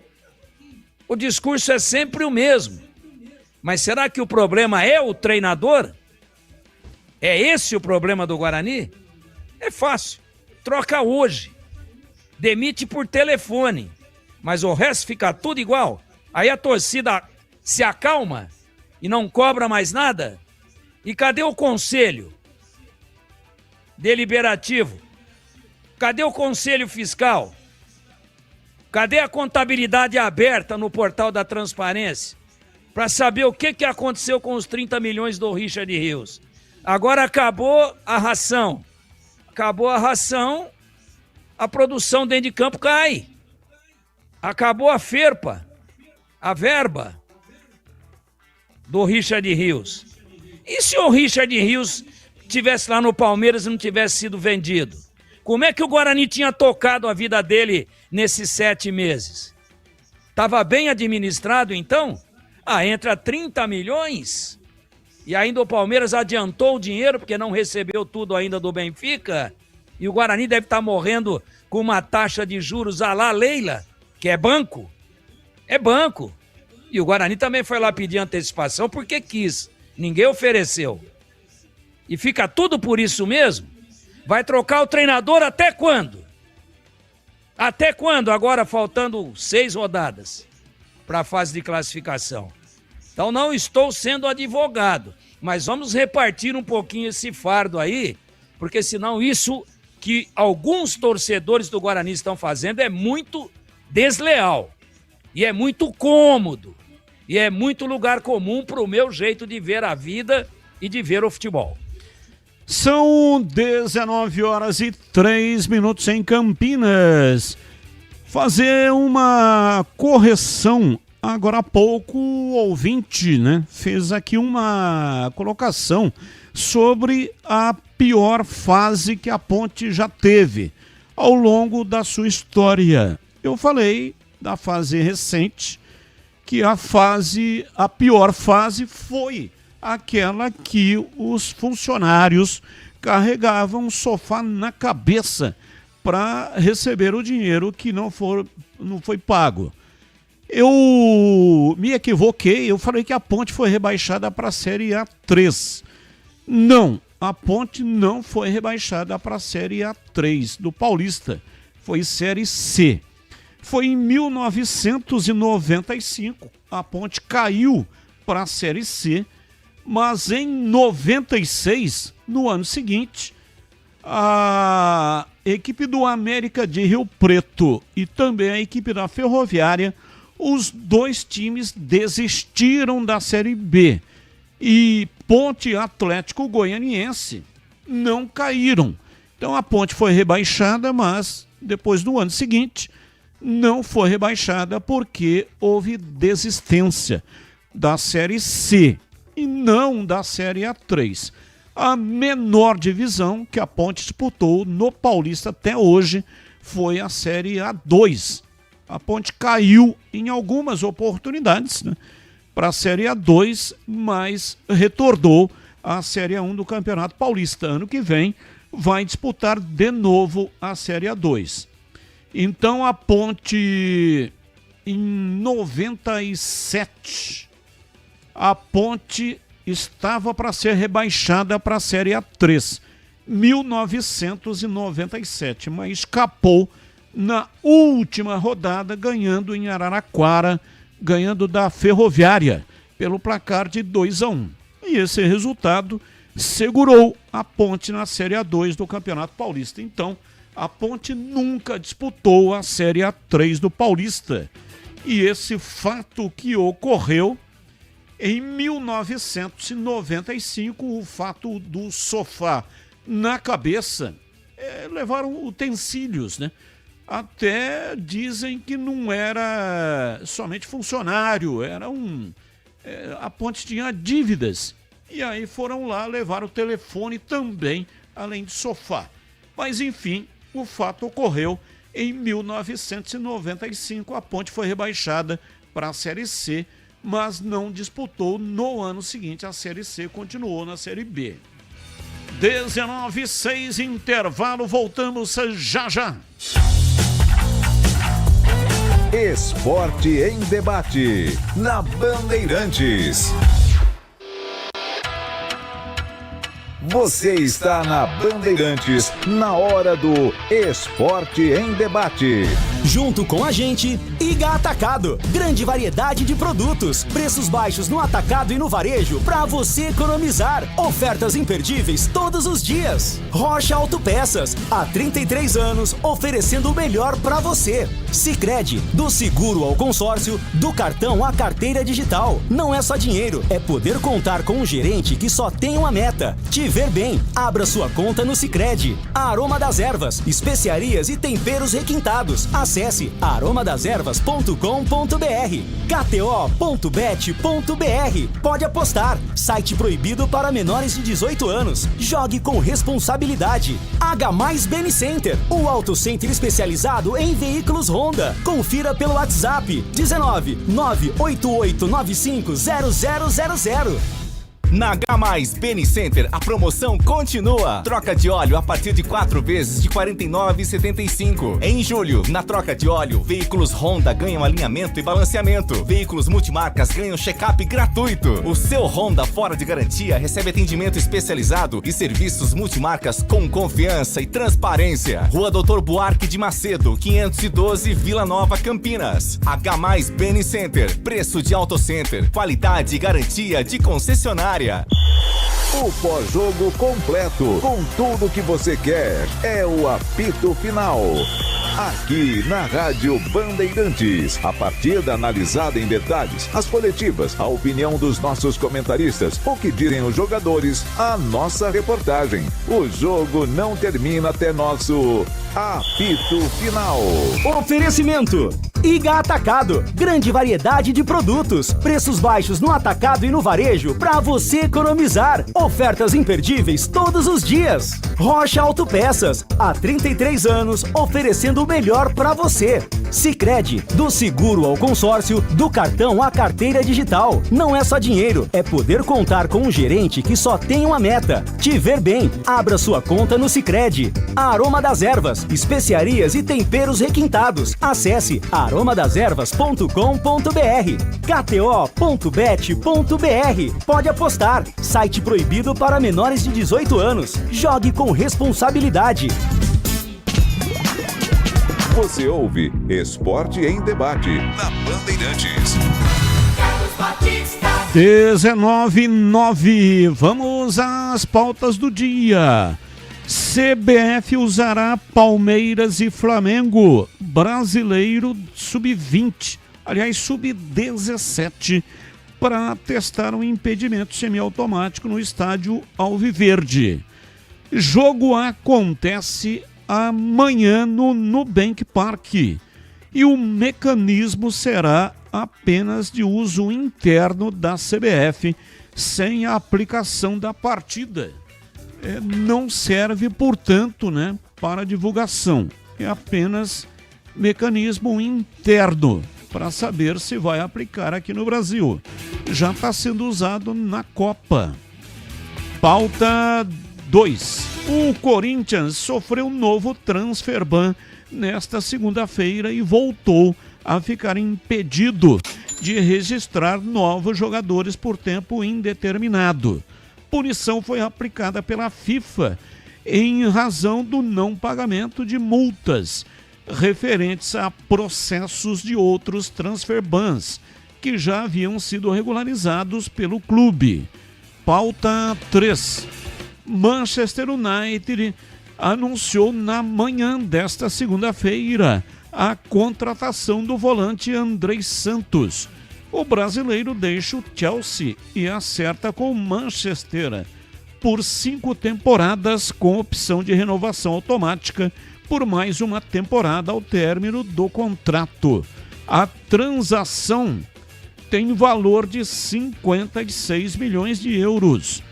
O discurso é sempre o mesmo. Mas será que o problema é o treinador? É esse o problema do Guarani? É fácil. Troca hoje. Demite por telefone. Mas o resto fica tudo igual. Aí a torcida se acalma e não cobra mais nada. E cadê o conselho deliberativo? Cadê o conselho fiscal? Cadê a contabilidade aberta no portal da transparência? Para saber o que aconteceu com os 30 milhões do Richard Rios. Agora acabou a ração. Acabou a ração, a produção dentro de campo cai. Acabou a ferpa, a verba do Richard Rios. E se o Richard Rios estivesse lá no Palmeiras e não tivesse sido vendido? Como é que o Guarani tinha tocado a vida dele nesses 7 meses? Estava bem administrado então? Entra 30 milhões e ainda o Palmeiras adiantou o dinheiro porque não recebeu tudo ainda do Benfica e o Guarani deve estar morrendo com uma taxa de juros à la Leila, que é banco. É banco. E o Guarani também foi lá pedir antecipação porque quis. Ninguém ofereceu. E fica tudo por isso mesmo? Vai trocar o treinador até quando? Até quando? Agora faltando 6 rodadas para a fase de classificação. Então não estou sendo advogado, mas vamos repartir um pouquinho esse fardo aí, porque senão isso que alguns torcedores do Guarani estão fazendo é muito desleal, e é muito cômodo, e é muito lugar comum para o meu jeito de ver a vida e de ver o futebol. São 19h03 em Campinas. Fazer uma correção. Agora há pouco o ouvinte, fez aqui uma colocação sobre a pior fase que a Ponte já teve ao longo da sua história. Eu falei da fase recente, que a pior fase foi aquela que os funcionários carregavam um sofá na cabeça para receber o dinheiro que não foi pago. Eu me equivoquei, eu falei que a Ponte foi rebaixada para a Série A3. Não, a Ponte não foi rebaixada para a Série A3 do Paulista, foi Série C. foi em 1995. A Ponte caiu para a Série C, mas em 96, no ano seguinte, a equipe do América de Rio Preto e também a equipe da Ferroviária, os dois times desistiram da Série B. E Ponte e Atlético Goianiense não caíram. Então a Ponte foi rebaixada, mas depois do ano seguinte não foi rebaixada porque houve desistência da Série C e não da Série A3. A menor divisão que a Ponte disputou no Paulista até hoje foi a Série A2. A Ponte caiu em algumas oportunidades, né, para a Série A2, mas retornou à Série A1 do Campeonato Paulista. Ano que vem vai disputar de novo a Série A2. Então a Ponte, em 97, a Ponte estava para ser rebaixada para a Série A3, 1997, mas escapou na última rodada, ganhando em Araraquara, ganhando da Ferroviária, pelo placar de 2-1. E esse resultado segurou a Ponte na Série A2 do Campeonato Paulista. Então, a Ponte nunca disputou a Série A3 do Paulista. E esse fato que ocorreu em 1995, o fato do sofá na cabeça, levaram utensílios, né? Até dizem que não era somente funcionário, era a Ponte tinha dívidas. E aí foram lá levar o telefone também, além de sofá. Mas enfim, o fato ocorreu em 1995. A Ponte foi rebaixada para a Série C, mas não disputou no ano seguinte. A Série C continuou na Série B. 19:06, intervalo, voltamos já já. Esporte em debate, na Bandeirantes. Você está na Bandeirantes, na hora do Esporte em Debate. Junto com a gente, Iga Atacado. Grande variedade de produtos, preços baixos no atacado e no varejo para você economizar. Ofertas imperdíveis todos os dias. Rocha Autopeças, há 33 anos, oferecendo o melhor para você. Sicredi, do seguro ao consórcio, do cartão à carteira digital. Não é só dinheiro, é poder contar com um gerente que só tem uma meta: te ver bem. Abra sua conta no Sicredi. Aroma das Ervas, especiarias e temperos requintados. Acesse aromadeservas.com.br. KTO.bet.br. Pode apostar. Site proibido para menores de 18 anos. Jogue com responsabilidade. H+ Beni Center, o auto center especializado em veículos Honda. Confira pelo WhatsApp 19 98895 0000. Na H+ Beni Center, a promoção continua. Troca de óleo a partir de 4 vezes de R$ 49,75. Em julho, na troca de óleo, veículos Honda ganham alinhamento e balanceamento. Veículos multimarcas ganham check-up gratuito. O seu Honda fora de garantia recebe atendimento especializado e serviços multimarcas com confiança e transparência. Rua Doutor Buarque de Macedo, 512, Vila Nova, Campinas. H+ Beni Center, preço de auto center, qualidade e garantia de concessionária. O pós-jogo completo, com tudo que você quer, é o apito final. Aqui na Rádio Bandeirantes, a partida analisada em detalhes, as coletivas, a opinião dos nossos comentaristas, o que dizem os jogadores, a nossa reportagem. O jogo não termina até nosso apito final. Oferecimento: Iga Atacado, grande variedade de produtos, preços baixos no atacado e no varejo para você economizar. Ofertas imperdíveis todos os dias. Rocha Autopeças, há 33 anos, oferecendo o melhor para você. Sicredi, do seguro ao consórcio, do cartão à carteira digital. Não é só dinheiro, é poder contar com um gerente que só tem uma meta: te ver bem. Abra sua conta no Sicredi. Aroma das Ervas, especiarias e temperos requintados. Acesse aromadeservas.com.br. KTO.bet.br. Pode apostar. Site proibido para menores de 18 anos. Jogue com responsabilidade. Você ouve Esporte em Debate na Bandeirantes. 19:09. Vamos às pautas do dia. CBF usará Palmeiras e Flamengo, Brasileiro Sub-20, aliás, Sub-17, para testar um impedimento semiautomático no estádio Alviverde. Jogo acontece amanhã no Nubank Park e o mecanismo será apenas de uso interno da CBF, sem a aplicação da partida. Não serve, portanto, para divulgação. É apenas mecanismo interno para saber se vai aplicar aqui no Brasil. Já está sendo usado na Copa. Pauta 2. O Corinthians sofreu um novo transfer ban nesta segunda-feira e voltou a ficar impedido de registrar novos jogadores por tempo indeterminado. Punição foi aplicada pela FIFA em razão do não pagamento de multas referentes a processos de outros transfer bans que já haviam sido regularizados pelo clube. Pauta 3. Manchester United anunciou na manhã desta segunda-feira a contratação do volante Andrei Santos. O brasileiro deixa o Chelsea e acerta com o Manchester por 5 temporadas com opção de renovação automática por mais uma temporada ao término do contrato. A transação tem valor de 56 milhões de euros,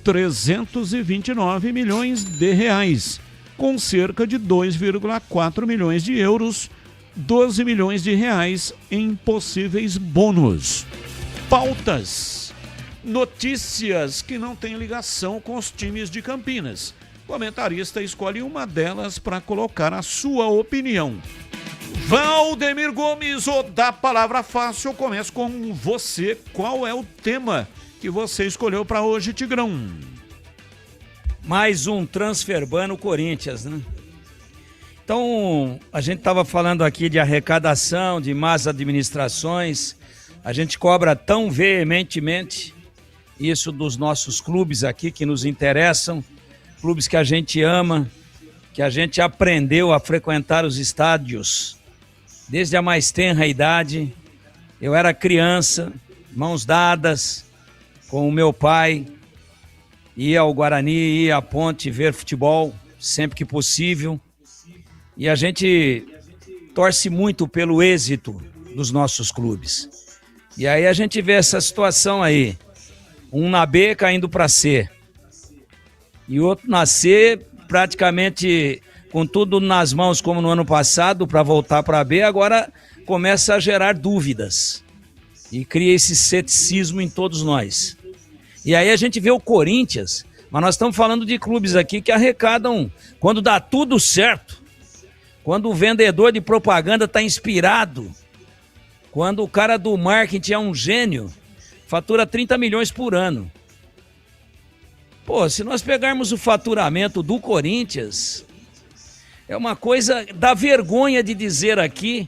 329 milhões de reais, com cerca de 2,4 milhões de euros, 12 milhões de reais em possíveis bônus. Pautas. Notícias que não têm ligação com os times de Campinas. O comentarista escolhe uma delas para colocar a sua opinião. Valdemir Gomes, o da Palavra Fácil, começa com você. Qual é o tema que você escolheu para hoje, Tigrão? Mais um transfer ban no Corinthians, né? Então, a gente estava falando aqui de arrecadação, de más administrações. A gente cobra tão veementemente isso dos nossos clubes aqui que nos interessam, clubes que a gente ama, que a gente aprendeu a frequentar os estádios desde a mais tenra idade. Eu era criança, mãos dadas com o meu pai, ia ao Guarani, ia à Ponte ver futebol sempre que possível. E a gente torce muito pelo êxito dos nossos clubes. E aí a gente vê essa situação aí. Um na B caindo para C. E outro na C, praticamente com tudo nas mãos como no ano passado, para voltar para B, agora começa a gerar dúvidas. E cria esse ceticismo em todos nós. E aí a gente vê o Corinthians, mas nós estamos falando de clubes aqui que arrecadam, quando dá tudo certo, quando o vendedor de propaganda está inspirado, quando o cara do marketing é um gênio, fatura 30 milhões por ano. Pô, se nós pegarmos o faturamento do Corinthians, é uma coisa, dá vergonha de dizer aqui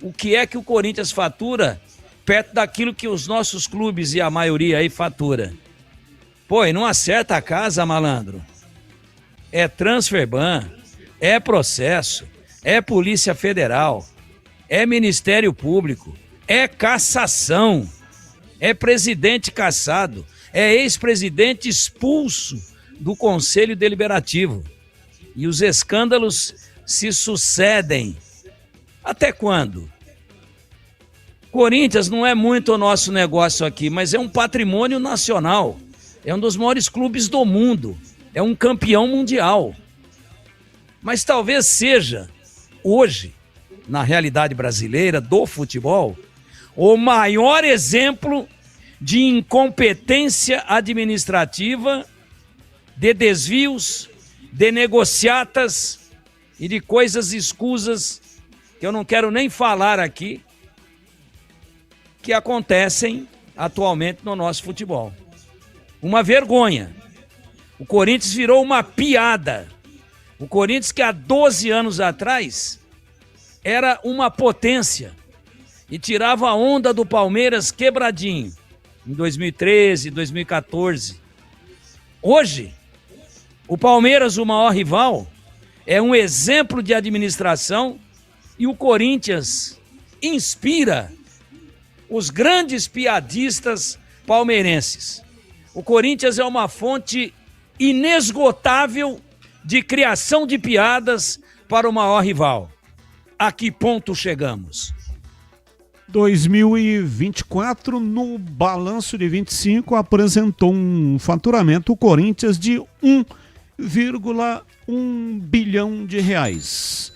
o que é que o Corinthians fatura perto daquilo que os nossos clubes e a maioria aí fatura. Pô, e não acerta a casa, malandro. É transfer ban, é processo, é Polícia Federal, é Ministério Público, é cassação, é presidente cassado, é ex-presidente expulso do Conselho Deliberativo. E os escândalos se sucedem. Até quando? Corinthians não é muito o nosso negócio aqui, mas é um patrimônio nacional. É um dos maiores clubes do mundo. É um campeão mundial. Mas talvez seja, hoje, na realidade brasileira, do futebol, o maior exemplo de incompetência administrativa, de desvios, de negociatas e de coisas escusas que eu não quero nem falar aqui, que acontecem atualmente no nosso futebol. Uma vergonha. O Corinthians virou uma piada. O Corinthians que há 12 anos atrás era uma potência e tirava a onda do Palmeiras quebradinho em 2013, 2014. Hoje, o Palmeiras, o maior rival, é um exemplo de administração e o Corinthians inspira os grandes piadistas palmeirenses. O Corinthians é uma fonte inesgotável de criação de piadas para o maior rival. A que ponto chegamos? 2024, no balanço de 25, apresentou um faturamento, o Corinthians, de 1,1 bilhão de reais.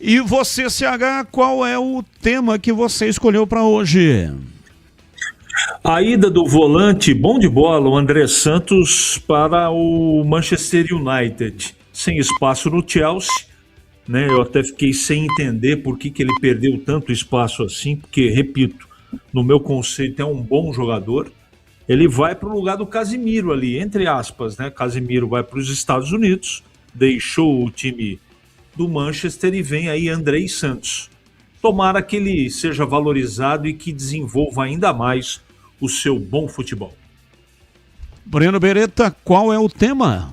E você, CH, qual é o tema que você escolheu para hoje? A ida do volante bom de bola, o André Santos, para o Manchester United. Sem espaço no Chelsea, né? Eu até fiquei sem entender por que ele perdeu tanto espaço assim, porque, repito, no meu conceito é um bom jogador. Ele vai para o lugar do Casemiro ali, entre aspas, né? Casemiro vai para os Estados Unidos, deixou o time do Manchester e vem aí André Santos. Tomara que ele seja valorizado e que desenvolva ainda mais o seu bom futebol. Breno Beretta, qual é o tema?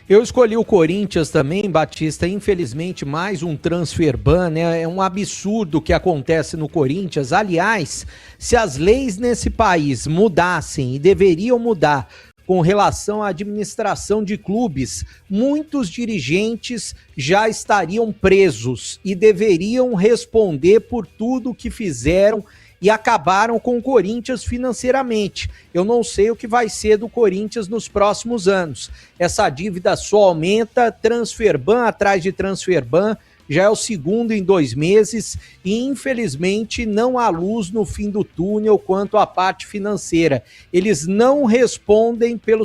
Eu escolhi o Corinthians também, Batista. Infelizmente, mais um transfer ban, né? É um absurdo o que acontece no Corinthians. Aliás, se as leis nesse país mudassem, e deveriam mudar, com relação à administração de clubes, muitos dirigentes já estariam presos e deveriam responder por tudo que fizeram e acabaram com o Corinthians financeiramente. Eu não sei o que vai ser do Corinthians nos próximos anos. Essa dívida só aumenta, transfer ban atrás de transfer ban, já é o segundo em 2 meses e, infelizmente, não há luz no fim do túnel quanto à parte financeira. Eles não respondem pelo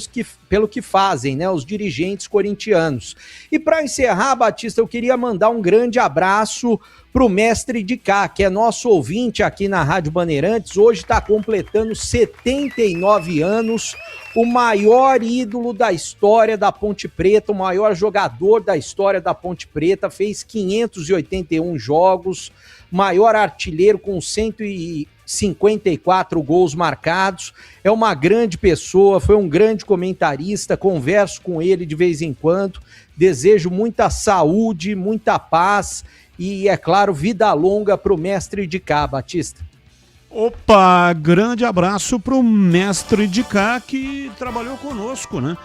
que fazem, né, os dirigentes corintianos. E para encerrar, Batista, eu queria mandar um grande abraço para o mestre de cá, que é nosso ouvinte aqui na Rádio Bandeirantes. Hoje está completando 79 anos, o maior ídolo da história da Ponte Preta, o maior jogador da história da Ponte Preta, fez 581 jogos, maior artilheiro com 154 gols marcados, é uma grande pessoa, foi um grande comentarista, converso com ele de vez em quando, desejo muita saúde, muita paz e, é claro, vida longa para o mestre de cá, Batista. Opa, grande abraço para o mestre de cá que trabalhou conosco, né?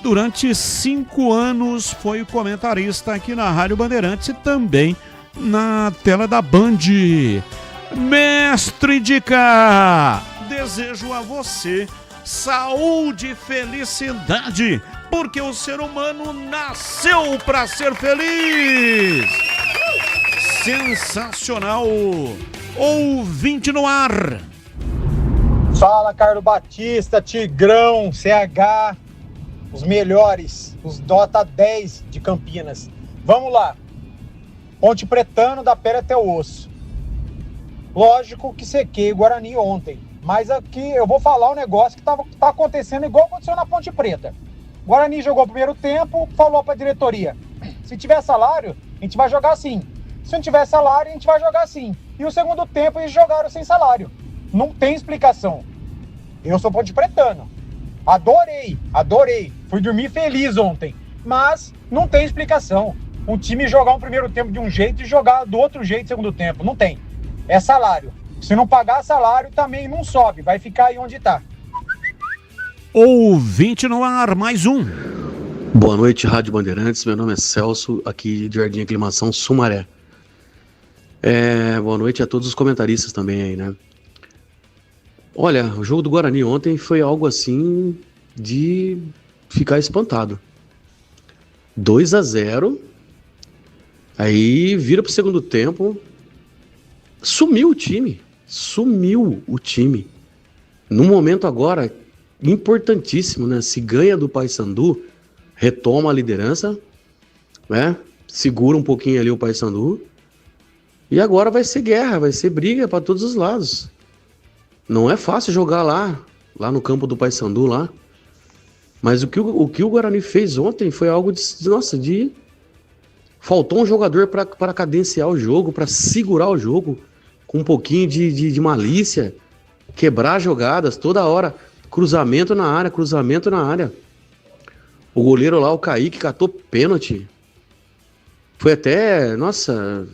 Durante 5 anos foi comentarista aqui na Rádio Bandeirantes e também na tela da Band. Mestre de cá, desejo a você saúde e felicidade, porque o ser humano nasceu para ser feliz. Sensacional. Ouvinte no ar. Fala, Carlos Batista, Tigrão, CH, os melhores, os Dota 10 de Campinas. Vamos lá. Ponte Pretano da pele até o osso. Lógico que sequei o Guarani ontem, mas aqui eu vou falar um negócio que tá acontecendo igual aconteceu na Ponte Preta. O Guarani jogou o primeiro tempo, falou pra diretoria, se tiver salário, a gente vai jogar assim. Se não tiver salário, a gente vai jogar assim. E o segundo tempo eles jogaram sem salário. Não tem explicação. Eu sou Ponte Pretano. Adorei. Fui dormir feliz ontem. Mas não tem explicação. Um time jogar um primeiro tempo de um jeito e jogar do outro jeito no segundo tempo. Não tem. É salário. Se não pagar salário, também não sobe. Vai ficar aí onde tá. Ouvinte no ar, mais um. Boa noite, Rádio Bandeirantes. Meu nome é Celso, aqui de Jardim Aclimação, Sumaré. Boa noite a todos os comentaristas também aí, né? Olha, o jogo do Guarani ontem foi algo assim de ficar espantado. 2-0, aí vira pro segundo tempo, sumiu o time. Num momento agora importantíssimo, né? Se ganha do Paysandu, retoma a liderança, né? Segura um pouquinho ali o Paysandu. E agora vai ser guerra, vai ser briga para todos os lados. Não é fácil jogar lá no campo do Paysandu lá. Mas o que o Guarani fez ontem foi algo de Faltou um jogador para cadenciar o jogo, para segurar o jogo, com um pouquinho de malícia, quebrar jogadas toda hora. Cruzamento na área. O goleiro lá, o Kaique, catou pênalti. Foi até, nossa,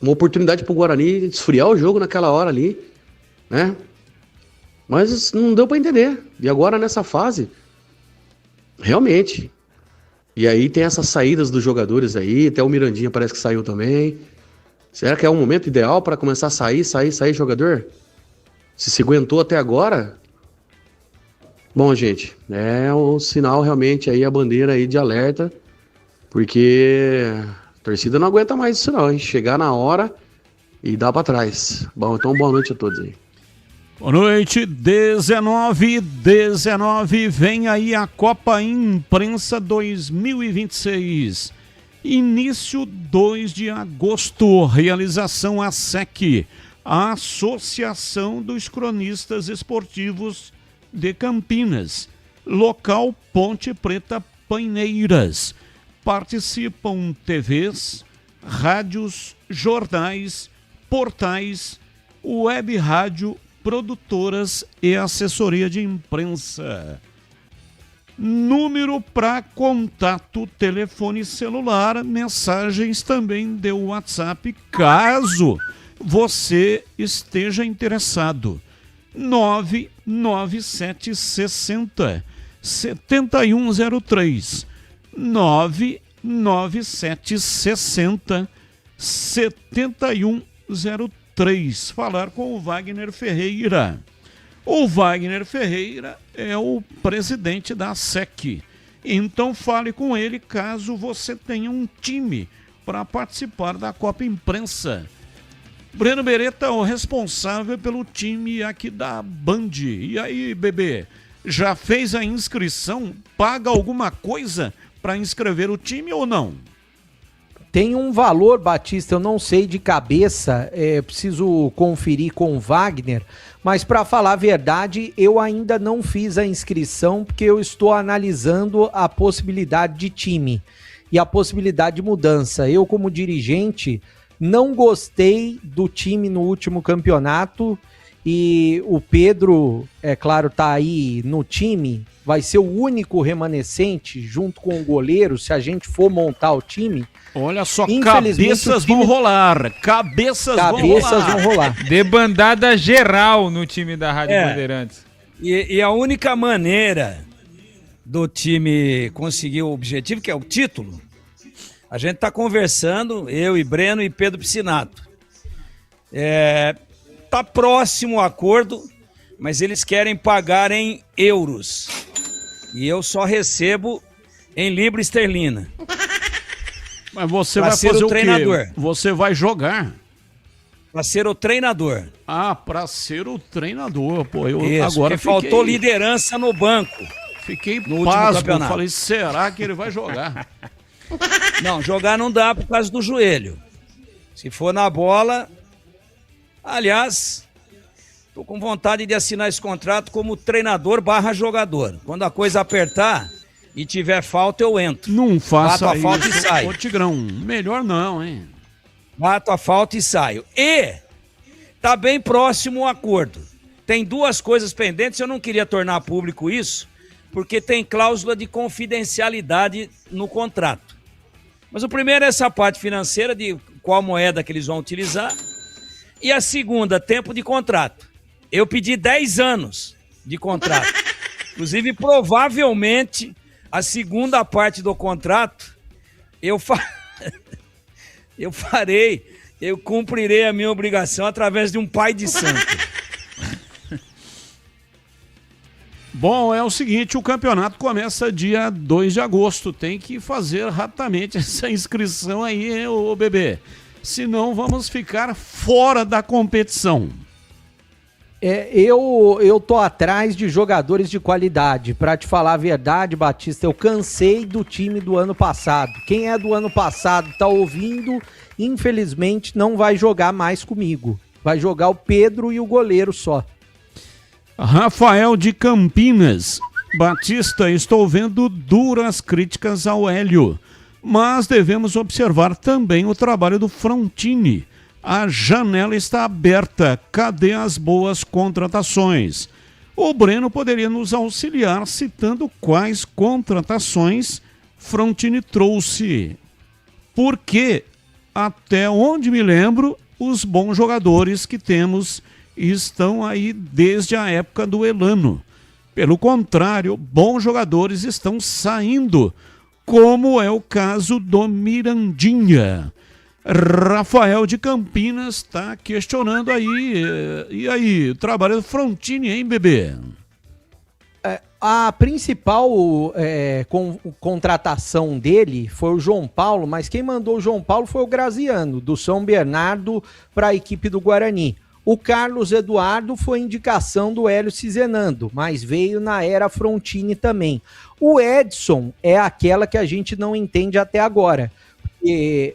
uma oportunidade pro Guarani de esfriar o jogo naquela hora ali, né? Mas não deu para entender. E agora nessa fase, realmente. E aí tem essas saídas dos jogadores aí, até o Mirandinha parece que saiu também. Será que é o momento ideal para começar a sair jogador? Se aguentou até agora... Bom, gente, é um sinal realmente aí, a bandeira aí de alerta, porque a torcida não aguenta mais isso não, hein? Chegar na hora e dar pra trás. Bom, então boa noite a todos aí. Boa noite, 19, vem aí a Copa Imprensa 2026. Início 2 de agosto, realização ASEC, a Associação dos Cronistas Esportivos de Campinas, local Ponte Preta Paineiras. Participam TVs, rádios, jornais, portais, web rádio, produtoras e assessoria de imprensa. Número para contato, telefone celular, mensagens também de WhatsApp, caso você esteja interessado. 99760 7103 99760 7103. Falar com o Wagner Ferreira. O Wagner Ferreira é o presidente da ASEC. Então fale com ele caso você tenha um time para participar da Copa Imprensa. Breno Beretta é o responsável pelo time aqui da Band. E aí, bebê, já fez a inscrição? Paga alguma coisa para inscrever o time ou não? Tem um valor, Batista, eu não sei de cabeça, preciso conferir com o Wagner, mas para falar a verdade, eu ainda não fiz a inscrição porque eu estou analisando a possibilidade de time e a possibilidade de mudança. Eu, como dirigente, não gostei do time no último campeonato e o Pedro, é claro, tá aí no time, vai ser o único remanescente junto com o goleiro se a gente for montar o time. Olha só, cabeças vão rolar, cabeças vão rolar. Debandada geral no time da Rádio Bandeirantes. E a única maneira do time conseguir o objetivo, que é o título, a gente está conversando, eu e Breno e Pedro Piscinato. Tá próximo o acordo, mas eles querem pagar em euros. E eu só recebo em libra esterlina. Mas você vai fazer o treinador. Você vai jogar. Para ser o treinador. Ah, para ser o treinador. Pô, eu isso, agora faltou liderança no banco. Fiquei no pasmo. Falei, será que ele vai jogar? Não, jogar não dá por causa do joelho. Se for na bola... Aliás, tô com vontade de assinar esse contrato como treinador / jogador. Quando a coisa apertar e tiver falta, eu entro. Não faça bato a falta isso, e saio. Ô Tigrão, melhor não, hein? Bato a falta e saio. E tá bem próximo o acordo. Tem duas coisas pendentes, eu não queria tornar público isso, porque tem cláusula de confidencialidade no contrato. Mas o primeiro é essa parte financeira de qual moeda que eles vão utilizar. E a segunda, tempo de contrato. Eu pedi 10 anos de contrato. Inclusive, provavelmente, a segunda parte do contrato, eu cumprirei a minha obrigação através de um pai de santo. Bom, é o seguinte, o campeonato começa dia 2 de agosto. Tem que fazer rapidamente essa inscrição aí, ô bebê. Senão vamos ficar fora da competição. Eu tô atrás de jogadores de qualidade. Pra te falar a verdade, Batista, eu cansei do time do ano passado. Quem é do ano passado tá ouvindo, infelizmente não vai jogar mais comigo. Vai jogar o Pedro e o goleiro só. Rafael de Campinas. Batista, estou vendo duras críticas ao Hélio. Mas devemos observar também o trabalho do Frontini. A janela está aberta. Cadê as boas contratações? O Breno poderia nos auxiliar citando quais contratações Frontini trouxe. Porque, até onde me lembro, os bons jogadores que temos estão aí desde a época do Elano. Pelo contrário, bons jogadores estão saindo, como é o caso do Mirandinha. Rafael de Campinas está questionando aí. E aí, o trabalho do Frontini, hein, bebê? A principal contratação dele foi o João Paulo, mas quem mandou o João Paulo foi o Graziano, do São Bernardo, para a equipe do Guarani. O Carlos Eduardo foi indicação do Hélio Cizenando, mas veio na era Frontini também. O Edson é aquela que a gente não entende até agora.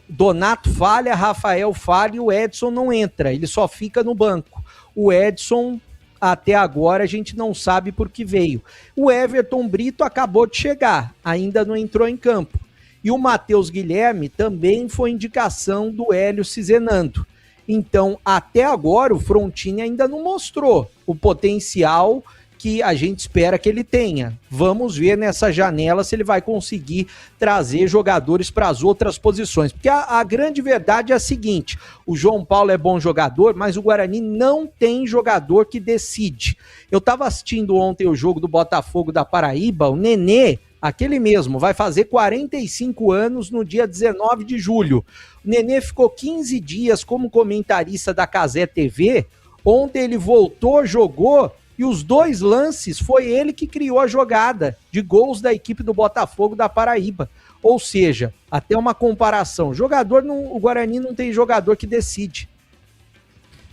Donato falha, Rafael falha e o Edson não entra, ele só fica no banco. O Edson, até agora, a gente não sabe por que veio. O Everton Brito acabou de chegar, ainda não entrou em campo. E o Matheus Guilherme também foi indicação do Hélio Cizenando. Então, até agora, o Frontini ainda não mostrou o potencial que a gente espera que ele tenha. Vamos ver nessa janela se ele vai conseguir trazer jogadores para as outras posições. Porque a grande verdade é a seguinte, o João Paulo é bom jogador, mas o Guarani não tem jogador que decide. Eu estava assistindo ontem o jogo do Botafogo da Paraíba, o Nenê, aquele mesmo, vai fazer 45 anos no dia 19 de julho. O Nenê ficou 15 dias como comentarista da Cazé TV, ontem ele voltou, jogou, e os 2 lances foi ele que criou a jogada de gols da equipe do Botafogo da Paraíba. Ou seja, até uma comparação, o Guarani não tem jogador que decide.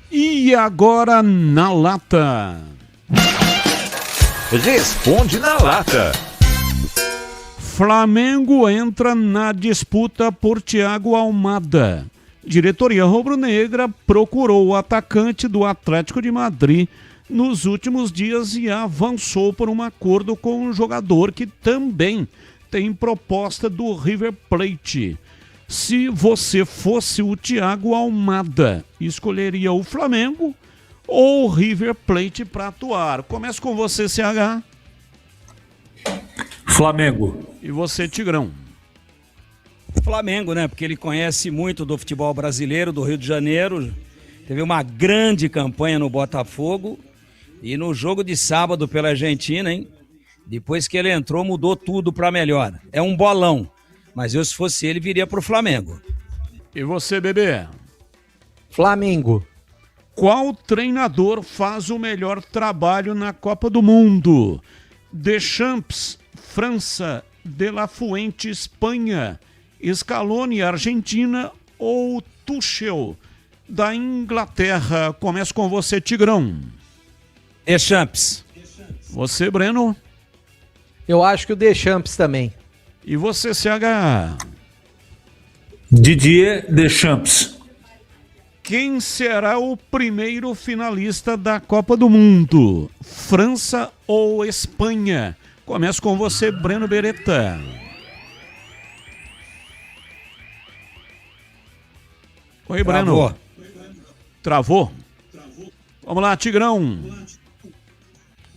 E agora na lata. Responde na lata. Flamengo entra na disputa por Thiago Almada. Diretoria rubro-negra procurou o atacante do Atlético de Madrid nos últimos dias e avançou por um acordo com um jogador que também tem proposta do River Plate. Se você fosse o Thiago Almada, escolheria o Flamengo ou o River Plate para atuar? Começa com você, CH. Flamengo. E você, Tigrão? Flamengo, né? Porque ele conhece muito do futebol brasileiro, do Rio de Janeiro. Teve uma grande campanha no Botafogo. E no jogo de sábado pela Argentina, hein? Depois que ele entrou, mudou tudo para melhor. É um bolão. Mas eu, se fosse ele, viria pro Flamengo. E você, bebê? Flamengo. Qual treinador faz o melhor trabalho na Copa do Mundo? Deschamps, França, De La Fuente, Espanha, Scaloni, Argentina ou Tuchel, da Inglaterra? Começa com você, Tigrão. Deschamps. Você, Breno? Eu acho que o Deschamps também. E você, CH? Didier Deschamps. Quem será o primeiro finalista da Copa do Mundo? França ou Espanha? Começa com você, Breno Beretta. Oi, Breno. Travou? Vamos lá, Tigrão.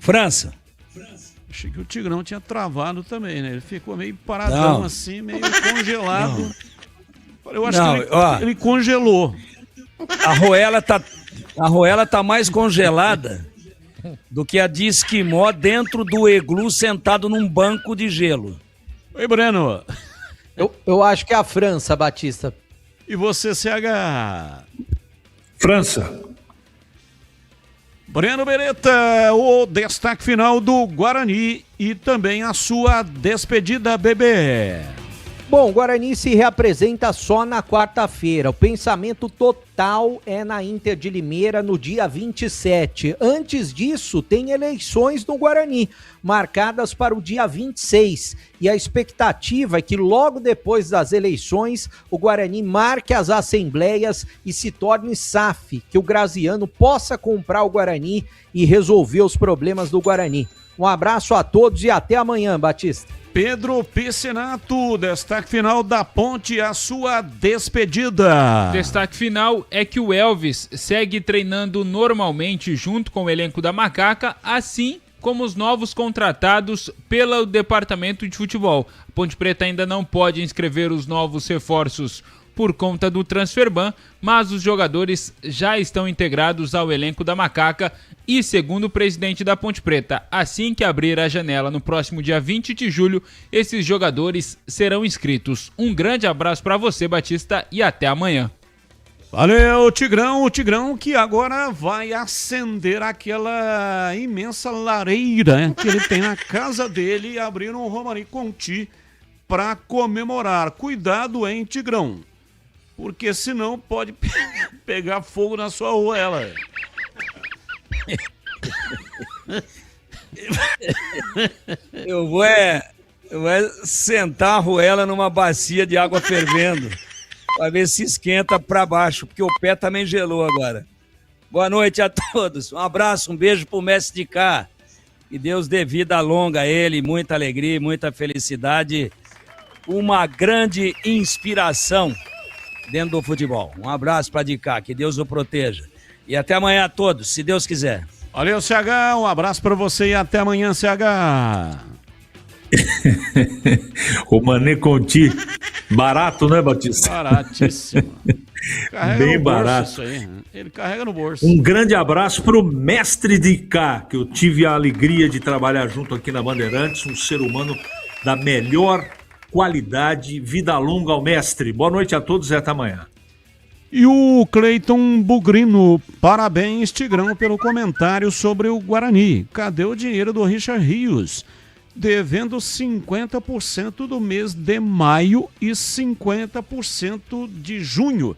França. Achei que o Tigrão tinha travado também, né? Ele ficou meio paradão assim, meio congelado. Não. Eu acho que ele congelou. A Ruela tá mais congelada do que a de esquimó dentro do iglu sentado num banco de gelo. Oi, Breno. Eu acho que é a França, Batista. E você, CH? França. Breno Beretta, o destaque final do Guarani e também a sua despedida, bebê. Bom, o Guarani se reapresenta só na quarta-feira. O pensamento total é na Inter de Limeira no dia 27. Antes disso, tem eleições no Guarani, marcadas para o dia 26. E a expectativa é que logo depois das eleições, o Guarani marque as assembleias e se torne SAF, que o Graziano possa comprar o Guarani e resolver os problemas do Guarani. Um abraço a todos e até amanhã, Batista. Pedro Piscinato, destaque final da Ponte, a sua despedida. Destaque final é que o Elvis segue treinando normalmente junto com o elenco da Macaca, assim como os novos contratados pelo departamento de futebol. A Ponte Preta ainda não pode inscrever os novos reforços por conta do Transferban, mas os jogadores já estão integrados ao elenco da Macaca e, segundo o presidente da Ponte Preta, assim que abrir a janela no próximo dia 20 de julho, esses jogadores serão inscritos. Um grande abraço para você, Batista, e até amanhã. Valeu, Tigrão. O Tigrão que agora vai acender aquela imensa lareira que ele tem na casa dele e abrir um Romani Conti para comemorar. Cuidado, hein, Tigrão? Porque senão pode pegar fogo na sua arruela. Eu vou sentar a arruela numa bacia de água fervendo para ver se esquenta para baixo, porque o pé também gelou agora. Boa noite a todos. Um abraço, um beijo pro mestre de cá. Que Deus dê vida longa a ele, muita alegria, muita felicidade. Uma grande inspiração dentro do futebol. Um abraço para Dicá, que Deus o proteja. E até amanhã a todos, se Deus quiser. Valeu, CH, um abraço para você e até amanhã, CH. O Mané Conti, barato, né, Batista? Baratíssimo. Bem barato. Isso aí. Ele carrega no bolso. Um grande abraço pro mestre de cá, que eu tive a alegria de trabalhar junto aqui na Bandeirantes, um ser humano da melhor qualidade. Vida longa ao mestre. Boa noite a todos e até amanhã. E o Cleiton Bugrino, parabéns, Tigrão, pelo comentário sobre o Guarani. Cadê o dinheiro do Richard Rios? Devendo 50% do mês de maio e 50% de junho.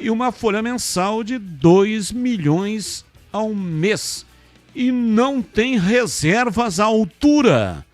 E uma folha mensal de 2 milhões ao mês. E não tem reservas à altura.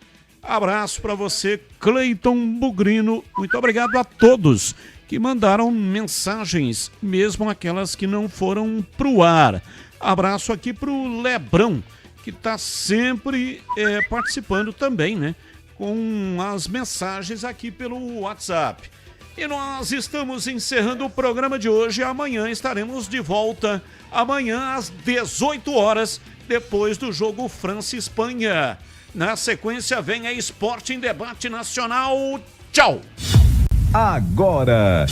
Abraço para você, Cleiton Bugrino. Muito obrigado a todos que mandaram mensagens, mesmo aquelas que não foram pro ar. Abraço aqui pro Lebrão, que está sempre participando também, né? Com as mensagens aqui pelo WhatsApp. E nós estamos encerrando o programa de hoje. Amanhã estaremos de volta. Amanhã às 18 horas, depois do jogo França e Espanha. Na sequência vem a Esporte em Debate Nacional. Tchau! Agora,